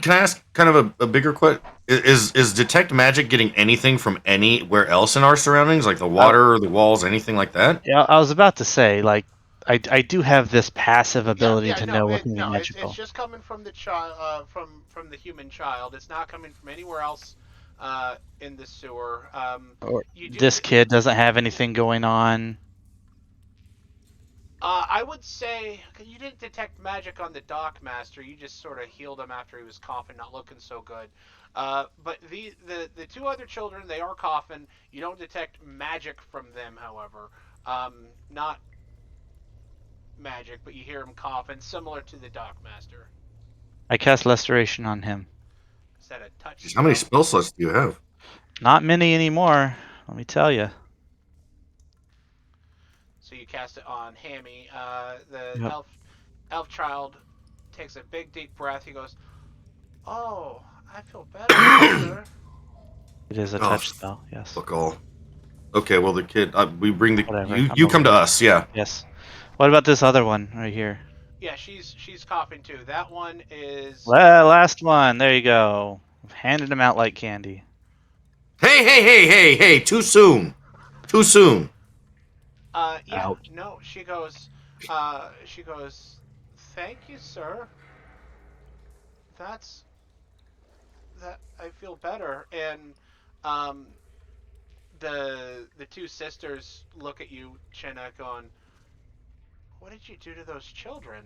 can I ask kind of a bigger question? Is detect magic getting anything from anywhere else in our surroundings, like the water or the walls, anything like that? Yeah, I was about to say, like, I do have this passive ability Yeah, to know what's it's magical. just coming from the child, from the human child. It's not coming from anywhere else, in the sewer. Or You do. this kid doesn't have anything going on. I would say you didn't detect magic on the dock master. You just sort of healed him after he was coughing, not looking so good. But the two other children, they are coughing. You don't detect magic from them, however. Not magic, but you hear him coughing, similar to the dock master. I cast Restoration on him. Is that a touch Jeez, how many spell? spell slots do you have? Not many anymore, let me tell you. So you cast it on Hammy. The Yep. elf child takes a big deep breath. He goes, "Oh, I feel better, Master." It is a Oh, touch spell, yes. fuck all. Okay, well the kid, we bring the Whatever. you come to us, yeah. Yes. What about this other one right here? Yeah, she's coughing too. That one is. Last one. There you go. I've handed him out like candy. Hey! Too soon. Too soon. Yeah, Out. no. She goes. Thank you, sir. That's that. I feel better. And um, the two sisters look at you, Chinna, going, "What did you do to those children?"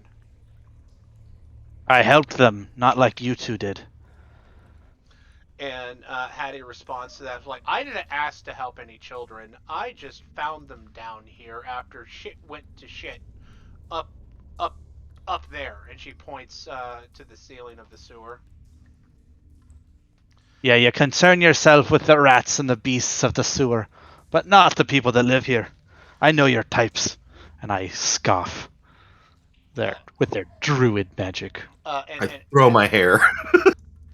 I helped them, not like you two did. And Hattie responds to that like, "I didn't ask to help any children. I just found them down here after shit went to shit up, up, up there." And she points to the ceiling of the sewer. Yeah, you concern yourself with the rats and the beasts of the sewer, but not the people that live here. I know your types, and I scoff. With their druid magic. And Throw my hair.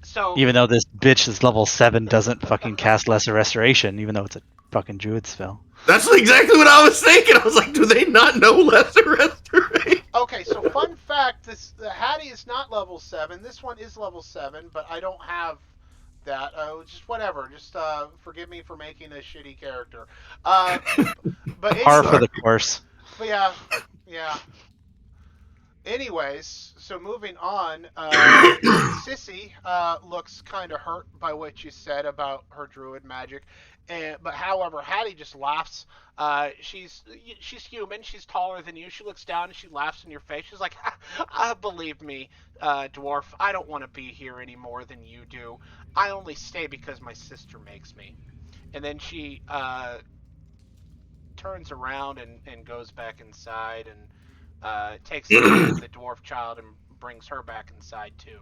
so Even though this bitch is level 7 doesn't fucking cast Lesser Restoration, even though it's a fucking druid spell. That's exactly what I was thinking. I was like, do they not know Lesser Restoration? Okay, so fun fact: the Hattie is not level 7. This one is level 7, but I don't have that. Just whatever. Just forgive me for making a shitty character. But Par for anyway, the course. but yeah. Anyways, so moving on, Sissy looks kind of hurt by what you said about her druid magic, but however, Hattie just laughs. She's human. She's taller than you. She looks down and she laughs in your face. She's like, "Believe me, dwarf, I don't want to be here any more than you do. I only stay because my sister makes me." And then she turns around and goes back inside and takes the dwarf child and brings her back inside too.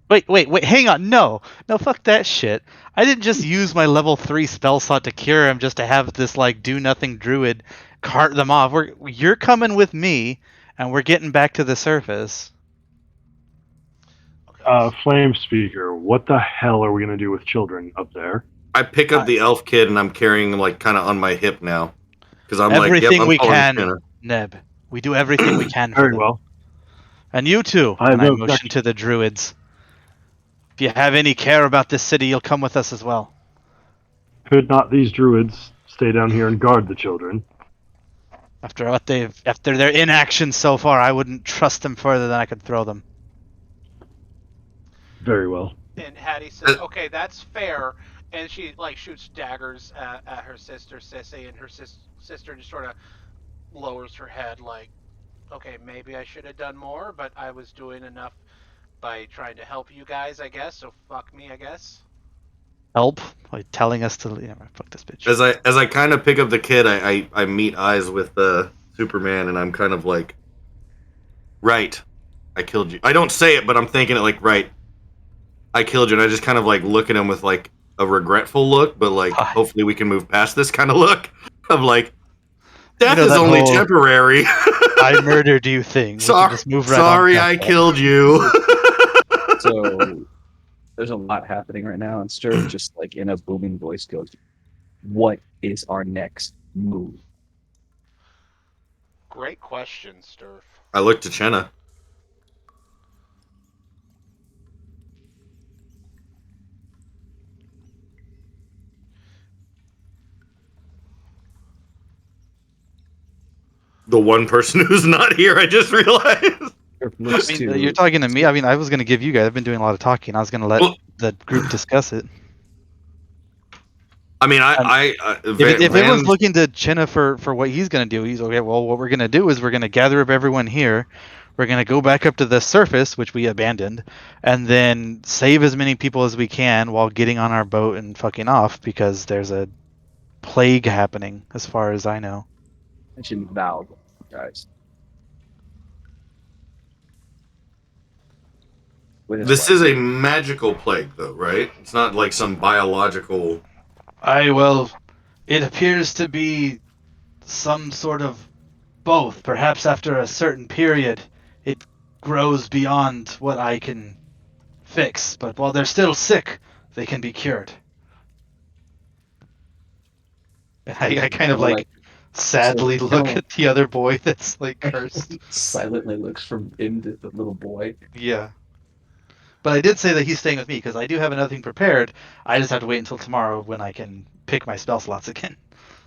Wait, hang on. No, fuck that shit. I didn't just use my level 3 spell slot to cure him just to have this, like, do-nothing druid cart them off. You're coming with me, and we're getting back to the surface. Okay. Flame Speaker, what the hell are we going to do with children up there? I pick up the elf kid and I'm carrying him like kind of on my hip now. Because I'm Everything like, yep, I'm we following can, Shanna. Neb. We do everything we can for Very them. well. And you too, I have and I no motion objection. to the druids. If you have any care about this city, you'll come with us as well. Could not these druids stay down here and guard the children? After their inaction so far, I wouldn't trust them further than I could throw them. Very well. And Hattie says, "Okay, that's fair." And she like shoots daggers at her sister Sissy, and her sister just sort of lowers her head, like, "Okay, maybe I should have done more, but I was doing enough by trying to help you guys, I guess. So fuck me, I guess." Help? Like telling us to fuck this bitch. As I kind of pick up the kid, I meet eyes with Superman, and I'm kind of like, right, I killed you. I don't say it, but I'm thinking it like, right, I killed you. And I just kind of like look at him with like a regretful look, but like, Hi. hopefully we can move past this kind of look. I'm like, death is that only whole temporary. I murdered you thing. We can just move right on Sorry, past I that. killed you. So there's a lot happening right now, and Sturf just like in a booming voice goes, "What is our next move?" Great question, Sturf. I look to Chenna. The one person who's not here, I just realized. Looks I mean, to you're talking to me. I mean, I was going to give you guys. I've been doing a lot of talking. I was going to let Well- the group discuss it. I mean, If everyone's looking to Chenna for what he's going to do, he's okay. Well, what we're going to do is we're going to gather up everyone here. We're going to go back up to the surface, which we abandoned, and then save as many people as we can while getting on our boat and fucking off because there's a plague happening, as far as I know. mention Valve, guys. With his This wife. is a magical plague, though, right? It's not like some biological. Well, it appears to be some sort of both. Perhaps after a certain period, it grows beyond what I can fix. But while they're still sick, they can be cured. I kind of like sadly so look kinda at the other boy that's like cursed. silently looks from him to the little boy. Yeah. But I did say that he's staying with me because I do have another thing prepared. I just have to wait until tomorrow when I can pick my spell slots again.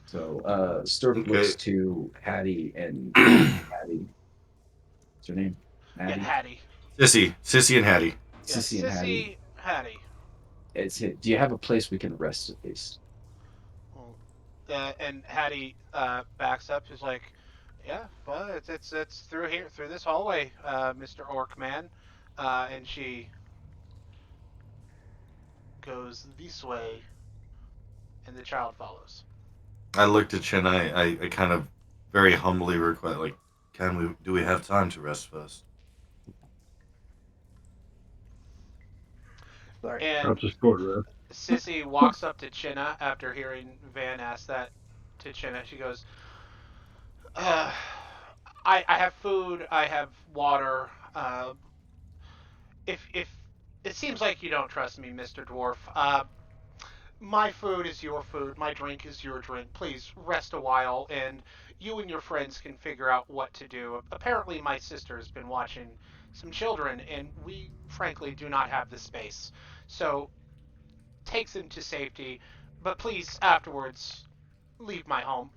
So Sturf Okay. looks to Hattie and Hattie. What's her name? Yeah, Hattie. Sissy and Hattie. Yeah, Sissy and Hattie. Hattie. Do you have a place we can rest at least? And Hattie backs up. She's like, "Yeah, well, it's through here, through this hallway, Mr. Orc Man." And she goes this way, and the child follows. I looked at Chin. I kind of very humbly request, like, do we have time to rest first? And I'll just go to Sissy walks up to Chinna after hearing Van ask that to Chinna. She goes, I have food, I have water. If it seems like you don't trust me, Mr. Dwarf, My food is your food. My drink is your drink. Please rest a while, and you and your friends can figure out what to do. Apparently, my sister has been watching some children, and we frankly do not have the space. So, takes them to safety, but please, afterwards, leave my home.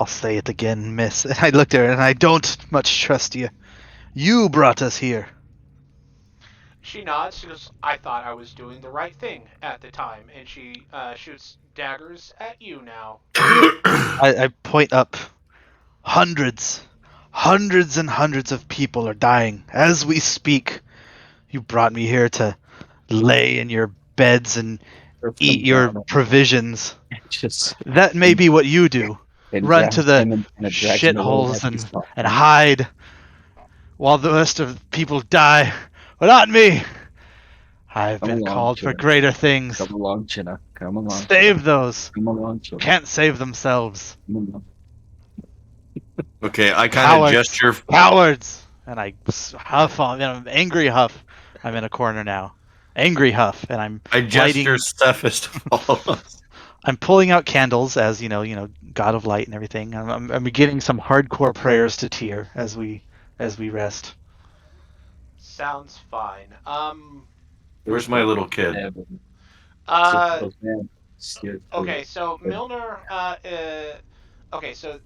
I'll say it again, miss. And I looked at her and I don't much trust you. You brought us here. She nods. She goes, I thought I was doing the right thing at the time. And she shoots daggers at you now. I point up. Hundreds, hundreds and hundreds of people are dying as we speak. You brought me here to lay in your beds and Surf eat them your down provisions. just That may be what you do. and Run to grabs the him and drags him away shitholes as he's and falling. hide while the rest of people die. But not me. I've Come been along, called for Chinook. greater things. Come along, Chinook. Come along, Save Chinook. those. Come along, Chinook. Can't save themselves. Come along. Okay, I kind of Cowards. gesture. Cowards. And I huff on an angry huff. I'm in a corner now. Angry huff, and I'm I gesture lighting. Stephus to follow us. I'm pulling out candles as you know, God of Light and everything. I'm beginning some hardcore prayers to Tyr as we rest. Sounds fine. Where's my little kid? Uh, Scared okay, so Milner, okay, so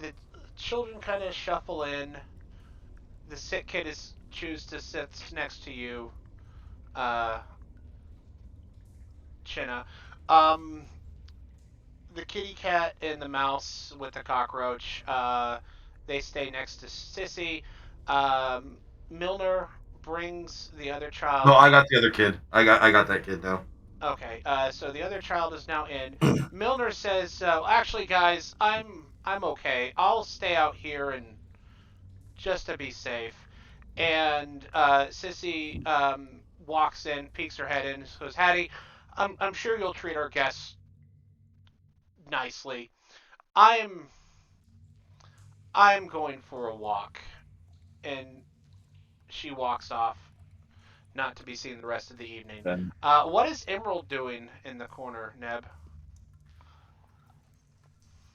the children kind of shuffle in. The sick kid is choose to sit next to you, uh, Chinna. Um, the kitty cat and the mouse with the cockroach, they stay next to Sissy. Um, Milner brings the other No, child. I got the other kid. I got that kid now. Okay, so the other child is now in. Milner says, "Actually, guys, I'm okay. I'll stay out here and just to be safe." And Sissy walks in, peeks her head in, and goes, "Hattie, I'm sure you'll treat our guests nicely. I'm I'm going for a walk." And she walks off, not to be seen the rest of the evening. Then What is Emerald doing in the corner, Neb?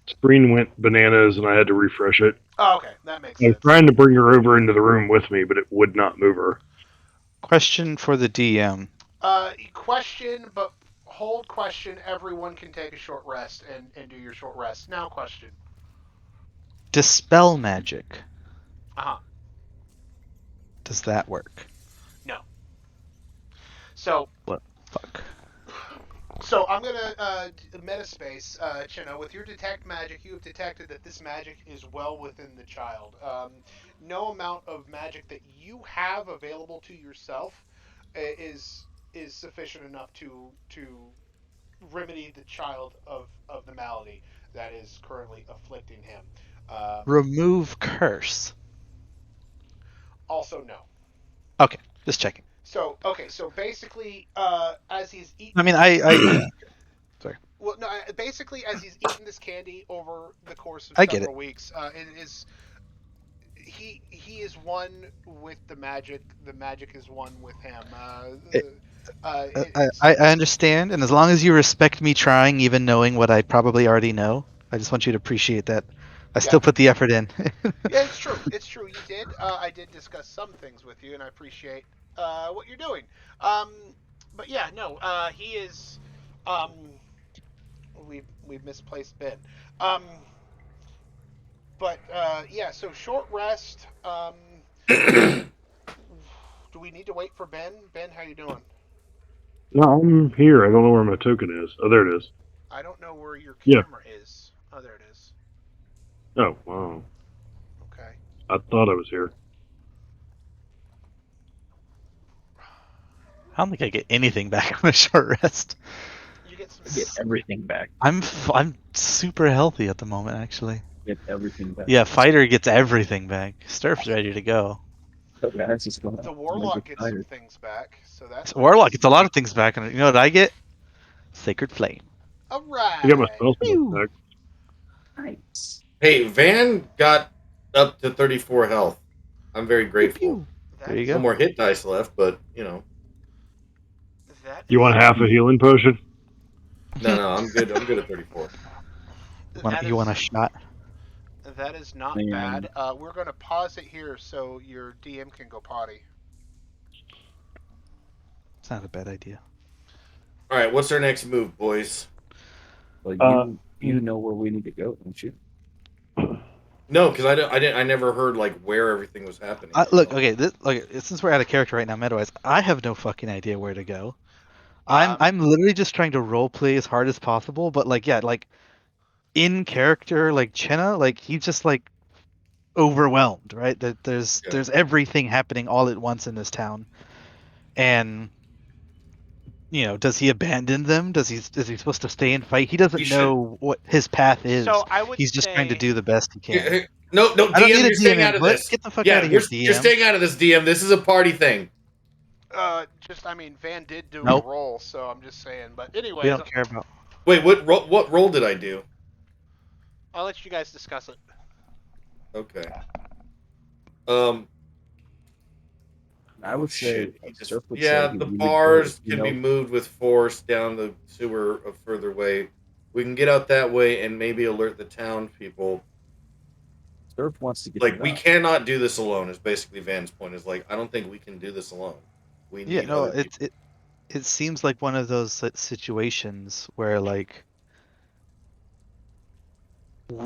Screen went bananas and I had to refresh it. Oh, okay, that makes I was sense. trying to bring her over into the room with me, but it would not move her. Question for the DM. Question, but hold question. Everyone can take a short rest and do your short rest. Now, question. Dispel magic. Uh huh. Does that work? No. So. What? Fuck. So I'm gonna metaspace, Chino. With your detect magic, you have detected that this magic is well within the child. No amount of magic that you have available to yourself is sufficient enough to remedy the child of the malady that is currently afflicting him. Remove curse. Also, no. Okay, just checking. So okay, so basically, as he's eating. I mean, I sorry. Well, no. Basically, as he's eaten this candy over the course of I get several weeks, it is he is one with the magic. The magic is one with him. I understand, and as long as you respect me trying, even knowing what I probably already know, I just want you to appreciate that. I still put the effort in. Yeah, it's true. It's true. You did. I did discuss some things with you, and I appreciate what you're doing. But yeah, no. He is. We've misplaced Ben. But yeah. So short rest. Do we need to wait for Ben? Ben, how you doing? No, I'm here. I don't know where my token is. Oh, there it is. I don't know where your Yeah. camera is. Oh, there it is. Oh, wow. Okay. I thought I was here. I don't think I get anything back on a short rest. You get some. get everything back. I'm super healthy at the moment, actually. Get everything back. Yeah, fighter gets everything back. Sturf's ready to go. So that's just going The warlock gets some things back, so that's Warlock nice. gets a lot of things back, and you know what I get? Sacred Flame. All right. I got my spell back. Nice. Hey, Van got up to 34 health. I'm very grateful. That There you is go. No more hit dice left, but you know. That You want is half a healing potion? No, I'm good. I'm good at 34. You want a shot? that is not Man. bad. We're gonna pause it here so your DM can go potty. It's not a bad idea. All right, what's our next move, boys? Well, you know where we need to go, don't you? No, because I never heard like where everything was happening. Look, okay, since we're out of character right now, meta-wise, I have no fucking idea where to go. Um, I'm literally just trying to role play as hard as possible, but like yeah, like in character, like Chenna, like he's just like overwhelmed, right? There's Yeah. there's everything happening all at once in this town, and does he abandon them? Is he supposed to stay and fight? He doesn't He should. know what his path is. so I would He's just trying to say, do the best he can. No, I don't DM, need a you're DM staying out of input. this. Get the fuck out Yeah, of here, you're DM. staying out of this, DM. This is a party thing. I mean, Van did do Nope. a roll, so I'm just saying. But We anyways, don't care about. Wait, what role did I do? I'll let you guys discuss it. Okay. Um. I would say, Shit, he just- Surf would yeah, say the we would bars go, can be moved with force down the sewer a further way. We can get out that way and maybe alert the town people. Surf wants to get Like, to we that. cannot do this alone. Is basically Van's point. Is like, I don't think we can do this alone. We Yeah, need no, other people. it seems like one of those situations where like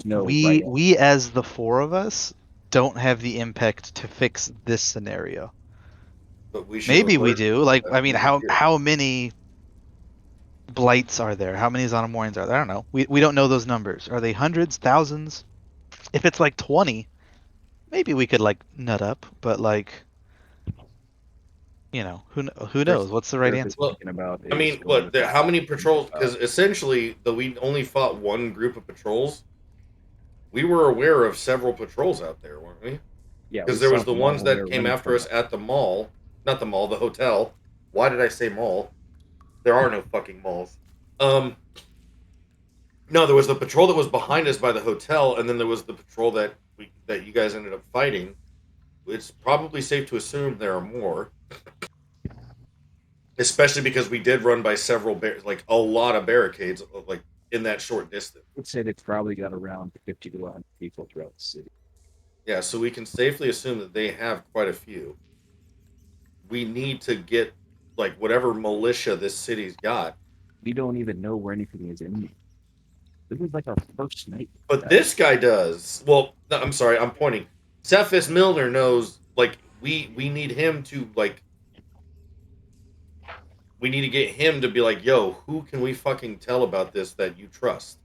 No, we right. we as the four of us don't have the impact to fix this scenario. But we should. Maybe we alert do. Like, that I mean, we are here. how many blights are there? How many Zonomorians are there? I don't know. We don't know those numbers. Are they hundreds, thousands? If it's like 20, maybe we could like nut up. But like, who knows? What's the right Surf is answer? Well, thinking about I is mean, going what? to that. How many patrols? Because essentially, though we only fought one group of patrols, we were aware of several patrols out there, weren't we? Yeah, Because we there saw was the them all ones when we that were came running after from us at the mall, not the mall, the hotel. Why did I say mall? There are no fucking malls. No, there was the patrol that was behind us by the hotel, and then there was the patrol that you guys ended up fighting. It's probably safe to assume there are more, especially because we did run by several like a lot of barricades, like in that short distance. I would say they've probably got around 50 to 100 people throughout the city. Yeah, so we can safely assume that they have quite a few. We need to get like whatever militia this city's got. We don't even know where anything is in there. This is like our first night. But this guy does. Well, no, I'm sorry, I'm pointing. Cephas Milner knows. Like we need him to like. We need to get him to be like, yo, who can we fucking tell about this that you trust?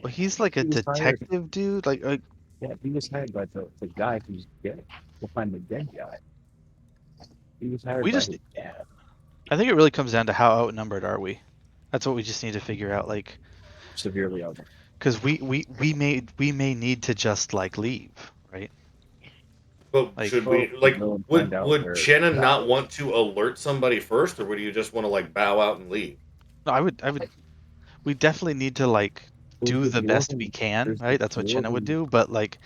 Well, he's like a He was hired. detective dude. Like, Yeah, he was hired by the guy who's dead. We'll find the dead guy. He was hired we by just. his dad. I think it really comes down to how outnumbered are we. That's what we just need to figure out. Like, Severely outnumbered. because we may need to just like leave, right? But Like, should Well, we like go and would find out would where Shannon the guy not is. want to alert somebody first, or would you just want to like bow out and leave? No, I would. We definitely need to like There's do the the best we dwarven- can, there's the right? That's what Chinna would dwarven- do. But like,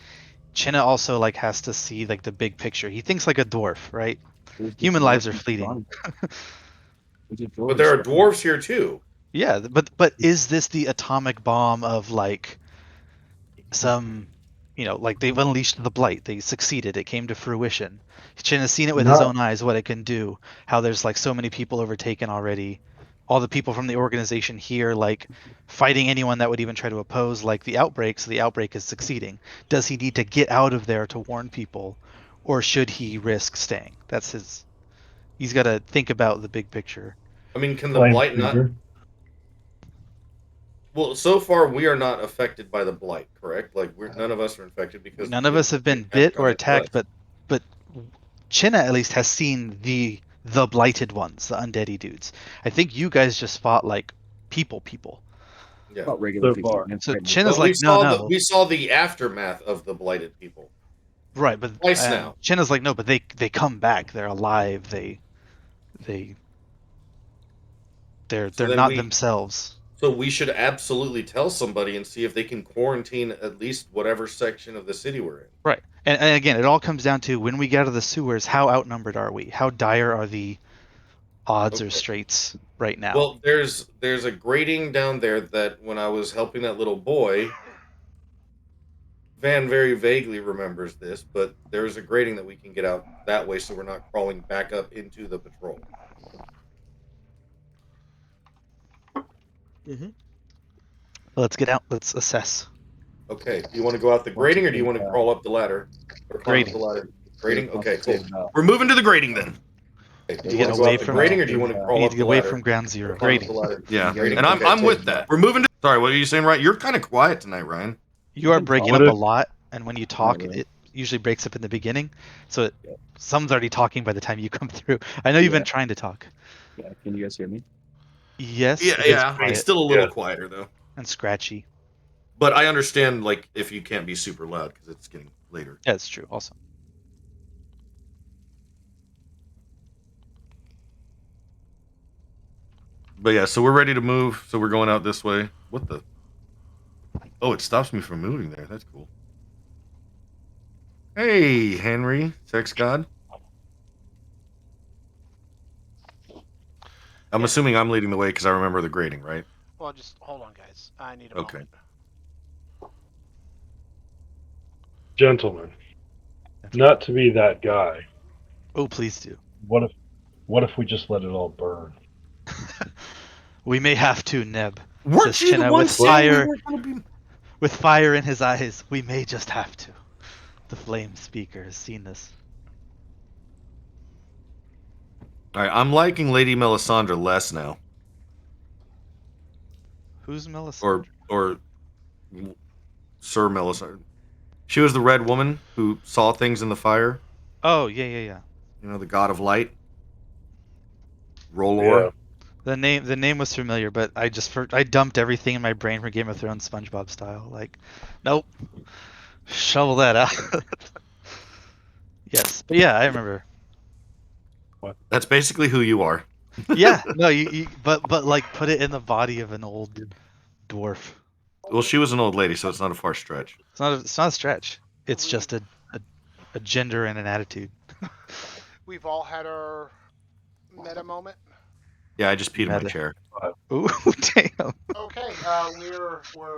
Chinna also like has to see like the big picture. He thinks like a dwarf, right? there's the Human lives are dwarven fleeting. strong- there's a But dwarven there are strong- dwarves here too. Yeah, but is this the atomic bomb of like some, like they've unleashed the blight. They succeeded. It came to fruition. Chin has seen it with his Not- own eyes what it can do. How there's like so many people overtaken already. All the people from the organization here like fighting anyone that would even try to oppose like the outbreak. So the outbreak is succeeding. Does he need to get out of there to warn people, or should he risk staying? That's his. He's got to think about the big picture. I mean, can the Flame blight not? speaker. Well, so far we are not affected by the blight, correct? Like none of us are infected because None of us have been it hasn't bit or gone into attacked, us. but Chinna at least has seen the blighted ones, the undeady dudes. I think you guys just fought like people. Yeah. About regular So people. far. And So friendly. Chinna's But like, no, we saw the aftermath of the blighted people. right, but Twice now. Chinna's like, no, but they come back. They're alive. They're So then not themselves. So we should absolutely tell somebody and see if they can quarantine at least whatever section of the city we're in. Right, and again, it all comes down to when we get out of the sewers, how outnumbered are we? How dire are the odds or Okay. straights right now. Well, there's a grating down there that when I was helping that little boy, Van very vaguely remembers this, but there's a grating that we can get out that way, so we're not crawling back up into the patrol. Let's get out. Let's assess. Okay. Do you want to go out the grating, or do you want to crawl up the ladder or climb up Grating. the ladder? Grating. Okay, cool. Save Val. We're moving to the grating then. Okay. Do To you get want to go away out the from grating, or do you want to we crawl need up to the get away ladder? from ground Or zero. climb up the Grating. ladder? Yeah. Grating. And Okay, I'm cool. with that. We're moving to. Sorry, what are you saying? Right? You're kind of quiet tonight, Ryan. You are can breaking talk. up What a if- lot, and when you talk, really. it usually breaks up in the beginning. So Yeah. someone's already talking by the time you come through. I know you've been Yeah. trying to talk. Yeah. Can you guys hear me? Yes, Yeah, it is yeah. quiet It's still a little Yeah. quieter though. and scratchy. But I understand, like, if you can't be super loud because it's getting later. Yeah, it's true. Also, But yeah, so we're ready to move. So we're going out this way. What the? Oh, it stops me from moving there. That's cool. Hey, Henry, sex god. I'm Yeah. assuming I'm leading the way because I remember the grading, right? Well, just hold on, guys. I need a Okay. moment. Gentlemen, not to be that guy. oh please do. What if we just let it all burn? We may have to, Neb. Weren't Says you the Chinna one with saying fire. we weren't gonna be? With fire in his eyes, we may just have to. The flame speaker has seen this. All right, I'm liking Lady Melisandre less now, Who's Melisandre? or Sir Melisandre. She was the red woman who saw things in the fire. Oh yeah. You know, the god of light. Rolor. Yeah. The name was familiar, but I dumped everything in my brain for Game of Thrones, SpongeBob style. Like, nope, shovel that out. Yes, but yeah, I remember. That's basically who you are. Yeah, no, but like put it in the body of an old dwarf. Well, she was an old lady, so it's not a far stretch. It's not a stretch. It's just a gender and an attitude. We've all had our meta moment. Yeah, I just peed in my Meta. chair. Ooh, damn. Okay,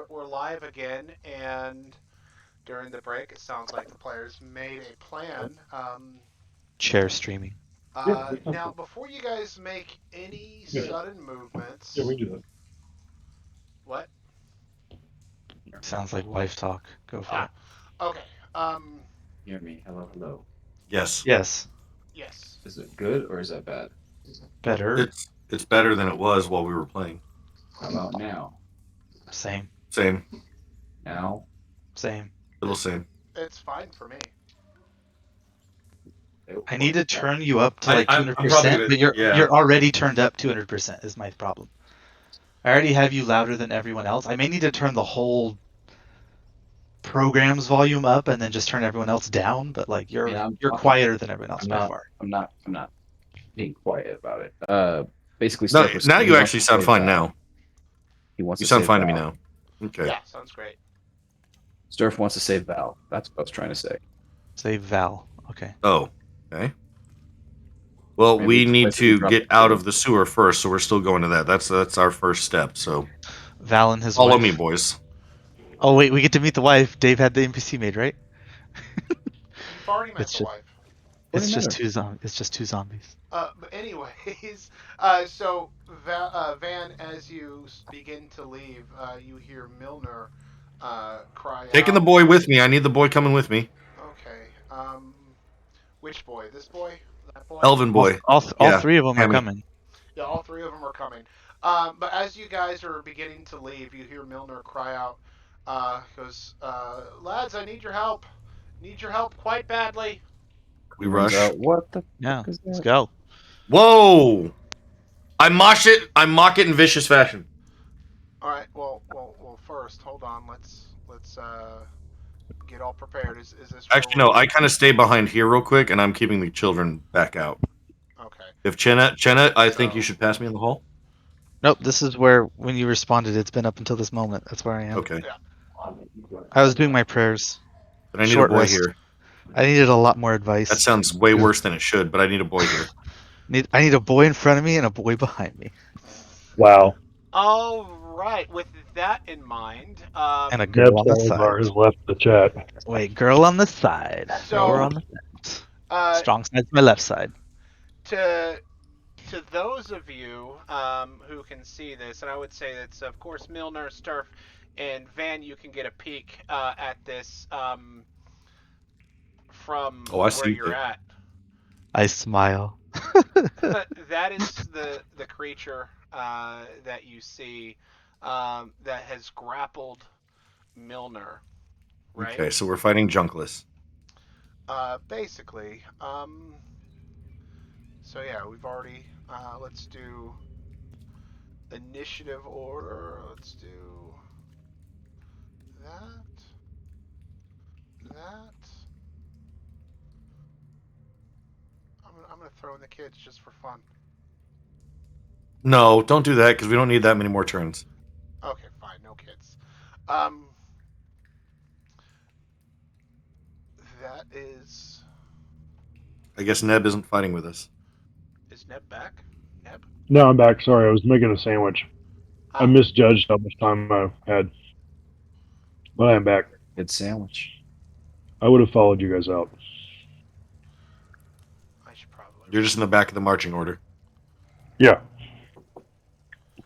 we're live again, and during the break, it sounds like the players made a plan. Chair streaming. Now, before you guys make any Yeah. sudden movements, Yeah, we can do that. what? Sounds like wife talk. Go for it. Okay. Hear me? Hello, hello. Yes. Yes, Yes. Is it good or is that bad? better. It's better than it was while we were playing. How about now? Same. Same. Now? Same. Little same. It's fine for me. I need to turn you up to I- like I'm 200%, probably gonna- but you're yeah. you're already turned up 200% is my problem. I already have you louder than everyone else. I may need to turn the whole program's volume up and then just turn everyone else down, but like you're Yeah, I'm- quieter than everyone else I'm by not- far. I'm not being quiet about it. Basically, No, Steph was now saying you he actually wants to sound save fine Val. now. He wants You to sound save fine to me Val. now. Okay. Yeah, sounds great. Sturf wants to save Val. That's what I was trying to say. Say Val. Okay. Oh, okay. Well, Maybe we it's a need place we to drop get the out kid. of the sewer first, so we're still going to that. That's our first step. So Val and his follow wife. me, boys. Oh wait, we get to meet the wife. Dave had the NPC made, right? You've already met It's the just- wife. It's Doesn't just matter. it's just two zombies. But anyways, so Van, as you begin to leave, you hear Milner cry Taking out. the boy with me. I need the boy coming with me. Okay. Which boy? This boy? That boy? Elven boy. All Yeah, three of them are Hammy. coming. Yeah, all three of them are coming. But as you guys are beginning to leave, you hear Milner cry out. Goes, lads, I need your help. Need your help quite badly. We rush. What the Yeah. fuck is Let's that? go. Whoa! I mock it in vicious fashion. All right. Well. First, hold on. Let's get all prepared. Is this? Where Actually, no. I kind of stay behind here real quick, and I'm keeping the children back out. Okay. If Chenna, I think So- you should pass me in the hall. Nope. This is where when you responded, it's been up until this moment. That's where I am. Okay. I was doing my prayers. But I need Short a boy rest. here. I needed a lot more advice. That sounds way worse than it should, but I need a boy here. I need a boy in front of me and a boy behind me, Wow. All right. With that in mind, and a Neb girl on the Salazar side. has left the chat. Wait, girl on the side. Thrower so on the fence. uh, Strong side's my left side. to to those of you who can see this, and I would say that's of course Milner, Sturf, and Van. You can get a peek at this from Oh, I where see you're it. at. I smile. That is the creature that you see that has grappled Milner, right? Okay, so we're fighting Junkless. Basically. So yeah, we've already. Let's do initiative order. Let's do that. That. I'm gonna throw in the kids just for fun. No, don't do that because we don't need that many more turns. Okay, fine, no kids. Um, that I guess Neb isn't fighting with us. is Neb back? Neb? No, I'm back. Sorry, I was making a sandwich. I Ah, misjudged how much time I had. But I am back. Good sandwich. I would have followed you guys out. I should probably. You're just in the back of the marching order. Yeah.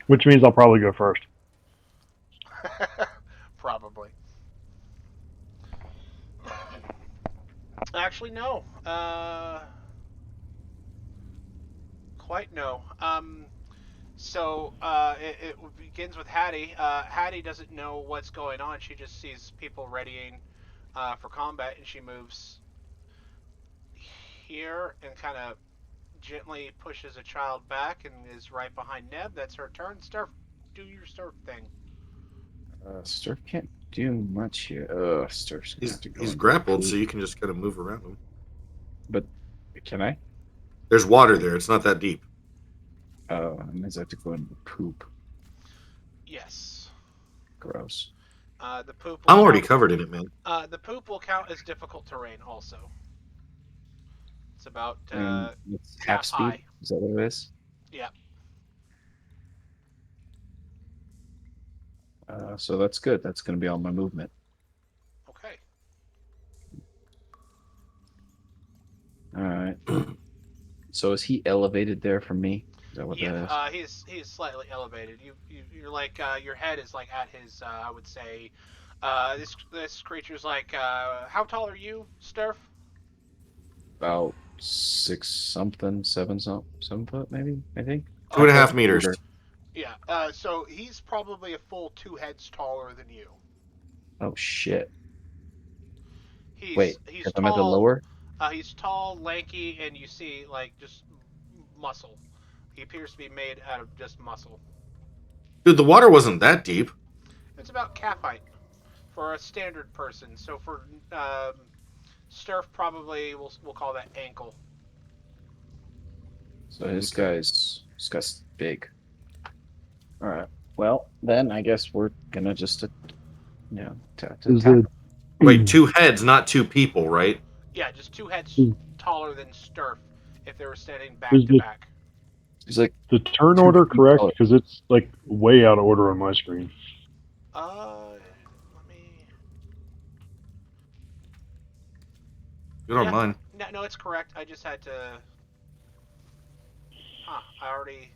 Which means I'll probably go first. Probably. Actually, no. Quite no. It begins with Hattie. Hattie doesn't know what's going on. She just sees people readying for combat, and she moves here and kind of gently pushes a child back and is right behind Neb. That's her turn. Sturf, do your Sturf thing. Sturf can't do much here. Sturf's gonna have to go. He's in grappled, poop. so you can just kind of move around him. But can I? There's water there. It's not that deep. Oh, that means I have to go in poop. Yes. Gross. The poop. Will I'm already count, covered in it, man. the poop will count as difficult terrain also. It's about And it's half half speed. high. Is that what it is? Yeah. So that's good. That's going to be all my movement. Okay. All right. So is he elevated there from me? Is that what that is? He's slightly elevated. You're like your head is like at his. I would say, this creature's like. How tall are you, Sturf? About 6 something, 7 something, 7 foot maybe. I think. 2.5 meters. Yeah. So he's probably a full 2 heads taller than you. Oh shit! He's Wait, he's because tall. I'm at the lower. He's tall, lanky, and you see like just muscle. He appears to be made out of just muscle. Dude, the water wasn't that deep. It's about calf height for a standard person. So for Sturf, probably we'll call that ankle. So this guy's big. All right. Well, then I guess we're gonna just, Is it Wait, 2 heads, not 2 people, right? Yeah, just 2 heads Hmm. taller than Sturf if they were standing back Is to it- back. He's like, the turn Two order people. correct? Because it's like way out of order on my screen. Let me. Good on Yeah. mine. No, it's correct. I just had to. I already.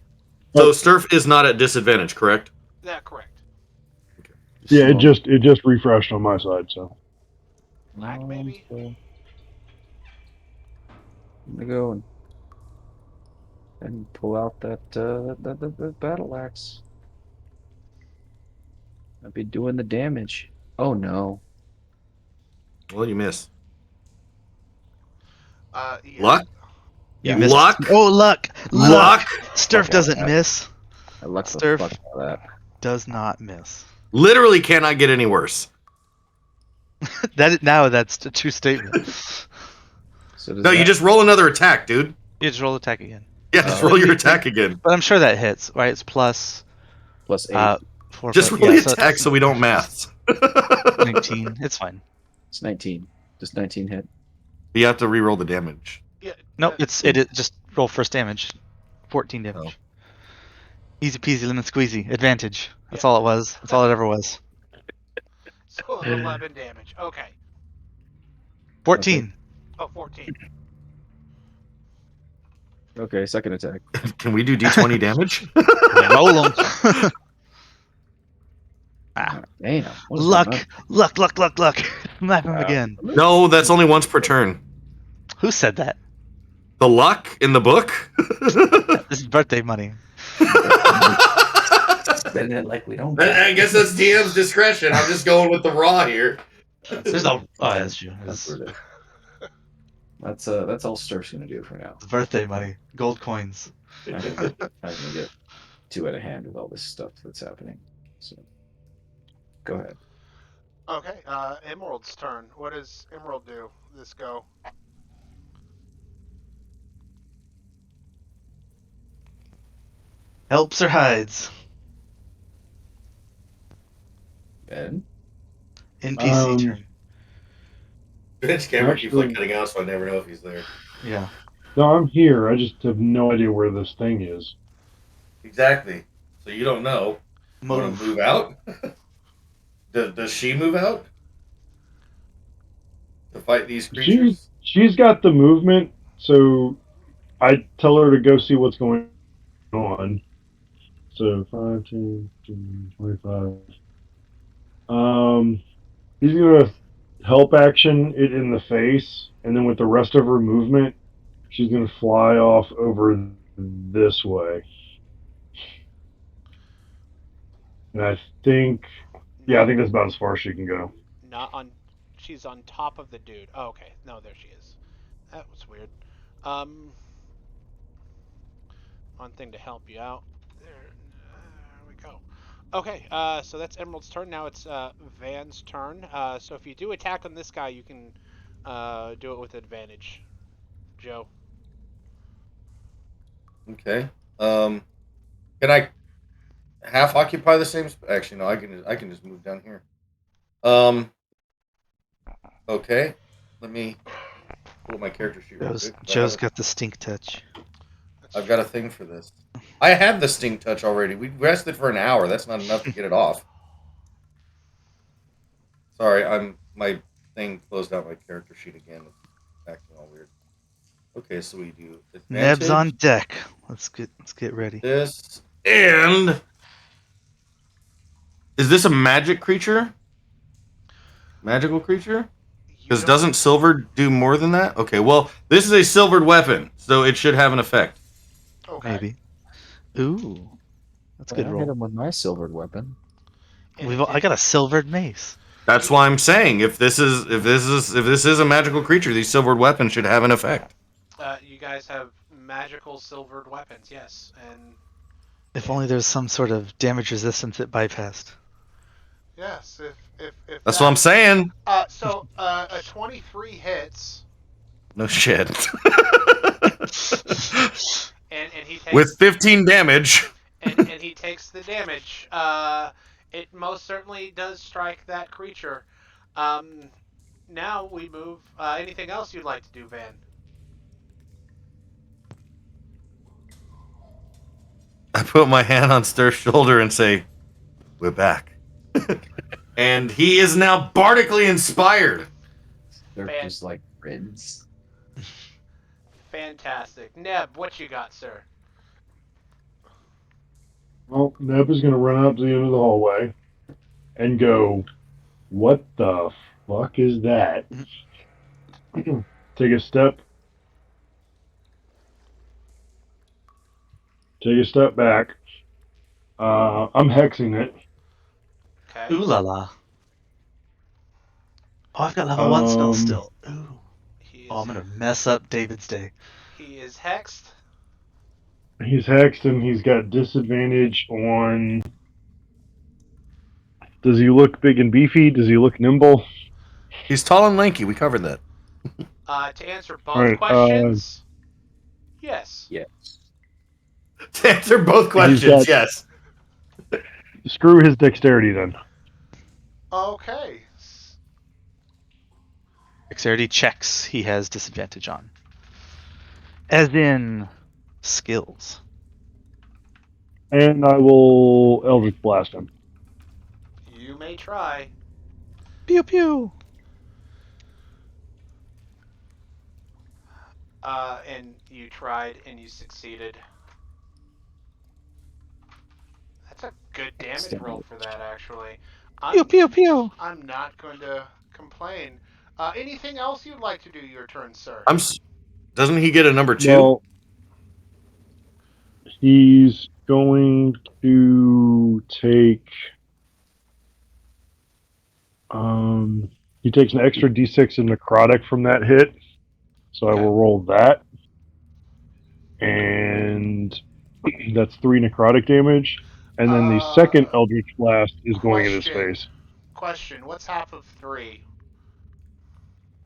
So Sturf is not at disadvantage, correct? That correct. Yeah, it just refreshed on my side. So Lag maybe. I'm gonna go and pull out that battle axe. I'll be doing the damage. Oh no! Well, you miss. Yeah. Luck? You Yeah. missed. Luck? Oh, luck! Luck? Sturf Fuck doesn't that. miss. I lucked the Sturf. fuck out of that. Does not miss. Literally cannot get any worse. That's a true statement. So does No, you that- just roll another attack, dude. You just roll attack again. Yeah, just Oh. roll your attack again. But I'm sure that hits, right? It's plus plus 8. 4. Just roll yeah, the attack so we don't maths. 19. It's fine. It's 19. Just 19 hit. You have to re-roll the damage. Yeah. Nope. It just roll first damage. 14 damage. Easy peasy lemon squeezy. Advantage. That's Yeah. all it was. That's all it ever was. So 11 damage. Okay. 14. Oh, 14. Okay, second attack. Can we do d20 damage? Roll them. Damn. What is going on? Luck. Smack him again. No, that's only once per turn. Who said that? The luck in the book? This is birthday money. Spend it like we don't. I guess that's DM's discretion. I'm just going with the raw here. There's no. Oh, that's true. That's It's what it is. That's all Sturf's gonna do for now. birthday money. Gold coins. I'm gonna get too out of hand with all this stuff that's happening. So, go ahead. Okay, Emerald's turn. What does Emerald do this go? Helps or hides. Ben. NPC turn. Ben's camera keeps like cutting out, so I never know if he's there. Yeah. No, I'm here. I just have no idea where this thing is. Exactly. So you don't know. Want to Move. move out? Does she move out to fight these creatures? She's got the movement, so I tell her to go see what's going on. So 5, 10, 15, 25. He's gonna help action it in the face, and then with the rest of her movement, she's gonna fly off over this way. And I think that's about as far as she can go. Not on. She's on top of the dude. Oh, okay. No, there she is. That was weird. One thing to help you out. There we go. Okay, so that's Emerald's turn. Now it's Van's turn. So if you do attack on this guy, you can do it with advantage. Joe. Okay. Can I half occupy the same? Actually, no. I can just move down here. Okay. Let me pull my character sheet. Real quick. Joe's got the stink touch. I've got a thing for this. I had the stink touch already. We rested for an hour. That's not enough to get it off. Sorry, my thing closed out my character sheet again. It's acting all weird. Okay, so we do advantage. Neb's on deck. Let's get ready. This and is this a magic creature? Magical creature? Because doesn't silver do more than that? Okay, well, this is a silvered weapon, so it should have an effect. Okay. Maybe. Ooh, that's a good I roll. hit him with my silvered weapon. I got a silvered mace. That's why I'm saying if this is a magical creature, these silvered weapons should have an effect. You guys have magical silvered weapons, yes, and If only there's some sort of damage resistance it bypassed. yes, if That's what I'm saying. So a 23 hits, No shit. and he takes With 15 damage. and he takes the damage. It most certainly does strike that creature. Now we move. Anything else you'd like to do, Van? I put my hand on Stur's shoulder and say, "We're back." And he is now bardically inspired. They're just like friends. Fantastic. Neb, what you got, sir? Well, Neb is going to run out to the end of the hallway and go, "What the fuck is that?" Take a step. Take a step back. I'm hexing it. Okay. Ooh la la. Oh, I've got level 1 spell still. Ooh. I'm gonna mess up David's day. He is hexed. He's hexed and he's got disadvantage on. Does he look big and beefy? Does he look nimble? He's tall and lanky. We covered that. To answer both Alright, questions, yes. Yes. To answer both questions, yes. Screw his dexterity then. Okay. Dexterity checks he has disadvantage on. As in skills. And I will Eldritch Blast him. You may try. Pew pew. And you tried and you succeeded. That's a good damage roll for that, actually. Pew pew pew. I'm not going to complain. Anything else you'd like to do your turn, sir? Doesn't he get a number 2? Well, he's going to take. He takes an extra d6 in necrotic from that hit, so I Okay. will roll that, and that's 3 necrotic damage. And then the second Eldritch Blast is going in his face. Question. What's half of 3?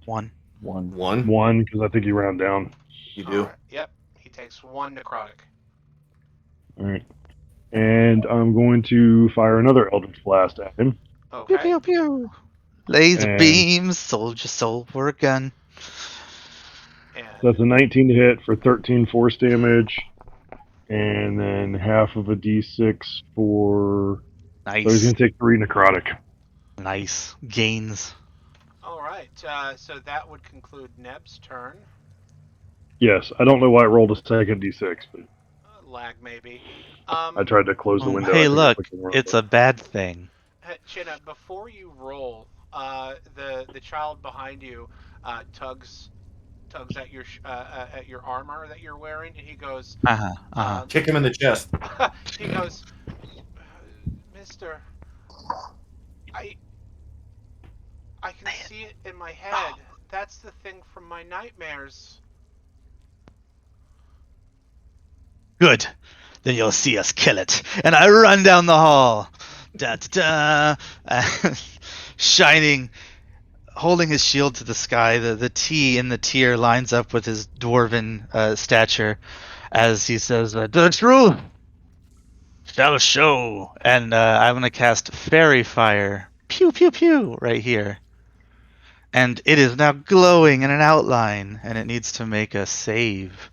1. 1. 1, because I think you round down. You do. All right. Yep. He takes 1 necrotic. All right. And I'm going to fire another Eldritch Blast at him. Pew Okay. pew pew. Laser And- beams, soldier soul for a gun. And So that's a 19 to hit for 13 force damage, and then half of a d6 for. So he's Nice. going to take 3 necrotic. Nice. Gains. all right. So that would conclude Neb's turn. Yes, I don't know why it rolled a second d6, but Lag maybe. I tried to close the Oh, window. I hey, think I look. clicked the wrong It's a button. bad thing. Chinna, before you roll, the child behind you tugs at your armor that you're wearing, and he goes, Uh-huh. Uh-huh. Kick him in the chest. he goes, Mister, I can see it in my head. That's the thing from my nightmares. Good. Then you'll see us kill it. And I run down the hall. Da da da. Shining, holding his shield to the sky. The T in the tier lines up with his dwarven stature as he says, "The truth shall show." And I'm going to cast Fairy Fire. Pew, pew, pew, right here. And it is now glowing in an outline, and it needs to make a save.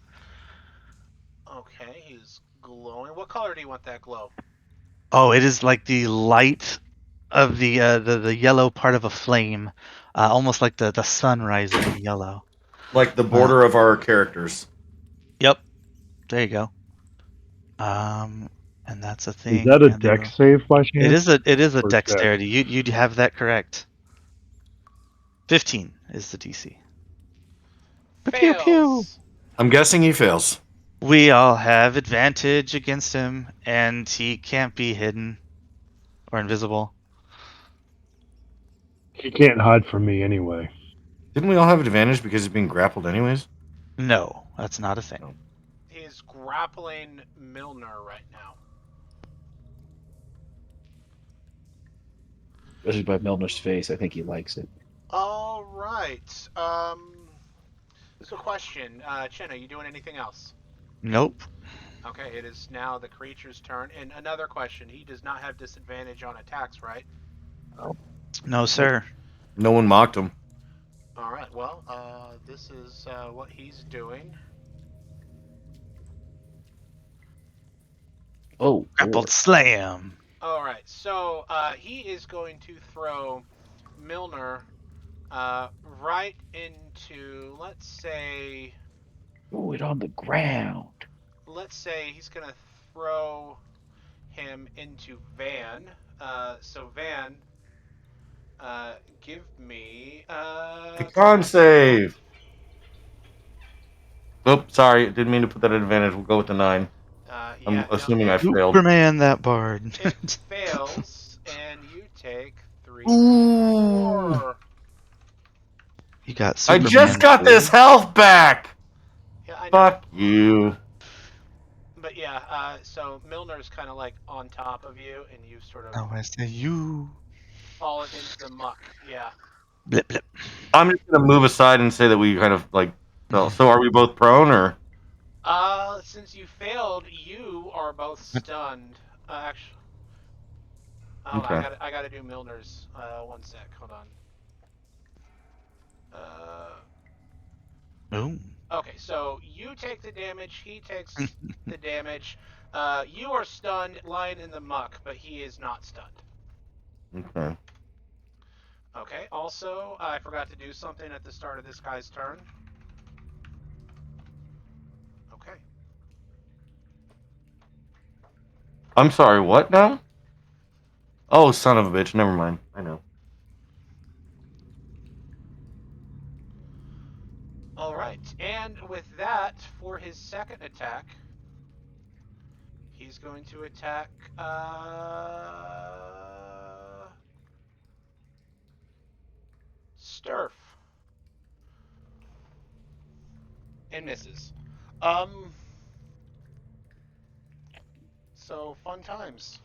Okay, he's glowing. What color do you want that glow? Oh, it is like the light of the yellow part of a flame, almost like the sun rising yellow. Like the border of our characters. Yep, there you go. And that's a thing. Is that a and they dex roll- save by chance? It is a Or dex? dexterity. You'd have that correct. 15 is the DC. Pew pew. Fails. I'm guessing he fails. We all have advantage against him, and he can't be hidden or invisible. He can't hide from me anyway. Didn't we all have advantage because he's being grappled anyways? No, that's not a thing. He's grappling Milner right now. Especially by Milner's face, I think he likes it. All right. So question, Chinna, you doing anything else? Nope. Okay, it is now the creature's turn. And another question, he does not have disadvantage on attacks, right? No, sir. No one mocked him. All right. Well, this is what he's doing. Oh, Grappled slam. All right. So he is going to throw Milner right into, let's say it on the ground. he's going to throw him into Van. So Van, give me The con save. Oop, sorry. Didn't mean to put that at advantage. We'll go with the 9. I'm assuming I failed. Superman, that bard. It fails, and you take 3 Ooh. 4. You got I Superman. just got this health back. Yeah, I know. Fuck you. But yeah, so Milner's kind of like on top of you, and you sort of Oh, I say you. fallen into the muck. Yeah. Blip blip. I'm just gonna move aside and say that we kind of like fell. So are we both prone or? Since you failed, you are both stunned. Actually, Okay. I gotta do Milner's. 1 sec. Hold on. Boom. Okay, so you take the damage. He takes the damage. You are stunned, lying in the muck, but he is not stunned. Okay. Okay. Also, I forgot to do something at the start of this guy's turn. Okay. I'm sorry, what now? Oh, son of a bitch. Never mind. I know. All right. And with that, for his second attack, he's going to attack. Sturf. And misses. So fun times.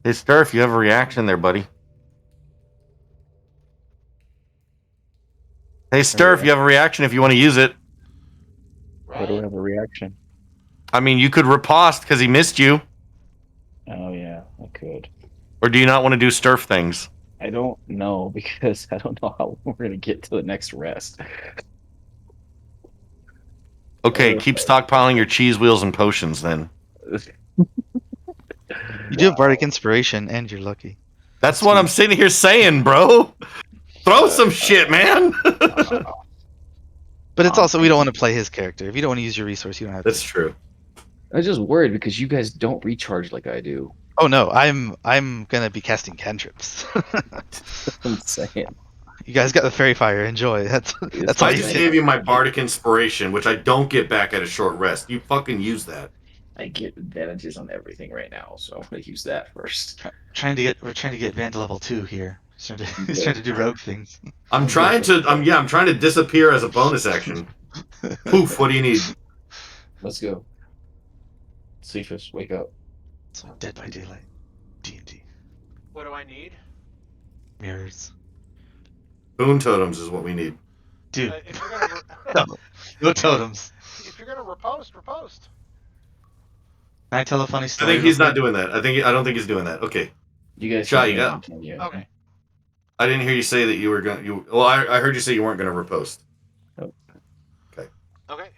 Hey, Sturf, you have a reaction there, buddy. Hey, Sturf, you have a reaction if you want to use it. Why do I have a reaction? I mean, you could riposte because he missed you. Oh yeah, I could. Or do you not want to do Sturf things? I don't know because I don't know how long we're gonna get to the next rest. Okay, keep stockpiling your cheese wheels and potions then. You do have bardic inspiration, and you're lucky. That's what I'm sitting here saying, bro. Throw some shit, man. But it's also we don't want to play his character. If you don't want to use your resource, you don't have That's to. true. I was just worried because you guys don't recharge like I do. Oh no, I'm gonna be casting cantrips. I'm saying. You guys got the fairy fire. Enjoy. That's all I you just get. gave you my bardic inspiration, which I don't get back at a short rest. You fucking use that. I get advantages on everything right now, so I'm gonna use that first. We're trying to get Vand level 2 here. He's trying to do rogue things. I'm trying to disappear as a bonus action. Poof, what do you need? Let's go. Cephas, wake up. So Dead by Daylight. D&D. What do I need? Mirrors. Boon totems is what we need. Dude, If you're gonna no totems. if you're gonna riposte. Can I tell a funny I story? think he's real not doing that. I don't think he's doing that. Okay. You guys Shot, can you got- continue. Okay. I didn't hear you say that you were going. Well, I heard you say you weren't going to repost. Okay.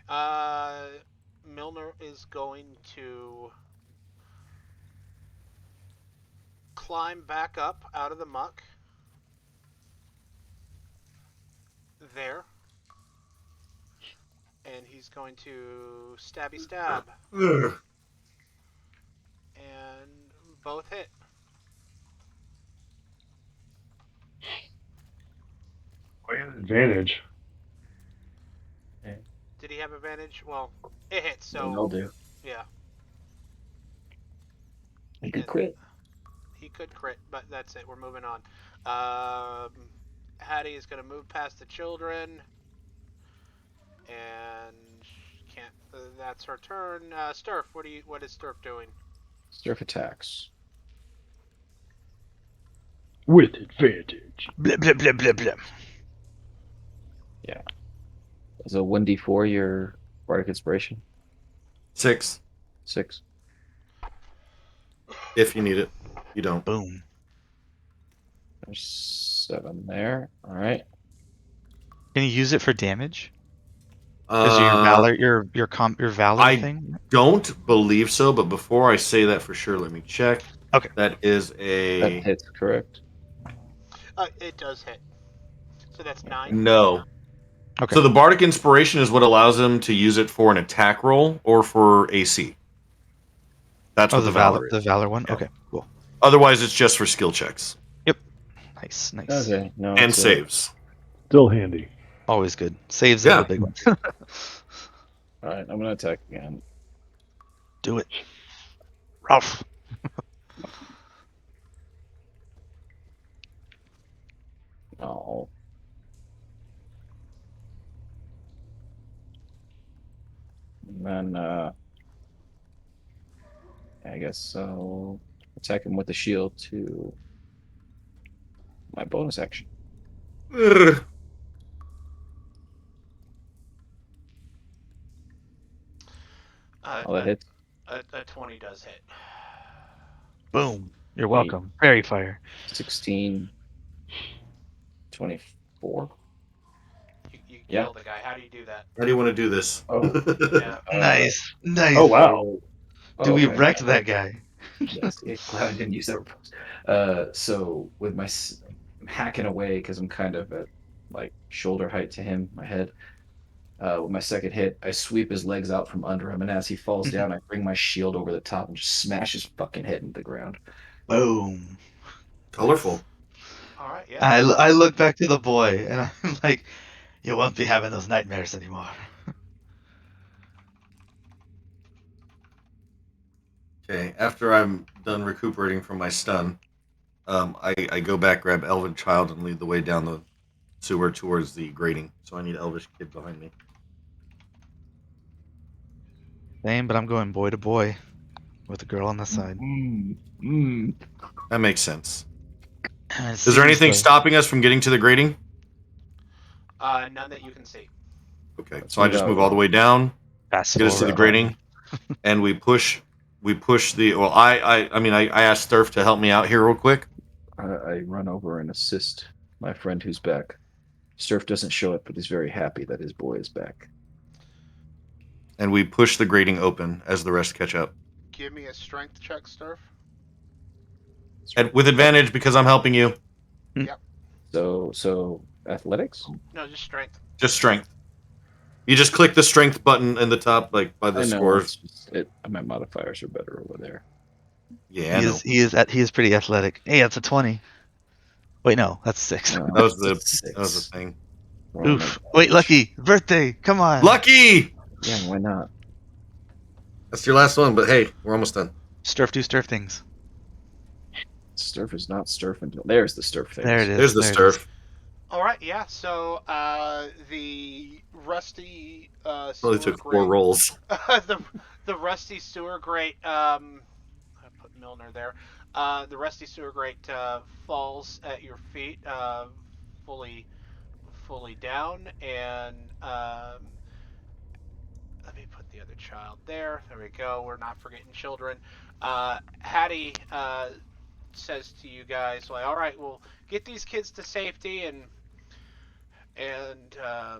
Milner is going to climb back up out of the muck. There. And he's going to stabby stab. Ugh. And both hit. I had an advantage. Did he have advantage? Well, it hits, so I'll do. yeah. You could crit. He could crit, but that's it. We're moving on. Hattie is going to move past the children, and can't. That's her turn. Sturf, what is Sturf doing? Surf attacks. With advantage. Blah, blah, blah, blah, blah. Is a 1d4 your bardic inspiration? 6, 6. if you need it. You don't. Boom. There's 7 there. All right. Can you use it for damage? Is your valor your valor I- thing? Don't believe so, but before I say that for sure, let me check. Okay. That is That a hits, correct? It does hit. So that's 9. no. Okay. So the bardic inspiration is what allows him to use it for an attack roll or for AC. That's what the valor is. the valor one. Yeah. Okay, cool. Otherwise, it's just for skill checks Nice. Okay. No. and it's, saves. Still handy. Always good. Saves Yeah. are the big one. All right. I'm gonna attack again. Do it. Ralph. No. And then I guess so. Attack him with the shield to my bonus action. Ugh. All that hits. A 20 does hit. Boom. You're welcome. Fairy fire. 16, 24. You Yeah. kill the guy. How do you do that? How do you want to do this? Oh. Yeah. Nice. Oh wow. Do we Okay. wreck that guy? Yes, glad I didn't use that. So with I'm hacking away because I'm kind of at like shoulder height to him, my head. With my second hit, I sweep his legs out from under him, and as he falls down, I bring my shield over the top and just smash his fucking head into the ground. Boom. Colorful. All right. Yeah. I look back to the boy and I'm like, you won't be having those nightmares anymore. Okay, after I'm done recuperating from my stun, I go back, grab Elven Child, and lead the way down the sewer towards the grating. So I need Elvish Kid behind me. Same, but I'm going boy to boy with the girl on the side. That makes sense. And it Is there seems anything like- stopping us from getting to the grating? None that you can see. Okay, Let's so I move just out. move all the way down, Fast get us to the forward. grating, and we push the. Well, I asked Sturf to help me out here real quick. I run over and assist my friend who's back. Surf doesn't show it, but he's very happy that his boy is back. And we push the grating open as the rest catch up. Give me a strength check, Sturf. And with advantage because I'm helping you. So athletics? No, just strength. Just strength. You just click the strength button in the top, like by the I know, scores. my modifiers are better over there. Yeah, I know. He is pretty athletic. Hey, that's a 20. Wait, no, that's 6. That was the Six. thing. Oof. Wait, Lucky, birthday, come on. Lucky! Yeah, why not? That's your last one, but hey, we're almost done. Sturf do Sturf things. Sturf is not Sturf until there's the Sturf thing. There it is. There's the there it Sturf. is. All right. Yeah. So the rusty Probably sewer took 4 grate. rolls. the rusty sewer grate. I put Milner there. The rusty sewer grate falls at your feet, fully down, and let me put the other child there. There we go. We're not forgetting children. Hattie says to you guys, like, all right, we'll get these kids to safety, and I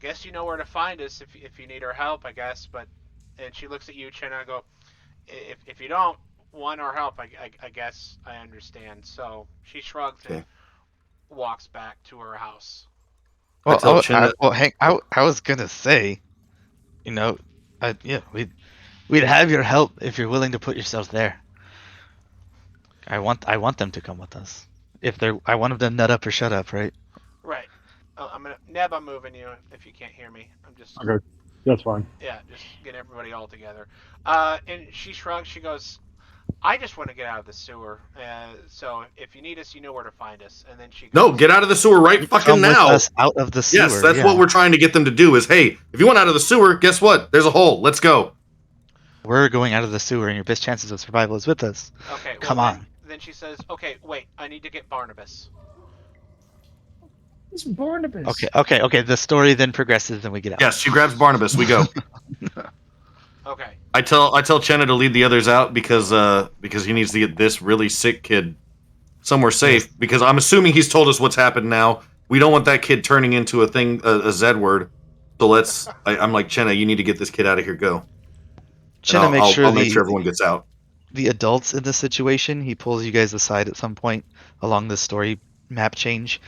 guess you know where to find us if you need our help, I guess. But and she looks at you, Chenna, and go, if you don't want our help, I guess I understand. So she shrugs and walks back to her house. Well, tell Chinna- I was gonna say, we'd have your help if you're willing to put yourself there. I want them to come with us. I want them to nut up or shut up, right? Right. Neb, I'm moving you if you can't hear me. I'm just Okay, that's fine. Yeah, just get everybody all together. And she shrugs. She goes, "I just want to get out of the sewer. So if you need us, you know where to find us." And then she goes, No, get out of the sewer right fucking Come with now. us out of the sewer. Yes, that's yeah. what we're trying to get them to do is, hey, if you want out of the sewer, guess what? There's a hole. Let's go. We're going out of the sewer, and your best chances of survival is with us. "Okay, well, Come on." Then she says, "Okay, wait. I need to get Barnabas." It's Barnabas. Okay. The story then progresses, and we get out. Yes, she grabs Barnabas. We go. Okay. I tell Chenna to lead the others out because he needs to get this really sick kid somewhere safe. Because I'm assuming he's told us what's happened now. We don't want that kid turning into a Z word. So I'm like, Chenna, you need to get this kid out of here. Go. Chenna makes sure I'll make sure everyone gets out. the adults in this situation. He pulls you guys aside at some point along the story map change,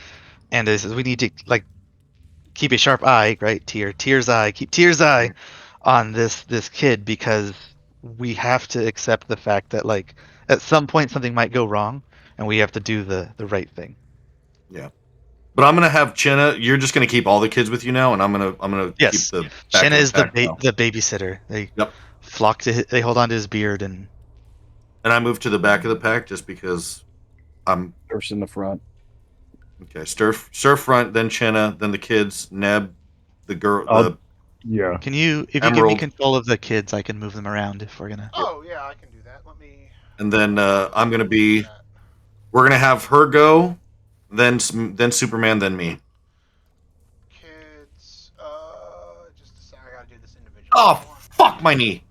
and says, "We need to keep a sharp eye, right? Keep Tyr's eye on this kid because we have to accept the fact that at some point something might go wrong, and we have to do the right thing." Yeah. But I'm gonna have Chenna. You're just gonna keep all the kids with you now, and I'm gonna Yes. keep the. back Chenna of is the pack now. babysitter. They Yep. they hold on to his beard and. And I move to the back of the pack just because I'm Surf's in the front. okay. Surf front, then Chenna, then the kids, Neb, the girl. Yeah. If you give me Emerald. control of the kids, I can move them around if we're gonna. Oh yeah, I can do that. Let me. And then I'm gonna be. We're gonna have her go, then Superman, then me. Kids. Just a sec. I gotta do this individually. Oh fuck my knee!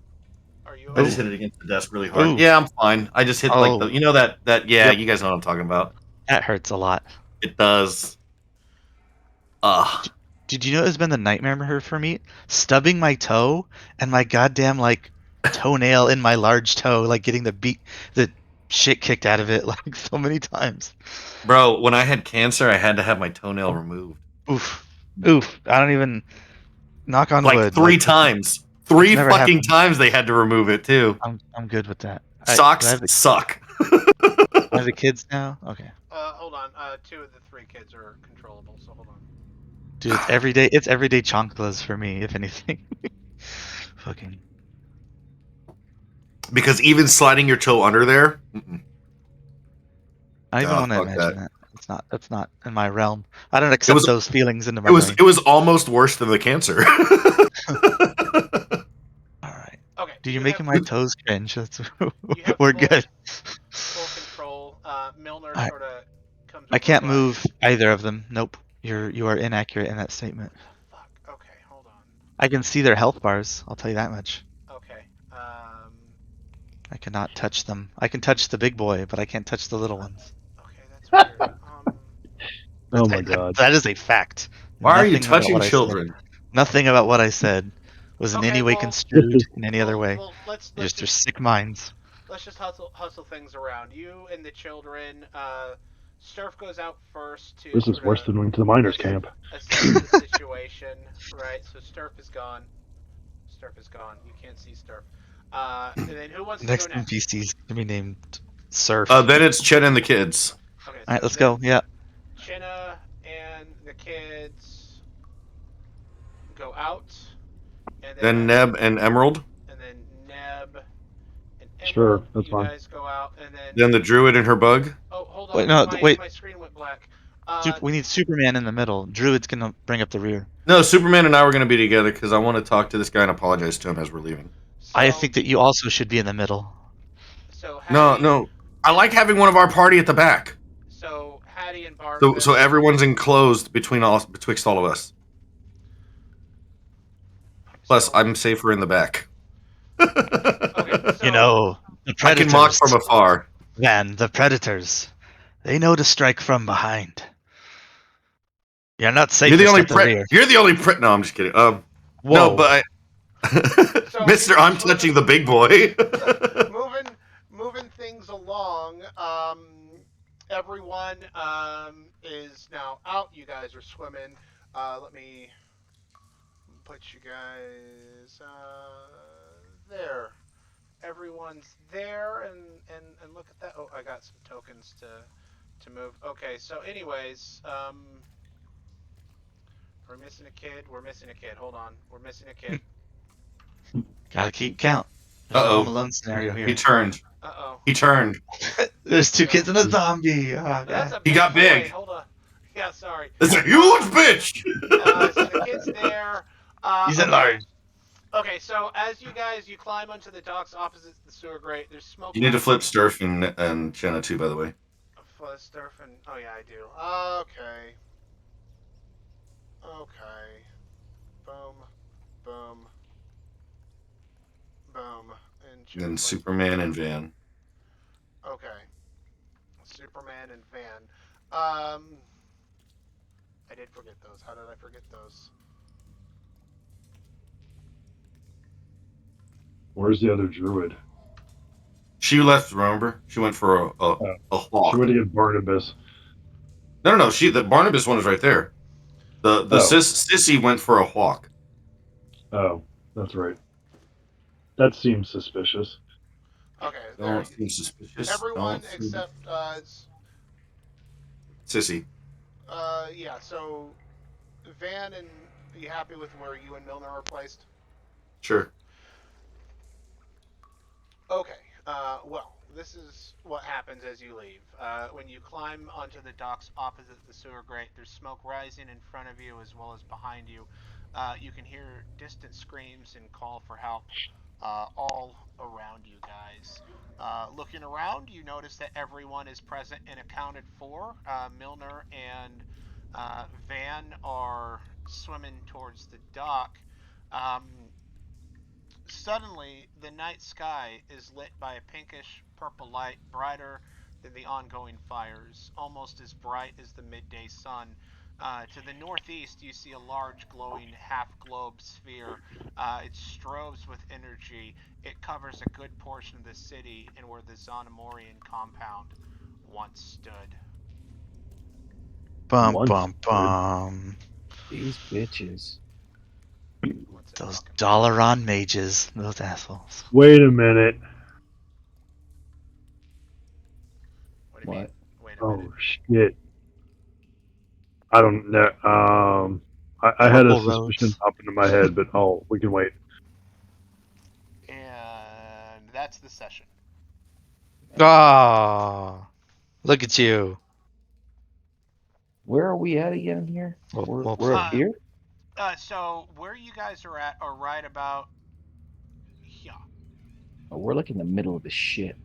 Are you? I just hit it against the desk really hard. Ooh. Yeah, I'm fine. I just hit Oh. that. Yeah, Yep. you guys know what I'm talking about. That hurts a lot. It does. Did you know it's been the nightmare for me? Stubbing my toe and my goddamn like toenail in my large toe, like getting the shit kicked out of it like so many times. Bro, when I had cancer, I had to have my toenail removed. Oof. Oof. I don't even knock on Like wood. 3 times. It's 3 never fucking happened. times they had to remove it too. I'm good with that. I Socks have suck. the kids now? Okay. Hold on. 2 of the 3 kids are controllable, so hold on. Dude, it's everyday chanclas for me, if anything. Fucking Because even sliding your toe under there, I even nah, want to fuck imagine that. that. That's not in my realm. I don't It accept was those feelings into it my was brain. it was almost worse than the cancer. Alright. Okay. Dude, you're making my toes cringe. That's You have we're full, good. full control. Milner Alright. sort of comes I over can't by. move either of them. Nope. You are inaccurate in that statement. Fuck. Okay, hold on. I can see their health bars, I'll tell you that much. Okay. I cannot touch them. I can touch the big boy, but I can't touch the little ones. Okay, that's weird. Oh my god. That is a fact. Why are you Nothing about touching what I said. children? Nothing about what I said was in Okay, any way well, construed in any other way. well, let's Just your just sick minds. let's just hustle things around. You and the children. Sturf goes out first to This is sort worse of than going to the miners' camp. assess the situation. Right. So Sturf is gone. Sturf is gone. You can't see Sturf. And then who wants to go Next next? NPC is gonna be named Surf. Then it's Chen and the kids. Okay, so Alright, let's then go. Yeah. Chinna and the kids go out, and then Then Neb and Emerald. and then Neb and Sure, Emerald, that's you fine. guys go out, and then Then the druid and her bug. oh, hold Wait, on, no, my wait. my screen went black. We need Superman in the middle. Druid's gonna bring up the rear. No, Superman and I were going to be together because I want to talk to this guy and apologize to him as we're leaving. So, I think that you also should be in the middle. so No, Hattie, no. I like having one of our party at the back. so Hattie and So Barnabas. everyone's enclosed betwixt all of us. Plus, So, I'm safer in the back. okay, so You know, the I can mock predators. from afar. Man, the predators. They know to strike from behind. You're not You're the safest only at the rear. You're the only No, I'm just kidding. No, Whoa. but Mister, I'm touching the big boy. moving things along. Everyone is now out. You guys are swimming. Let me put you guys there. Everyone's there, and look at that. Oh, I got some tokens to move. Okay, so anyways, we're missing a kid. We're missing a kid. Hold on, we're missing a kid. Gotta keep count. There's a Uh-oh. Home Alone scenario here. He turned. Uh-oh. He turned. There's 2 kids and a zombie. Oh, That's God. a big He got boy. big. Hold on. Yeah, sorry. It's a huge bitch. So the kid's there. He's Okay. enlarged. Okay, so as you climb onto the docks opposite the sewer grate, there's smoke. You need to flip Sturf and Jenna too, by the way. Sturf and oh yeah, I do. Okay. Okay. Boom, boom, boom, And then Superman and Van. Okay. Superman and Van. I did forget those. How did I forget those? Where's the other druid? She left. Remember, she went for a hawk. She went to get Barnabas. No. The Barnabas one is right there. The sissy went for a hawk. Oh, that's right. That seems suspicious. Okay. Don't seem suspicious. Everyone Don't except sissy. yeah. So Van, and are you happy with where you and Milner are placed? Sure. Okay. Well, this is what happens as you leave. When you climb onto the docks opposite the sewer grate, there's smoke rising in front of you as well as behind you. You can hear distant screams and call for help all around you guys. Looking around, you notice that everyone is present and accounted for. Milner and Van are swimming towards the dock. Suddenly, the night sky is lit by a pinkish purple light, brighter than the ongoing fires, almost as bright as the midday sun. To the northeast, you see a large glowing half-globe sphere. It strobes with energy. It covers a good portion of the city and where the Zonomorian compound once stood. Bum Once bum stood. bum. These bitches. What's it Those talking about? Dalaran mages, those assholes. Wait a minute. What do you mean? What? Wait a minute. Oh shit. I don't know. I had a Purple suspicion roads. pop into my head, but we can wait. And that's the session. Ah, look at you. Where are we at again here? We're up play. here? So where you guys are at are right about here. Oh, we're like in the middle of the shit.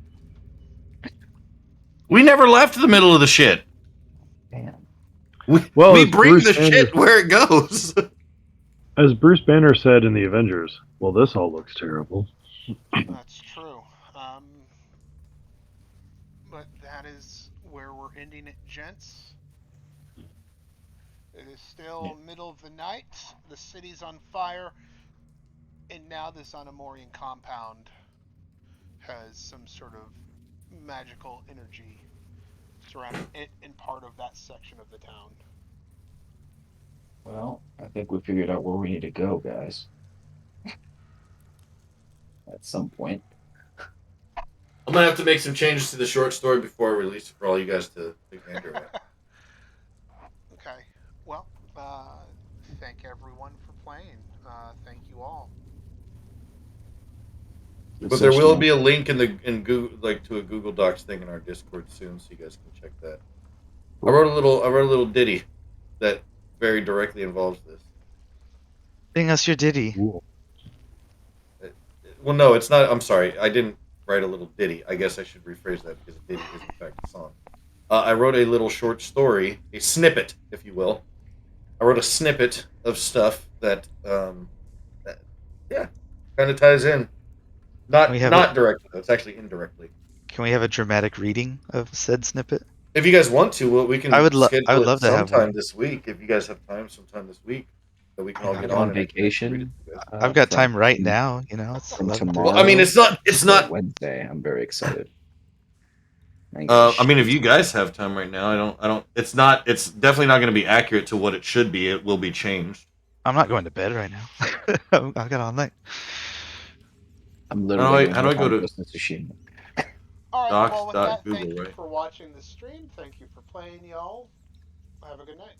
We never left the middle of the shit. Damn. Well, We as bring Bruce the Banner, shit where it goes. as Bruce Banner said in the Avengers, well, this all looks terrible. That's true. But that is where we're ending it, gents. It is still middle of the night. The city's on fire, and now this Zonomorian compound has some sort of magical energy surrounding it and part of that section of the town. Well, I think we figured out where we need to go, guys. At some point. I'm gonna have to make some changes to the short story before I release it for all you guys to take gander at. Okay. Well, thank everyone for playing. Thank you all. But there will be a link in Google, like to a Google Docs thing in our Discord soon, so you guys can check that. I wrote a little ditty that very directly involves this. Sing us your ditty. Cool. Well, no, it's not. I'm sorry, I didn't write a little ditty. I guess I should rephrase that because a ditty is in fact a song. I wrote a little short story, a snippet, if you will. I wrote a snippet of stuff that yeah, kind of ties in. Not directly, though. It's actually indirectly. Can we have a dramatic reading of said snippet? If you guys want to, we can I would schedule it love to have sometime one. this week. If you guys have time sometime this week, that we can all I'm get on on and I can read it vacation. to you guys. I've got from- time right now. You know, it's from 11:30. tomorrow. Well, I mean, it's till not. Wednesday. I'm very excited. I ain't gonna I mean, shit. if you guys have time right now, I don't. It's not. It's definitely not going to be accurate to what it should be. It will be changed. I'm not going to bed right now. I've got all night. I'm literally How do I go to Ghost of Tsushima. All right. Well, with that, docs.google, thank you right? for watching the stream. Thank you for playing, y'all. Have a good night.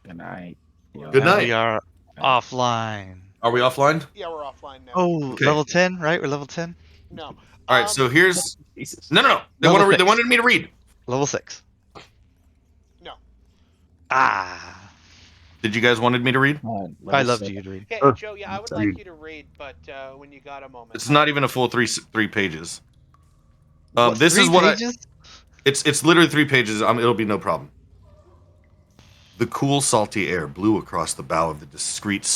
Good night. Good Now night. we are offline. Are we offline? Yeah, we're offline now. Oh, Okay. level 10, right? We're level 10. No. All right. So here's Jesus. no. They Level They six. wanted me to read. Level 6. No. Ah, Did you guys wanted me to read? I loved you to read. Hey, Sure. Joe. Yeah, I would Read. like you to read, but when you got a moment. It's not even a full three pages. What, This 3 is what pages? it's literally 3 pages. It'll be no problem. The cool, salty air blew across the bow of the discreet